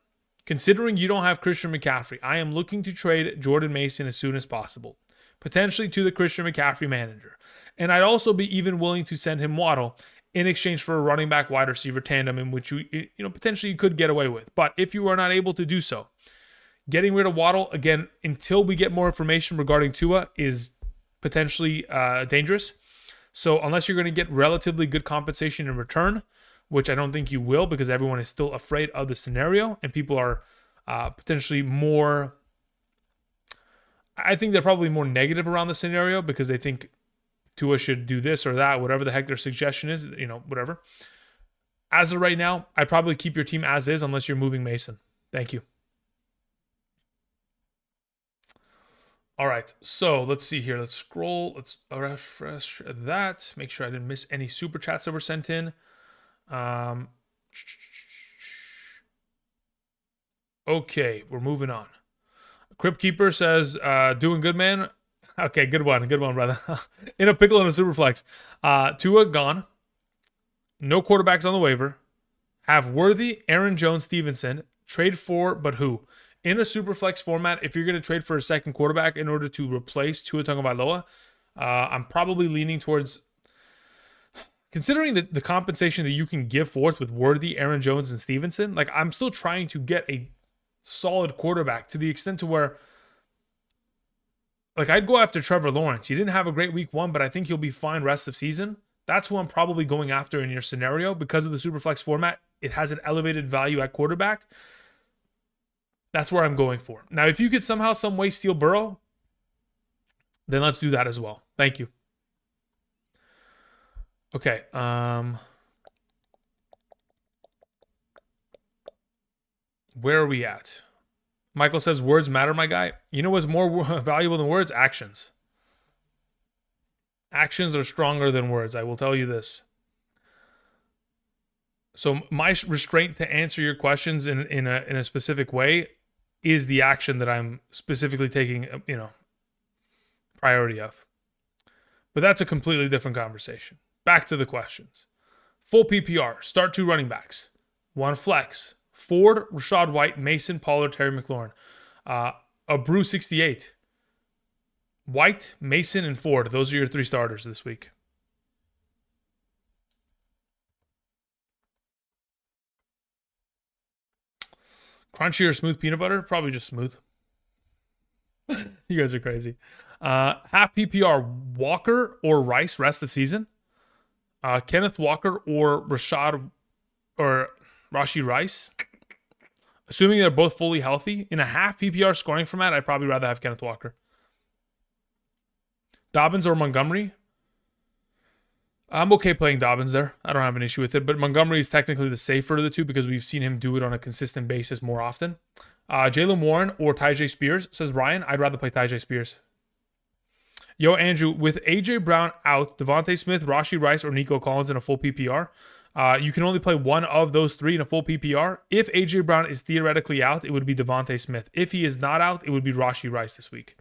considering you don't have Christian McCaffrey, I am looking to trade Jordan Mason as soon as possible, potentially to the Christian McCaffrey manager. And I'd also be even willing to send him Waddle in exchange for a running back wide receiver tandem in which you potentially you could get away with. But if you are not able to do so, getting rid of Waddle, again, until we get more information regarding Tua, is potentially dangerous. So unless you're going to get relatively good compensation in return, which I don't think you will because everyone is still afraid of the scenario and people are potentially more, I think they're probably more negative around the scenario because they think Tua should do this or that, whatever the heck their suggestion is, whatever. As of right now, I'd probably keep your team as is unless you're moving Mason. Thank you. All right, so let's see here. Let's scroll. Let's refresh that. Make sure I didn't miss any super chats that were sent in. Okay, we're moving on. Crypt Keeper says, doing good, man. Okay, good one, brother. In a pickle and a super flex. Tua gone. No quarterbacks on the waiver. Have Worthy, Aaron Jones, Stevenson. Trade for, but who? In a super flex format, if you're going to trade for a second quarterback in order to replace Tua Tagovailoa, I'm probably leaning towards, considering the compensation that you can give forth with Worthy, Aaron Jones, and Stevenson, like I'm still trying to get a solid quarterback to the extent to where, like I'd go after Trevor Lawrence. He didn't have a great week 1, but I think he'll be fine rest of season. That's who I'm probably going after in your scenario because of the super flex format. It has an elevated value at quarterback. That's where I'm going for. Now, if you could somehow, some way steal Burrow, then let's do that as well. Thank you. Okay. Where are we at? Michael says, words matter, my guy. You know what's more valuable than words? Actions. Actions are stronger than words. I will tell you this. So my restraint to answer your questions in a specific way is the action that I'm specifically taking, priority of. But that's a completely different conversation. Back to the questions. Full PPR. Start 2 running backs. 1 flex. Ford, Rashad White, Mason, Pollard, Terry McLaurin. A Brew 68. White, Mason, and Ford. Those are your 3 starters this week. Crunchy or smooth peanut butter? Probably just smooth. You guys are crazy. Half PPR, Walker or Rice rest of season. Kenneth Walker or Rashee Rice. Assuming they're both fully healthy. In a half PPR scoring format, I'd probably rather have Kenneth Walker. Dobbins or Montgomery? I'm okay playing Dobbins there. I don't have an issue with it, but Montgomery is technically the safer of the two because we've seen him do it on a consistent basis more often. Jalen Warren or Tyjae Spears, says Ryan. I'd rather play Tyjae Spears. Yo, Andrew, with A.J. Brown out, Devontae Smith, Rashee Rice, or Nico Collins in a full PPR, you can only play one of those three in a full PPR. If A.J. Brown is theoretically out, it would be Devontae Smith. If he is not out, it would be Rashee Rice this week.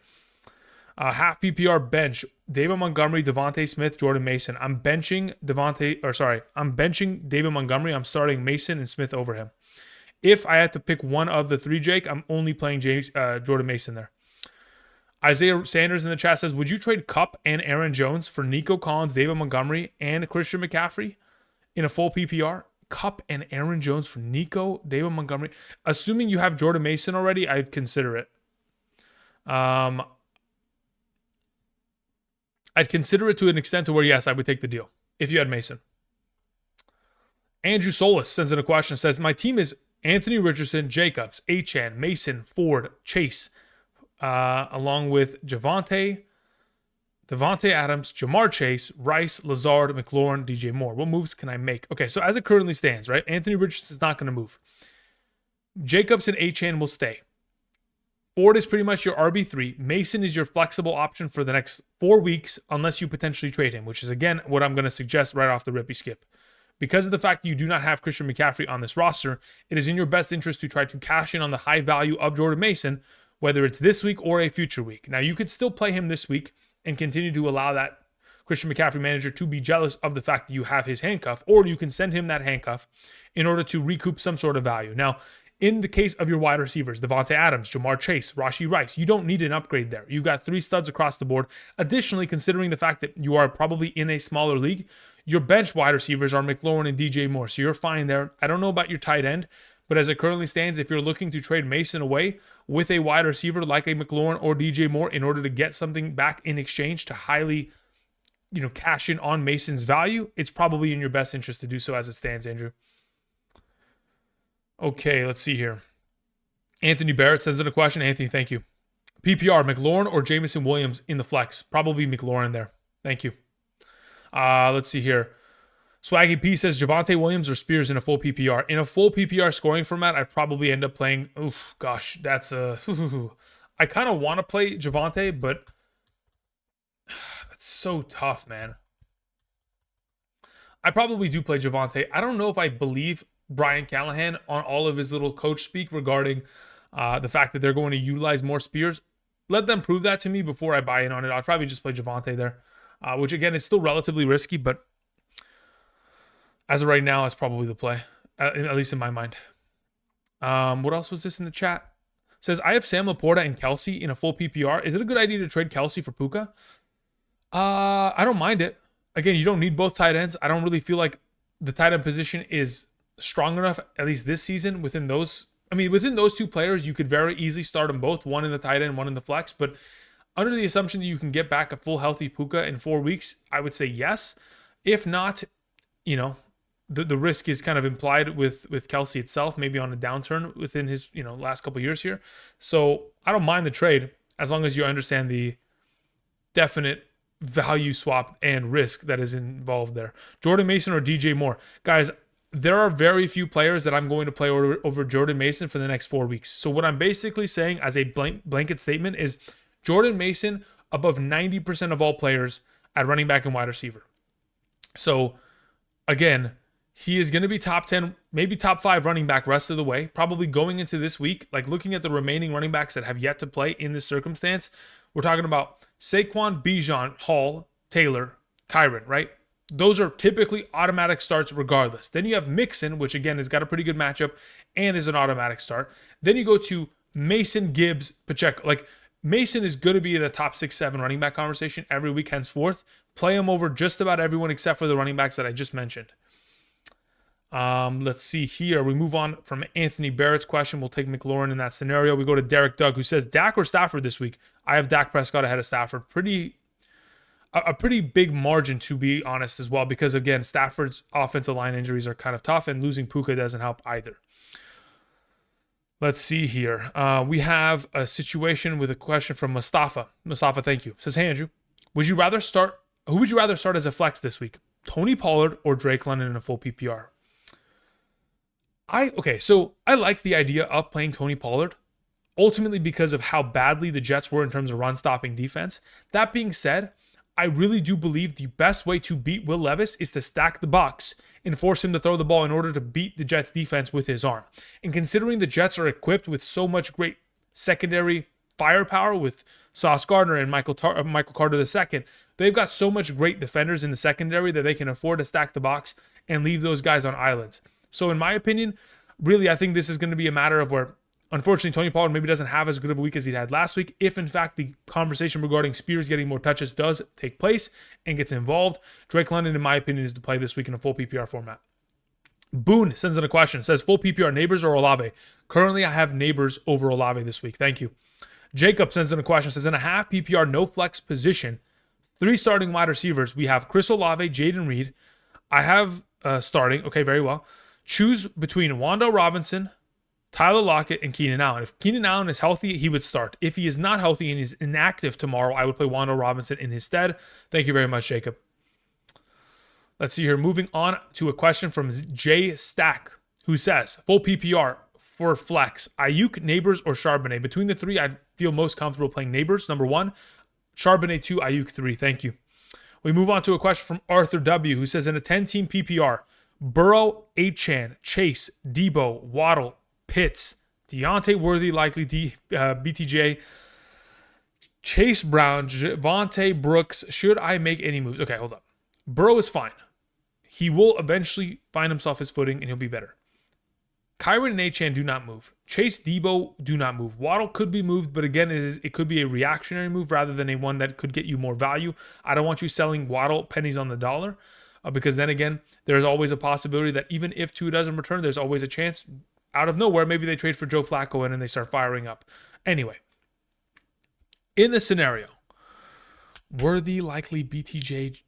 Half PPR bench, David Montgomery, Devontae Smith, Jordan Mason. I'm benching David Montgomery. I'm starting Mason and Smith over him. If I had to pick one of the three, Jake, I'm only playing Jordan Mason there. Isaiah Sanders in the chat says, would you trade Kupp and Aaron Jones for Nico Collins, David Montgomery, and Christian McCaffrey in a full PPR? Kupp and Aaron Jones for Nico, David Montgomery. Assuming you have Jordan Mason already, I'd consider it. I'd consider it to an extent to where, yes, I would take the deal if you had Mason. Andrew Solis sends in a question, says, my team is Anthony Richardson, Jacobs, Achane, Mason, Ford, Chase, along with Devontae Adams, Jamar Chase, Rice, Lazard, McLaurin, DJ Moore. What moves can I make? Okay, so as it currently stands, right, Anthony Richardson is not going to move. Jacobs and Achane will stay. Ford is pretty much your RB3. Mason is your flexible option for the next 4 weeks unless you potentially trade him, which is, again, what I'm going to suggest right off the rip. You skip. Because of the fact that you do not have Christian McCaffrey on this roster, it is in your best interest to try to cash in on the high value of Jordan Mason, whether it's this week or a future week. Now, you could still play him this week and continue to allow that Christian McCaffrey manager to be jealous of the fact that you have his handcuff, or you can send him that handcuff in order to recoup some sort of value. Now, in the case of your wide receivers, Devontae Adams, Jamar Chase, Rashee Rice, you don't need an upgrade there. You've got 3 studs across the board. Additionally, considering the fact that you are probably in a smaller league, your bench wide receivers are McLaurin and DJ Moore, so you're fine there. I don't know about your tight end, but as it currently stands, if you're looking to trade Mason away with a wide receiver like a McLaurin or DJ Moore in order to get something back in exchange to highly, cash in on Mason's value, it's probably in your best interest to do so as it stands, Andrew. Okay, let's see here. Anthony Barrett sends in a question. Anthony, thank you. PPR, McLaurin or Jameson Williams in the flex? Probably McLaurin there. Thank you. Let's see here. Swaggy P says Javonte Williams or Spears in a full PPR. In a full PPR scoring format, I'd probably end up playing. That's a. I kind of want to play Javonte, but that's so tough, man. I probably do play Javonte. I don't know if I believe Brian Callahan on all of his little coach speak regarding the fact that they're going to utilize more Spears. Let them prove that to me before I buy in on it. I'll probably just play Javonte there, which again is still relatively risky, but as of right now, it's probably the play, at least in my mind. What else was this in the chat? It says, I have Sam Laporta and Kelsey in a full PPR. Is it a good idea to trade Kelsey for Puka? I don't mind it. Again, you don't need both tight ends. I don't really feel like the tight end position is strong enough, at least this season, within those 2 players, you could very easily start them both, one in the tight end, one in the flex. But under the assumption that you can get back a full healthy Puka in 4 weeks, I would say yes. If not, the risk is kind of implied with Kelsey itself, maybe on a downturn within his last couple of years here. So I don't mind the trade as long as you understand the definite value swap and risk that is involved there. Jordan Mason or DJ Moore, guys. There are very few players that I'm going to play over Jordan Mason for the next 4 weeks. So what I'm basically saying as a blanket statement is Jordan Mason above 90% of all players at running back and wide receiver. So again, he is going to be top 10, maybe top 5 running back rest of the way. Probably going into this week, like looking at the remaining running backs that have yet to play in this circumstance, we're talking about Saquon, Bijan, Hall, Taylor, Kyron, right? Those are typically automatic starts regardless. Then you have Mixon, which again has got a pretty good matchup and is an automatic start. Then you go to Mason, Gibbs, Pacheco. Like Mason is going to be in the top 6-7 running back conversation every week henceforth. Play him over just about everyone except for the running backs that I just mentioned. Let's see here. We move on from Anthony Barrett's question. We'll take McLaurin in that scenario. We go to Derek Doug, who says Dak or Stafford this week. I have Dak Prescott ahead of Stafford. A pretty big margin, to be honest, as well, because again, Stafford's offensive line injuries are kind of tough, and losing Puka doesn't help either. Let's see here. We have a situation with a question from Mustafa. Mustafa, thank you. Says, hey, Andrew. Would you rather start? Who would you rather start as a flex this week? Tony Pollard or Drake London in a full PPR? So I like the idea of playing Tony Pollard, ultimately because of how badly the Jets were in terms of run-stopping defense. That being said, I really do believe the best way to beat Will Levis is to stack the box and force him to throw the ball in order to beat the Jets defense with his arm. And considering the Jets are equipped with so much great secondary firepower with Sauce Gardner and Michael Carter II, they've got so much great defenders in the secondary that they can afford to stack the box and leave those guys on islands. So in my opinion, really, I think this is going to be a matter of where, unfortunately, Tony Pollard maybe doesn't have as good of a week as he had last week. If, in fact, the conversation regarding Spears getting more touches does take place and gets involved, Drake London, in my opinion, is to play this week in a full PPR format. Boone sends in a question. Says, full PPR, Neighbors or Olave? Currently, I have Neighbors over Olave this week. Thank you. Jacob sends in a question. Says, in a half PPR, no flex position, 3 starting wide receivers. We have Chris Olave, Jaden Reed. I have starting. Okay, very well. Choose between Wando Robinson, Tyler Lockett, and Keenan Allen. If Keenan Allen is healthy, he would start. If he is not healthy and is inactive tomorrow, I would play Wando Robinson in his stead. Thank you very much, Jacob. Let's see here. Moving on to a question from Jay Stack, who says, full PPR for flex, Ayuk, Neighbors, or Charbonnet. Between the 3, I'd feel most comfortable playing Neighbors, number 1. Charbonnet 2, Ayuk 3. Thank you. We move on to a question from Arthur W., who says, in a 10-team PPR, Burrow, Achane, Chase, Debo, Waddle, Pitts, Deontay Worthy, likely BTJ, Chase Brown, Javonte Brooks. Should I make any moves? Okay, hold up. Burrow is fine. He will eventually find himself his footing and he'll be better. Kyron and Achane do not move. Chase, Debo do not move. Waddle could be moved, but again, it could be a reactionary move rather than a one that could get you more value. I don't want you selling Waddle pennies on the dollar because then again, there's always a possibility that even if Tua doesn't return, there's always a chance out of nowhere, maybe they trade for Joe Flacco and they start firing up. Anyway, in this scenario, Worthy, likely BTJ.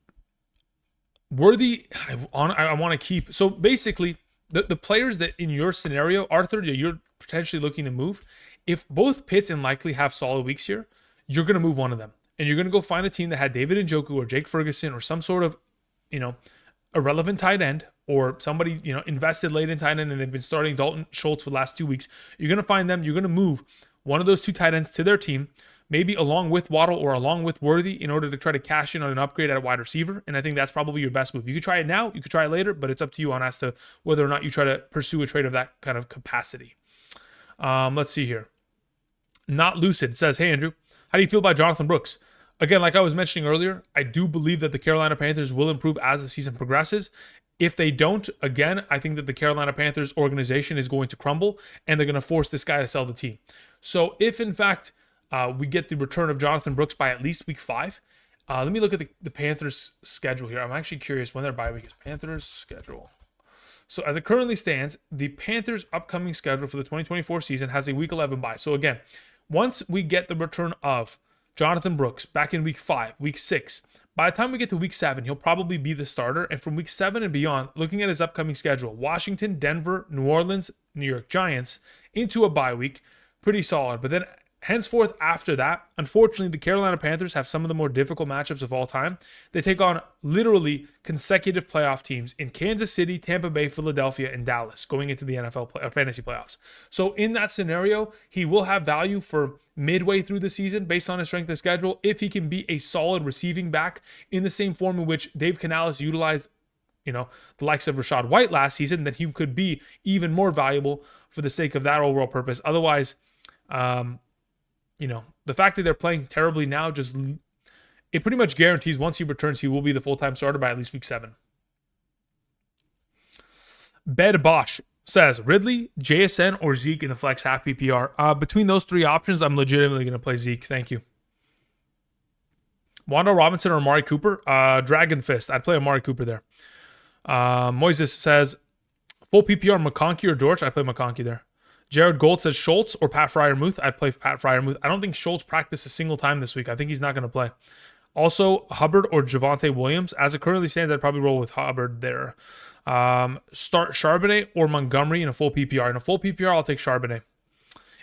Worthy, I want to keep. So basically, the players that in your scenario, Arthur, you're potentially looking to move, if both Pitts and likely have solid weeks here, you're going to move one of them. And you're going to go find a team that had David Njoku or Jake Ferguson or some sort of, irrelevant tight end or somebody, invested late in tight end and they've been starting Dalton Schultz for the last 2 weeks. You're going to find them. You're going to move one of those 2 tight ends to their team, maybe along with Waddle or along with Worthy in order to try to cash in on an upgrade at a wide receiver. And I think that's probably your best move. You could try it now. You could try it later, but it's up to you on as to whether or not you try to pursue a trade of that kind of capacity. Let's see here. Not Lucid says, hey, Andrew, how do you feel about Jonathan Brooks? Again, like I was mentioning earlier, I do believe that the Carolina Panthers will improve as the season progresses. If they don't, again, I think that the Carolina Panthers organization is going to crumble and they're going to force this guy to sell the team. So if, in fact, we get the return of Jonathan Brooks by at least week 5, let me look at the Panthers' schedule here. I'm actually curious when their bye week is. Panthers' schedule. So as it currently stands, the Panthers' upcoming schedule for the 2024 season has a week 11 bye. So again, once we get the return of Jonathan Brooks back in week 5, week 6. By the time we get to week 7, he'll probably be the starter. And from week 7 and beyond, looking at his upcoming schedule, Washington, Denver, New Orleans, New York Giants, into a bye week, pretty solid. But then henceforth after that, unfortunately, the Carolina Panthers have some of the more difficult matchups of all time. They take on literally consecutive playoff teams in Kansas City, Tampa Bay, Philadelphia, and Dallas going into the NFL fantasy playoffs. So in that scenario, he will have value for midway through the season based on his strength of schedule if he can be a solid receiving back in the same form in which Dave Canales utilized the likes of Rachaad White last season, then he could be even more valuable for the sake of that overall purpose. Otherwise, the fact that they're playing terribly now it pretty much guarantees once he returns, he will be the full-time starter by at least week 7. Bed Bosch says, Ridley, JSN, or Zeke in the flex half PPR. Between those 3 options, I'm legitimately going to play Zeke. Thank you. Wando Robinson or Amari Cooper? Dragon Fist. I'd play Amari Cooper there. Moises says, full PPR, McConkey or Dortch? I'd play McConkey there. Jared Gold says Schultz or Pat Freiermuth. I'd play Pat Freiermuth. I don't think Schultz practiced a single time this week. I think he's not going to play. Also, Hubbard or Javonte Williams. As it currently stands, I'd probably roll with Hubbard there. Start Charbonnet or Montgomery in a full PPR. In a full PPR, I'll take Charbonnet.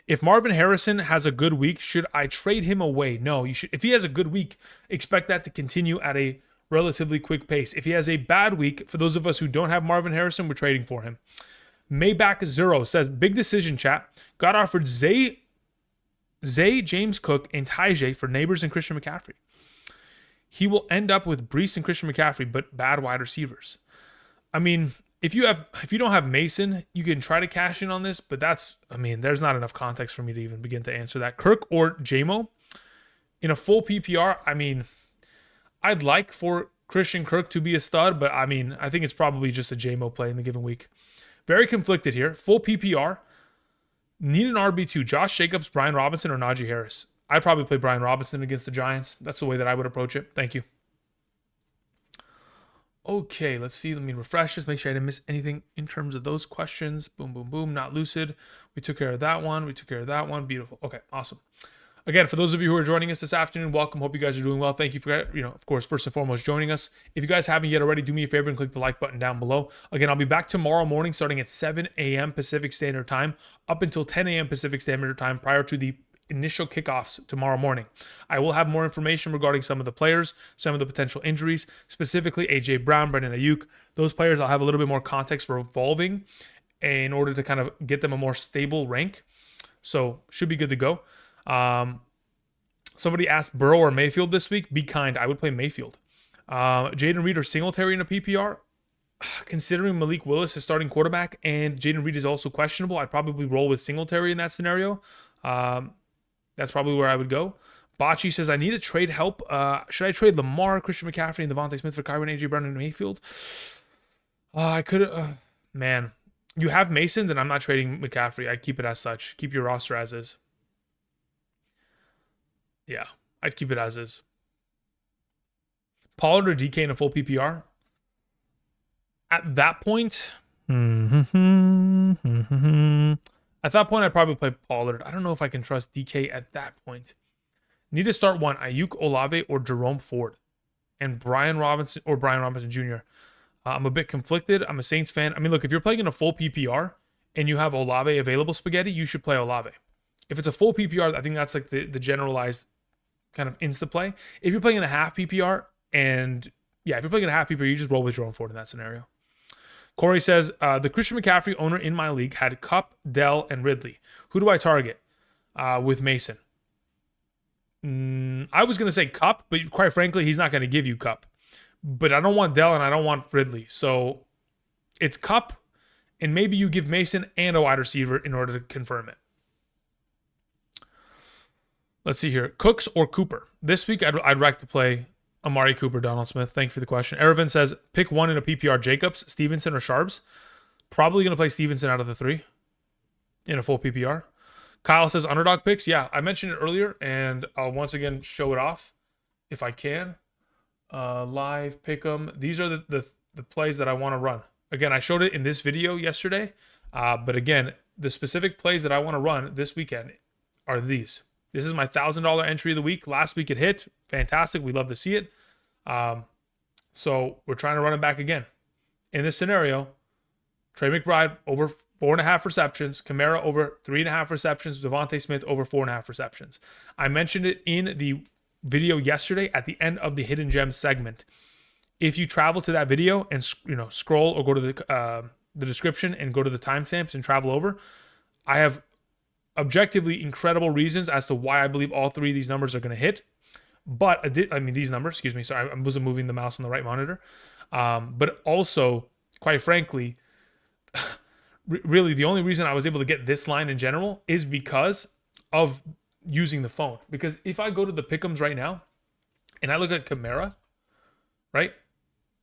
If Marvin Harrison has a good week, should I trade him away? No, you should. If he has a good week, expect that to continue at a relatively quick pace. If he has a bad week, for those of us who don't have Marvin Harrison, we're trading for him. Mayback Zero says, big decision, chat. Got offered Zay, James Cook, and Tyjae for Neighbors and Christian McCaffrey. He will end up with Brees and Christian McCaffrey, but bad wide receivers. I mean, if you don't have Mason, you can try to cash in on this, but there's not enough context for me to even begin to answer that. Kirk or JMO in a full PPR, I'd like for Christian Kirk to be a stud, but I think it's probably just a JMO play in the given week. Very conflicted here. Full PPR, need an RB2. Josh Jacobs, Brian Robinson, or Najee Harris. I'd probably play Brian Robinson against the Giants. That's the way that I would approach it. Thank you. Okay, let's see. Let me refresh this. Make sure I didn't miss anything in terms of those questions. Boom, boom, boom. Not lucid. We took care of that one. We took care of that one. Beautiful. Okay, awesome. Again, for those of you who are joining us this afternoon, welcome. Hope you guys are doing well. Thank you for, of course, first and foremost, joining us. If you guys haven't yet already, do me a favor and click the like button down below. Again, I'll be back tomorrow morning starting at 7 a.m. Pacific Standard Time up until 10 a.m. Pacific Standard Time prior to the initial kickoffs tomorrow morning. I will have more information regarding some of the players, some of the potential injuries, specifically AJ Brown, Brandon Ayuk. Those players, I'll have a little bit more context for evolving in order to kind of get them a more stable rank. So should be good to go. Somebody asked Burrow or Mayfield this week. Be kind. I would play Mayfield. Jaden Reed or Singletary in a PPR. Considering Malik Willis is starting quarterback and Jaden Reed is also questionable, I'd probably roll with Singletary in that scenario. That's probably where I would go. Bocce says, I need to trade help. Should I trade Lamar, Christian McCaffrey, and Devontae Smith for Kyron, AJ Brown, and Mayfield? I could. Man, you have Mason, then I'm not trading McCaffrey. I'd keep it as such. Keep your roster as is. Yeah, I'd keep it as is. Pollard or DK in a full PPR? At that point, I'd probably play Pollard. I don't know if I can trust DK at that point. Need to start one: Ayuk, Olave, or Jerome Ford, and Brian Robinson Jr. I'm a bit conflicted. I'm a Saints fan. Look, if you're playing in a full PPR and you have Olave available, Spaghetti, you should play Olave. If it's a full PPR, I think that's like the generalized kind of insta play. If you're playing in a half PPR, you just roll with Jerome Ford in that scenario. Corey says, the Christian McCaffrey owner in my league had Kupp, Dell, and Ridley. Who do I target with Mason? I was going to say Kupp, but quite frankly, he's not going to give you Kupp. But I don't want Dell and I don't want Ridley. So it's Kupp, and maybe you give Mason and a wide receiver in order to confirm it. Let's see here. Cooks or Cooper? This week, I'd like to play Amari Cooper, Donald Smith. Thank you for the question. Ervin says, pick one in a PPR, Jacobs, Stevenson, or Sharps. Probably going to play Stevenson out of the three in a full PPR. Kyle says, Underdog picks. Yeah, I mentioned it earlier, and I'll once again show it off if I can. Live, pick them. These are the plays that I want to run. Again, I showed it in this video yesterday, but again, the specific plays that I want to run this weekend are these. This is my $1,000 entry of the week. Last week it hit. Fantastic. We love to see it. So we're trying to run it back again. In this scenario, Trey McBride over 4.5 receptions. Kamara over 3.5 receptions. Devontae Smith over 4.5 receptions. I mentioned it in the video yesterday at the end of the Hidden Gems segment. If you travel to that video and scroll or go to the description and go to the timestamps and travel over, I have objectively incredible reasons as to why I believe all three of these numbers are going to hit. But these numbers, excuse me. Sorry, I wasn't moving the mouse on the right monitor. But also, quite frankly, really the only reason I was able to get this line in general is because of using the phone. Because if I go to the pick'ems right now and I look at Kamara, right?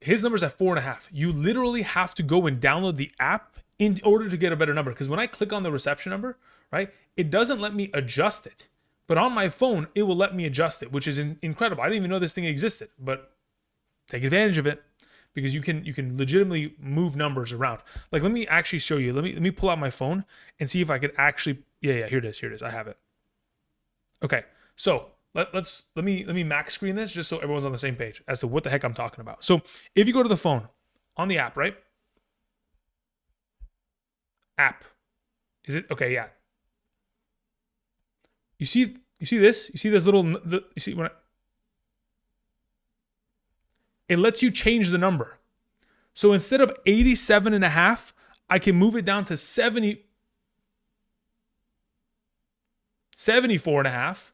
His number's at 4.5. You literally have to go and download the app in order to get a better number. Because when I click on the reception number, right, it doesn't let me adjust it. But on my phone, it will let me adjust it, which is incredible. I didn't even know this thing existed, but take advantage of it because you can legitimately move numbers around. Like, let me actually show you. Let me pull out my phone and see if I could actually. Yeah. Here it is. I have it. Okay. So let me max screen this just so everyone's on the same page as to what the heck I'm talking about. So if you go to the phone on the app, right? App. Is it okay? Yeah. You see this? You see this little, you see when it lets you change the number. So instead of 87.5, I can move it down to 74.5,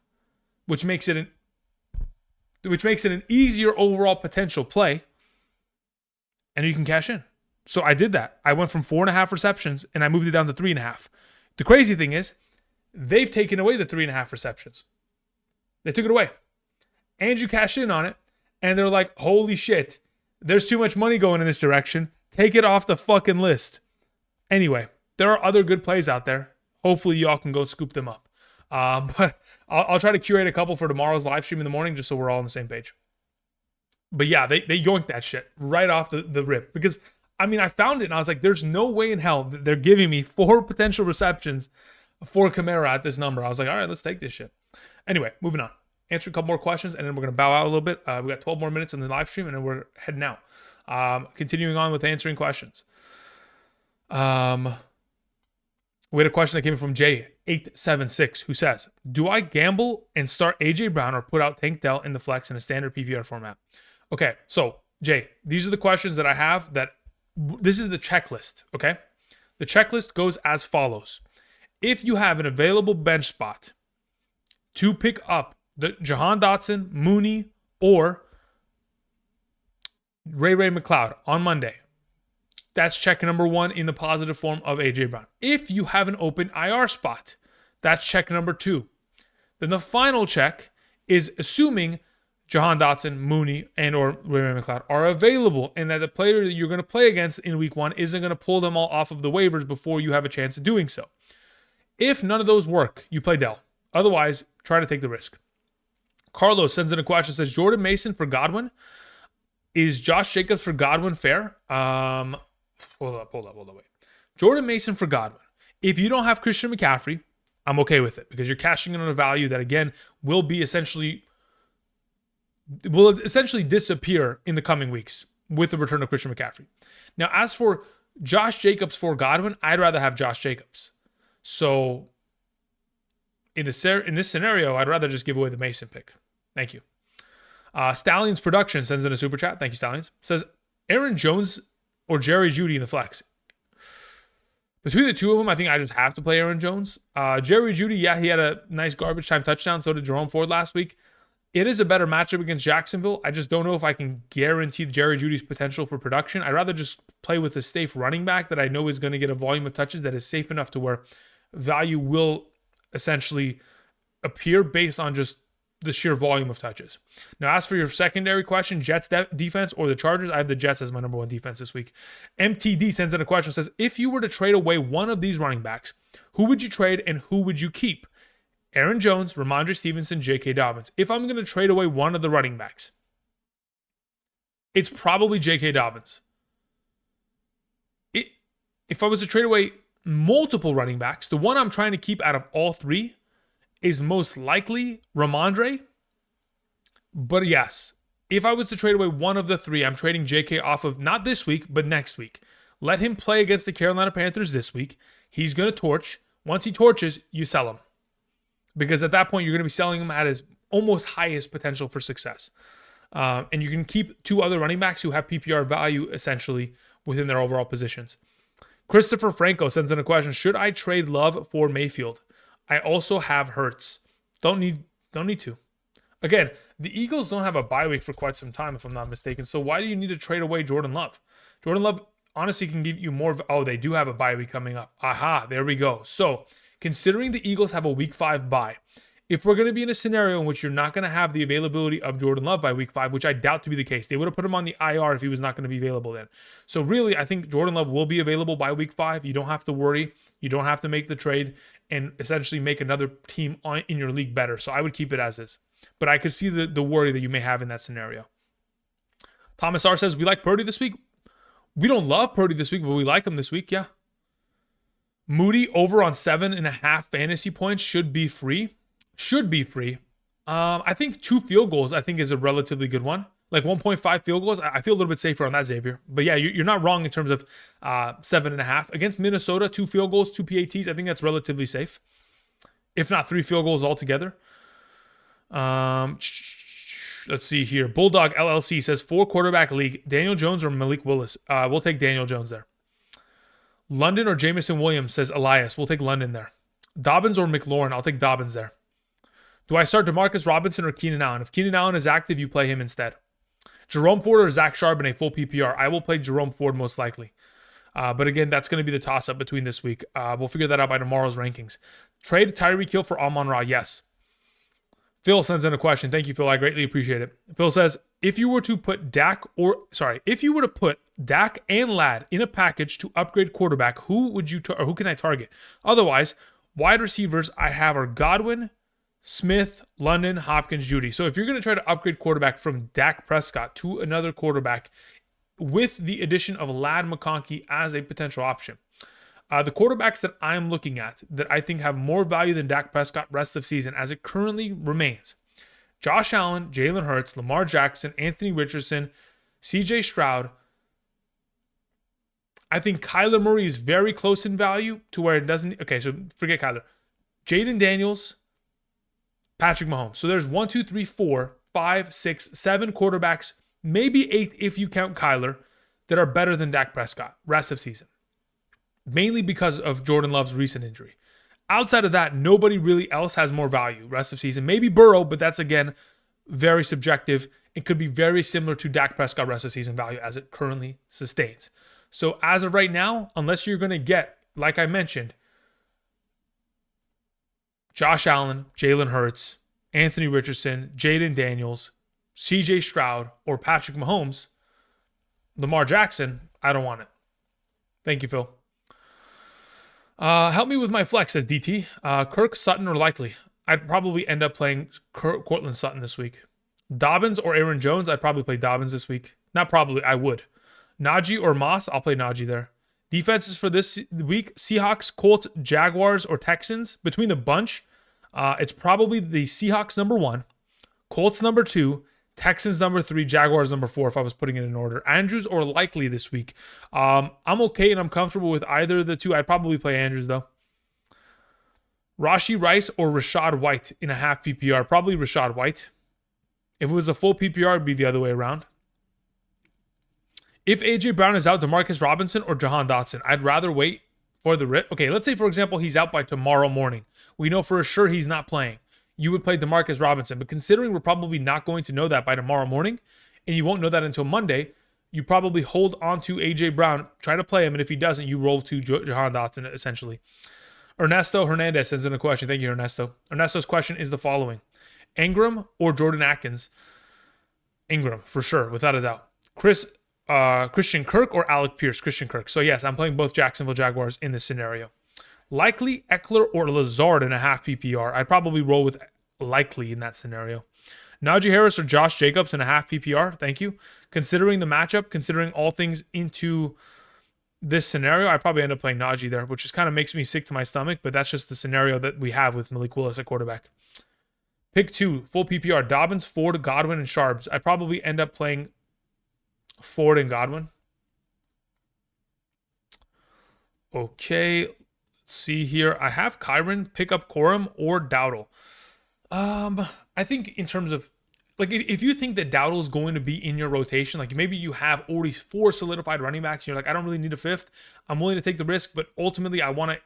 which makes it an easier overall potential play, and you can cash in. So I did that. I went from 4.5 receptions and I moved it down to 3.5. The crazy thing is, they've taken away the 3.5 receptions. They took it away. And you cashed in on it, and they're like, holy shit, there's too much money going in this direction. Take it off the fucking list. Anyway, there are other good plays out there. Hopefully y'all can go scoop them up. But I'll try to curate a couple for tomorrow's live stream in the morning, just so we're all on the same page. But yeah, they yoinked that shit right off the rip. Because, I mean, I found it and I was like, there's no way in hell that they're giving me 4 potential receptions for Kamara at this number. I was like, all right, let's take this shit. Anyway, moving on. Answer a couple more questions, and then we're going to bow out a little bit. We got 12 more minutes on the live stream, and then we're heading out. Continuing on with answering questions. We had a question that came from Jay876, who says, do I gamble and start A.J. Brown or put out Tank Dell in the flex in a standard PPR format? Okay, so, Jay, these are the questions that I have this is the checklist, okay? The checklist goes as follows. If you have an available bench spot to pick up the Jahan Dotson, Mooney, or Ray McLeod on Monday, that's check number 1 in the positive form of A.J. Brown. If you have an open IR spot, that's check number 2. Then the final check is assuming Jahan Dotson, Mooney, and or Ray McLeod are available, and that the player that you're going to play against in week 1 isn't going to pull them all off of the waivers before you have a chance of doing so. If none of those work, you play Dell. Otherwise, try to take the risk. Carlos sends in a question, says, Jordan Mason for Godwin. Is Josh Jacobs for Godwin fair? Hold up, wait. Jordan Mason for Godwin. If you don't have Christian McCaffrey, I'm okay with it because you're cashing in on a value that, again, will essentially disappear in the coming weeks with the return of Christian McCaffrey. Now, as for Josh Jacobs for Godwin, I'd rather have Josh Jacobs. So in this scenario, I'd rather just give away the Mason pick. Thank you. Stallions Production sends in a super chat. Thank you, Stallions. Says, Aaron Jones or Jerry Jeudy in the flex? Between the two of them, I think I just have to play Aaron Jones. Jerry Jeudy, yeah, he had a nice garbage time touchdown. So did Jerome Ford last week. It is a better matchup against Jacksonville. I just don't know if I can guarantee Jerry Jeudy's potential for production. I'd rather just play with a safe running back that I know is going to get a volume of touches that is safe enough to where value will essentially appear based on just the sheer volume of touches. Now, as for your secondary question, Jets defense or the Chargers, I have the Jets as my number 1 defense this week. MTD sends in a question, says, if you were to trade away one of these running backs, who would you trade and who would you keep? Aaron Jones, Ramondre Stevenson, J.K. Dobbins. If I'm going to trade away one of the running backs, it's probably J.K. Dobbins. If I was to trade away multiple running backs, the one I'm trying to keep out of all 3 is most likely Ramondre. But yes, if I was to trade away one of the 3, I'm trading JK off of not this week, but next week. Let him play against the Carolina Panthers this week. He's going to torch. Once he torches, you sell him. Because at that point, you're going to be selling him at his almost highest potential for success. And you can keep 2 other running backs who have PPR value essentially within their overall positions. Christopher Franco sends in a question, should I trade Love for Mayfield? I also have Hurts. Don't need to. Again, the Eagles don't have a bye week for quite some time, if I'm not mistaken. So why do you need to trade away Jordan Love? Jordan Love honestly can give you more. Oh, they do have a bye week coming up. Aha, there we go. So considering the Eagles have a week 5 bye, if we're going to be in a scenario in which you're not going to have the availability of Jordan Love by week 5, which I doubt to be the case, they would have put him on the IR if he was not going to be available then. So really, I think Jordan Love will be available by week 5. You don't have to worry. You don't have to make the trade and essentially make another team in your league better. So I would keep it as is. But I could see the worry that you may have in that scenario. Thomas R says, we like Purdy this week. We don't love Purdy this week, but we like him this week, yeah. Moody over on 7.5 fantasy points should be free. I think 2 field goals, I think, is a relatively good one. Like 1.5 field goals, I feel a little bit safer on that, Xavier. But yeah, you're not wrong in terms of 7.5. Against Minnesota, 2 field goals, 2 PATs, I think that's relatively safe. if not 3 field goals altogether. Let's see here. Bulldog LLC says 4 quarterback league. Daniel Jones or Malik Willis? We'll take Daniel Jones there. London or Jamison Williams, says Elias. We'll take London there. Dobbins or McLaurin? I'll take Dobbins there. Do I start Demarcus Robinson or Keenan Allen? If Keenan Allen is active, you play him instead. Jerome Ford or Zach Charbonnet in a full PPR? I will play Jerome Ford most likely. But again, that's going to be the toss-up between this week. We'll figure that out by tomorrow's rankings. Trade Tyreek Hill for Amon-Ra? Yes. Phil sends in a question. Thank you, Phil. I greatly appreciate it. Phil says, if you were to put Dak and Ladd in a package to upgrade quarterback, who can I target? Otherwise, wide receivers I have are Godwin, Smith, London, Hopkins, Judy. So if you're going to try to upgrade quarterback from Dak Prescott to another quarterback with the addition of Ladd McConkey as a potential option, the quarterbacks that I'm looking at that I think have more value than Dak Prescott rest of season as it currently remains: Josh Allen, Jalen Hurts, Lamar Jackson, Anthony Richardson, CJ Stroud. I think Kyler Murray is very close in value to where it doesn't. Okay, so forget Kyler. Jaden Daniels, Patrick Mahomes. So there's 1, 2, 3, 4, 5, 6, 7 quarterbacks, maybe 8 if you count Kyler, that are better than Dak Prescott rest of season. Mainly because of Jordan Love's recent injury. Outside of that, nobody really else has more value rest of season. Maybe Burrow, but that's, again, very subjective. It could be very similar to Dak Prescott rest of season value as it currently sustains. So as of right now, unless you're going to get, like I mentioned, Josh Allen, Jalen Hurts, Anthony Richardson, Jaden Daniels, CJ Stroud, or Patrick Mahomes, Lamar Jackson, I don't want it. Thank you, Phil. Help me with my flex, says DT. Kirk, Sutton, or Likely? I'd probably end up playing Cortland Sutton this week. Dobbins or Aaron Jones? I'd probably play Dobbins this week. Not probably, I would. Najee or Moss? I'll play Najee there. Defenses for this week: Seahawks, Colts, Jaguars, or Texans. Between the bunch, it's probably the Seahawks number 1, Colts number 2, Texans number 3, Jaguars number 4, if I was putting it in order. Andrews or Likely this week? I'm okay and I'm comfortable with either of the two. I'd probably play Andrews, though. Rashee Rice or Rachaad White in a half PPR? Probably Rachaad White. If it was a full PPR, it'd be the other way around. If A.J. Brown is out, Demarcus Robinson or Jahan Dotson? I'd rather wait for the rip. Okay, let's say, for example, he's out by tomorrow morning. We know for sure he's not playing. You would play Demarcus Robinson. But considering we're probably not going to know that by tomorrow morning, and you won't know that until Monday, you probably hold on to A.J. Brown, try to play him, and if he doesn't, you roll to Jahan Dotson, essentially. Ernesto Hernandez sends in a question. Thank you, Ernesto. Ernesto's question is the following: Ingram or Jordan Atkins? Ingram, for sure, without a doubt. Christian Kirk or Alec Pierce? Christian Kirk. So yes, I'm playing both Jacksonville Jaguars in this scenario. Likely, Eckler, or Lazard in a half PPR? I'd probably roll with Likely in that scenario. Najee Harris or Josh Jacobs in a half PPR? Thank you. Considering the matchup, considering all things into this scenario, I'd probably end up playing Najee there, which just kind of makes me sick to my stomach, but that's just the scenario that we have with Malik Willis at quarterback. Pick 2, full PPR: Dobbins, Ford, Godwin, and Sharps. I'd probably end up playing Ford and Godwin. Okay, let's see here. I have Kyron, pick up Corum, or Dowdle. I think in terms of, like, if you think that Dowdle is going to be in your rotation, like maybe you have already 4 solidified running backs, and you're like, I don't really need a 5th. I'm willing to take the risk, but ultimately I want to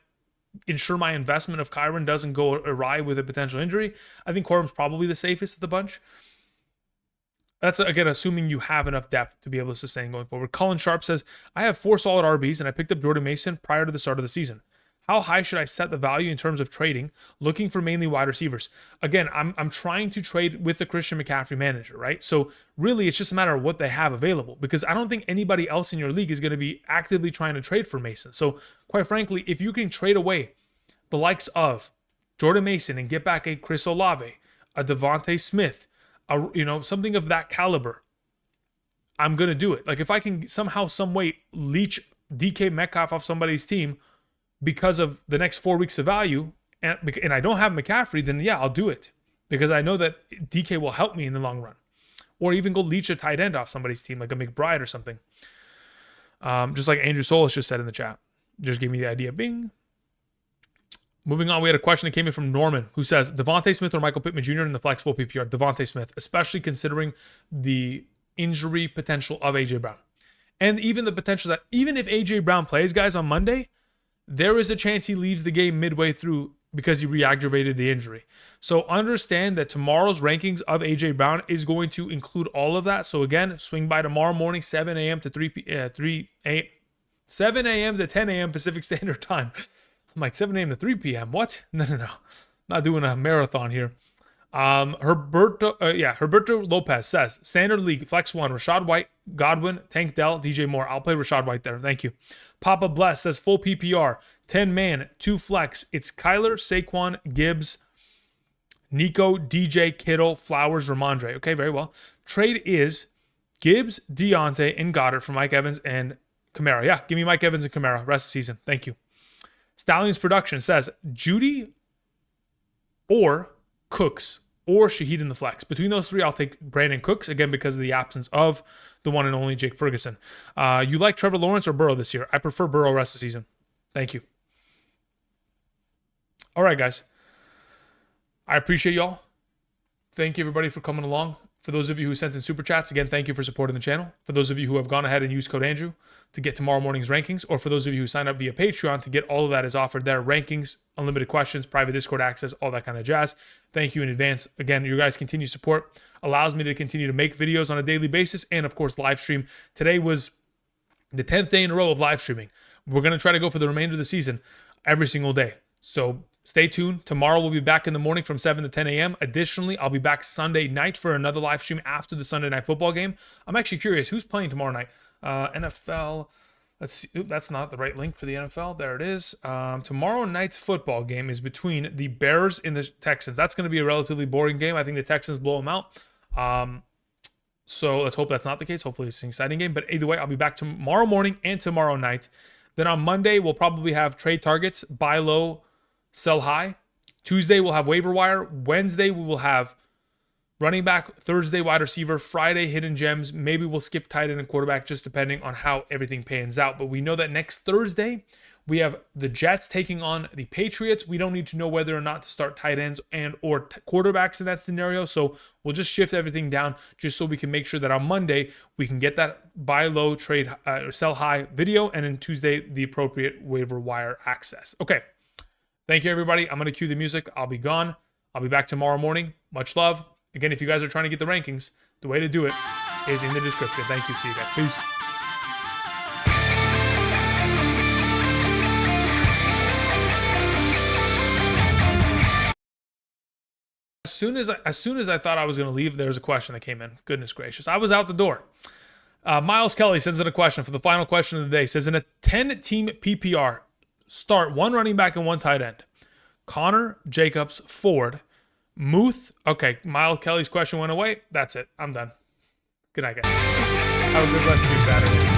ensure my investment of Kyron doesn't go awry with a potential injury. I think Corum's probably the safest of the bunch. That's, again, assuming you have enough depth to be able to sustain going forward. Colin Sharp says, I have 4 solid RBs, and I picked up Jordan Mason prior to the start of the season. How high should I set the value in terms of trading, looking for mainly wide receivers? Again, I'm trying to trade with the Christian McCaffrey manager, right? So really, it's just a matter of what they have available, because I don't think anybody else in your league is going to be actively trying to trade for Mason. So quite frankly, if you can trade away the likes of Jordan Mason and get back a Chris Olave, a Devontae Smith, something of that caliber, I'm going to do it. Like, if I can somehow, some way leech DK Metcalf off somebody's team because of the next 4 weeks of value, and I don't have McCaffrey, then yeah, I'll do it, because I know that DK will help me in the long run. Or even go leech a tight end off somebody's team, like a McBride or something. Just like Andrew Solis just said in the chat. Just give me the idea. Bing. Moving on, we had a question that came in from Norman, who says, Devontae Smith or Michael Pittman Jr. in the flex full PPR? Devontae Smith, especially considering the injury potential of A.J. Brown. And even the potential that even if A.J. Brown plays, guys, on Monday, there is a chance he leaves the game midway through because he re-aggravated the injury. So understand that tomorrow's rankings of A.J. Brown is going to include all of that. So again, swing by tomorrow morning, 7 a.m. to 7 a.m. to 10 a.m. Pacific Standard Time. I'm like 7 a.m. to 3 p.m. What? No. Not doing a marathon here. Herberto Lopez says, Standard League, Flex 1, Rashad White, Godwin, Tank Dell, DJ Moore. I'll play Rashad White there. Thank you. Papa Bless says, full PPR, 10-man, 2 flex. It's Kyler, Saquon, Gibbs, Nico, DJ, Kittle, Flowers, Ramondre. Okay, very well. Trade is Gibbs, Deontay, and Goddard for Mike Evans and Kamara. Yeah, give me Mike Evans and Kamara. Rest of the season. Thank you. Stallions Production says, Judy or Cooks or Shaheed in the flex. Between those three, I'll take Brandon Cooks, again, because of the absence of the one and only Jake Ferguson. You like Trevor Lawrence or Burrow this year? I prefer Burrow rest of the season. Thank you. All right, guys. I appreciate y'all. Thank you, everybody, for coming along. For those of you who sent in super chats, again, thank you for supporting the channel. For those of you who have gone ahead and used code Andrew to get tomorrow morning's rankings, or for those of you who sign up via Patreon to get all of that is offered there, rankings, unlimited questions, private Discord access, all that kind of jazz. Thank you in advance. Again, your guys' continued support allows me to continue to make videos on a daily basis and, of course, live stream. Today was the 10th day in a row of live streaming. We're going to try to go for the remainder of the season every single day. So stay tuned. Tomorrow we'll be back in the morning from 7 to 10 a.m. Additionally, I'll be back Sunday night for another live stream after the Sunday night football game. I'm actually curious, who's playing tomorrow night? NFL. Let's see. Oop, that's not the right link for the NFL. There it is. Tomorrow night's football game is between the Bears and the Texans. That's going to be a relatively boring game. I think the Texans blow them out. So let's hope that's not the case. Hopefully it's an exciting game. But either way, I'll be back tomorrow morning and tomorrow night. Then on Monday, we'll probably have trade targets, buy low, sell high. Tuesday, we'll have waiver wire. Wednesday, we will have running back. Thursday, wide receiver. Friday, hidden gems. Maybe we'll skip tight end and quarterback, just depending on how everything pans out. But we know that next Thursday, we have the Jets taking on the Patriots. We don't need to know whether or not to start tight ends and or quarterbacks in that scenario. So we'll just shift everything down just so we can make sure that on Monday, we can get that buy low, trade, or sell high video. And then Tuesday, the appropriate waiver wire access. Okay. Thank you, everybody. I'm going to cue the music. I'll be gone. I'll be back tomorrow morning. Much love. Again, if you guys are trying to get the rankings, the way to do it is in the description. Thank you. See you guys. Peace. As soon as I thought I was going to leave, there was a question that came in. Goodness gracious. I was out the door. Miles Kelly sends in a question for the final question of the day. Says, in a 10-team PPR, start one running back and one tight end. Connor, Jacobs, Ford, Muth. Okay, Miles Kelly's question went away. That's it. I'm done. Good night, guys. Have a good rest of your Saturday.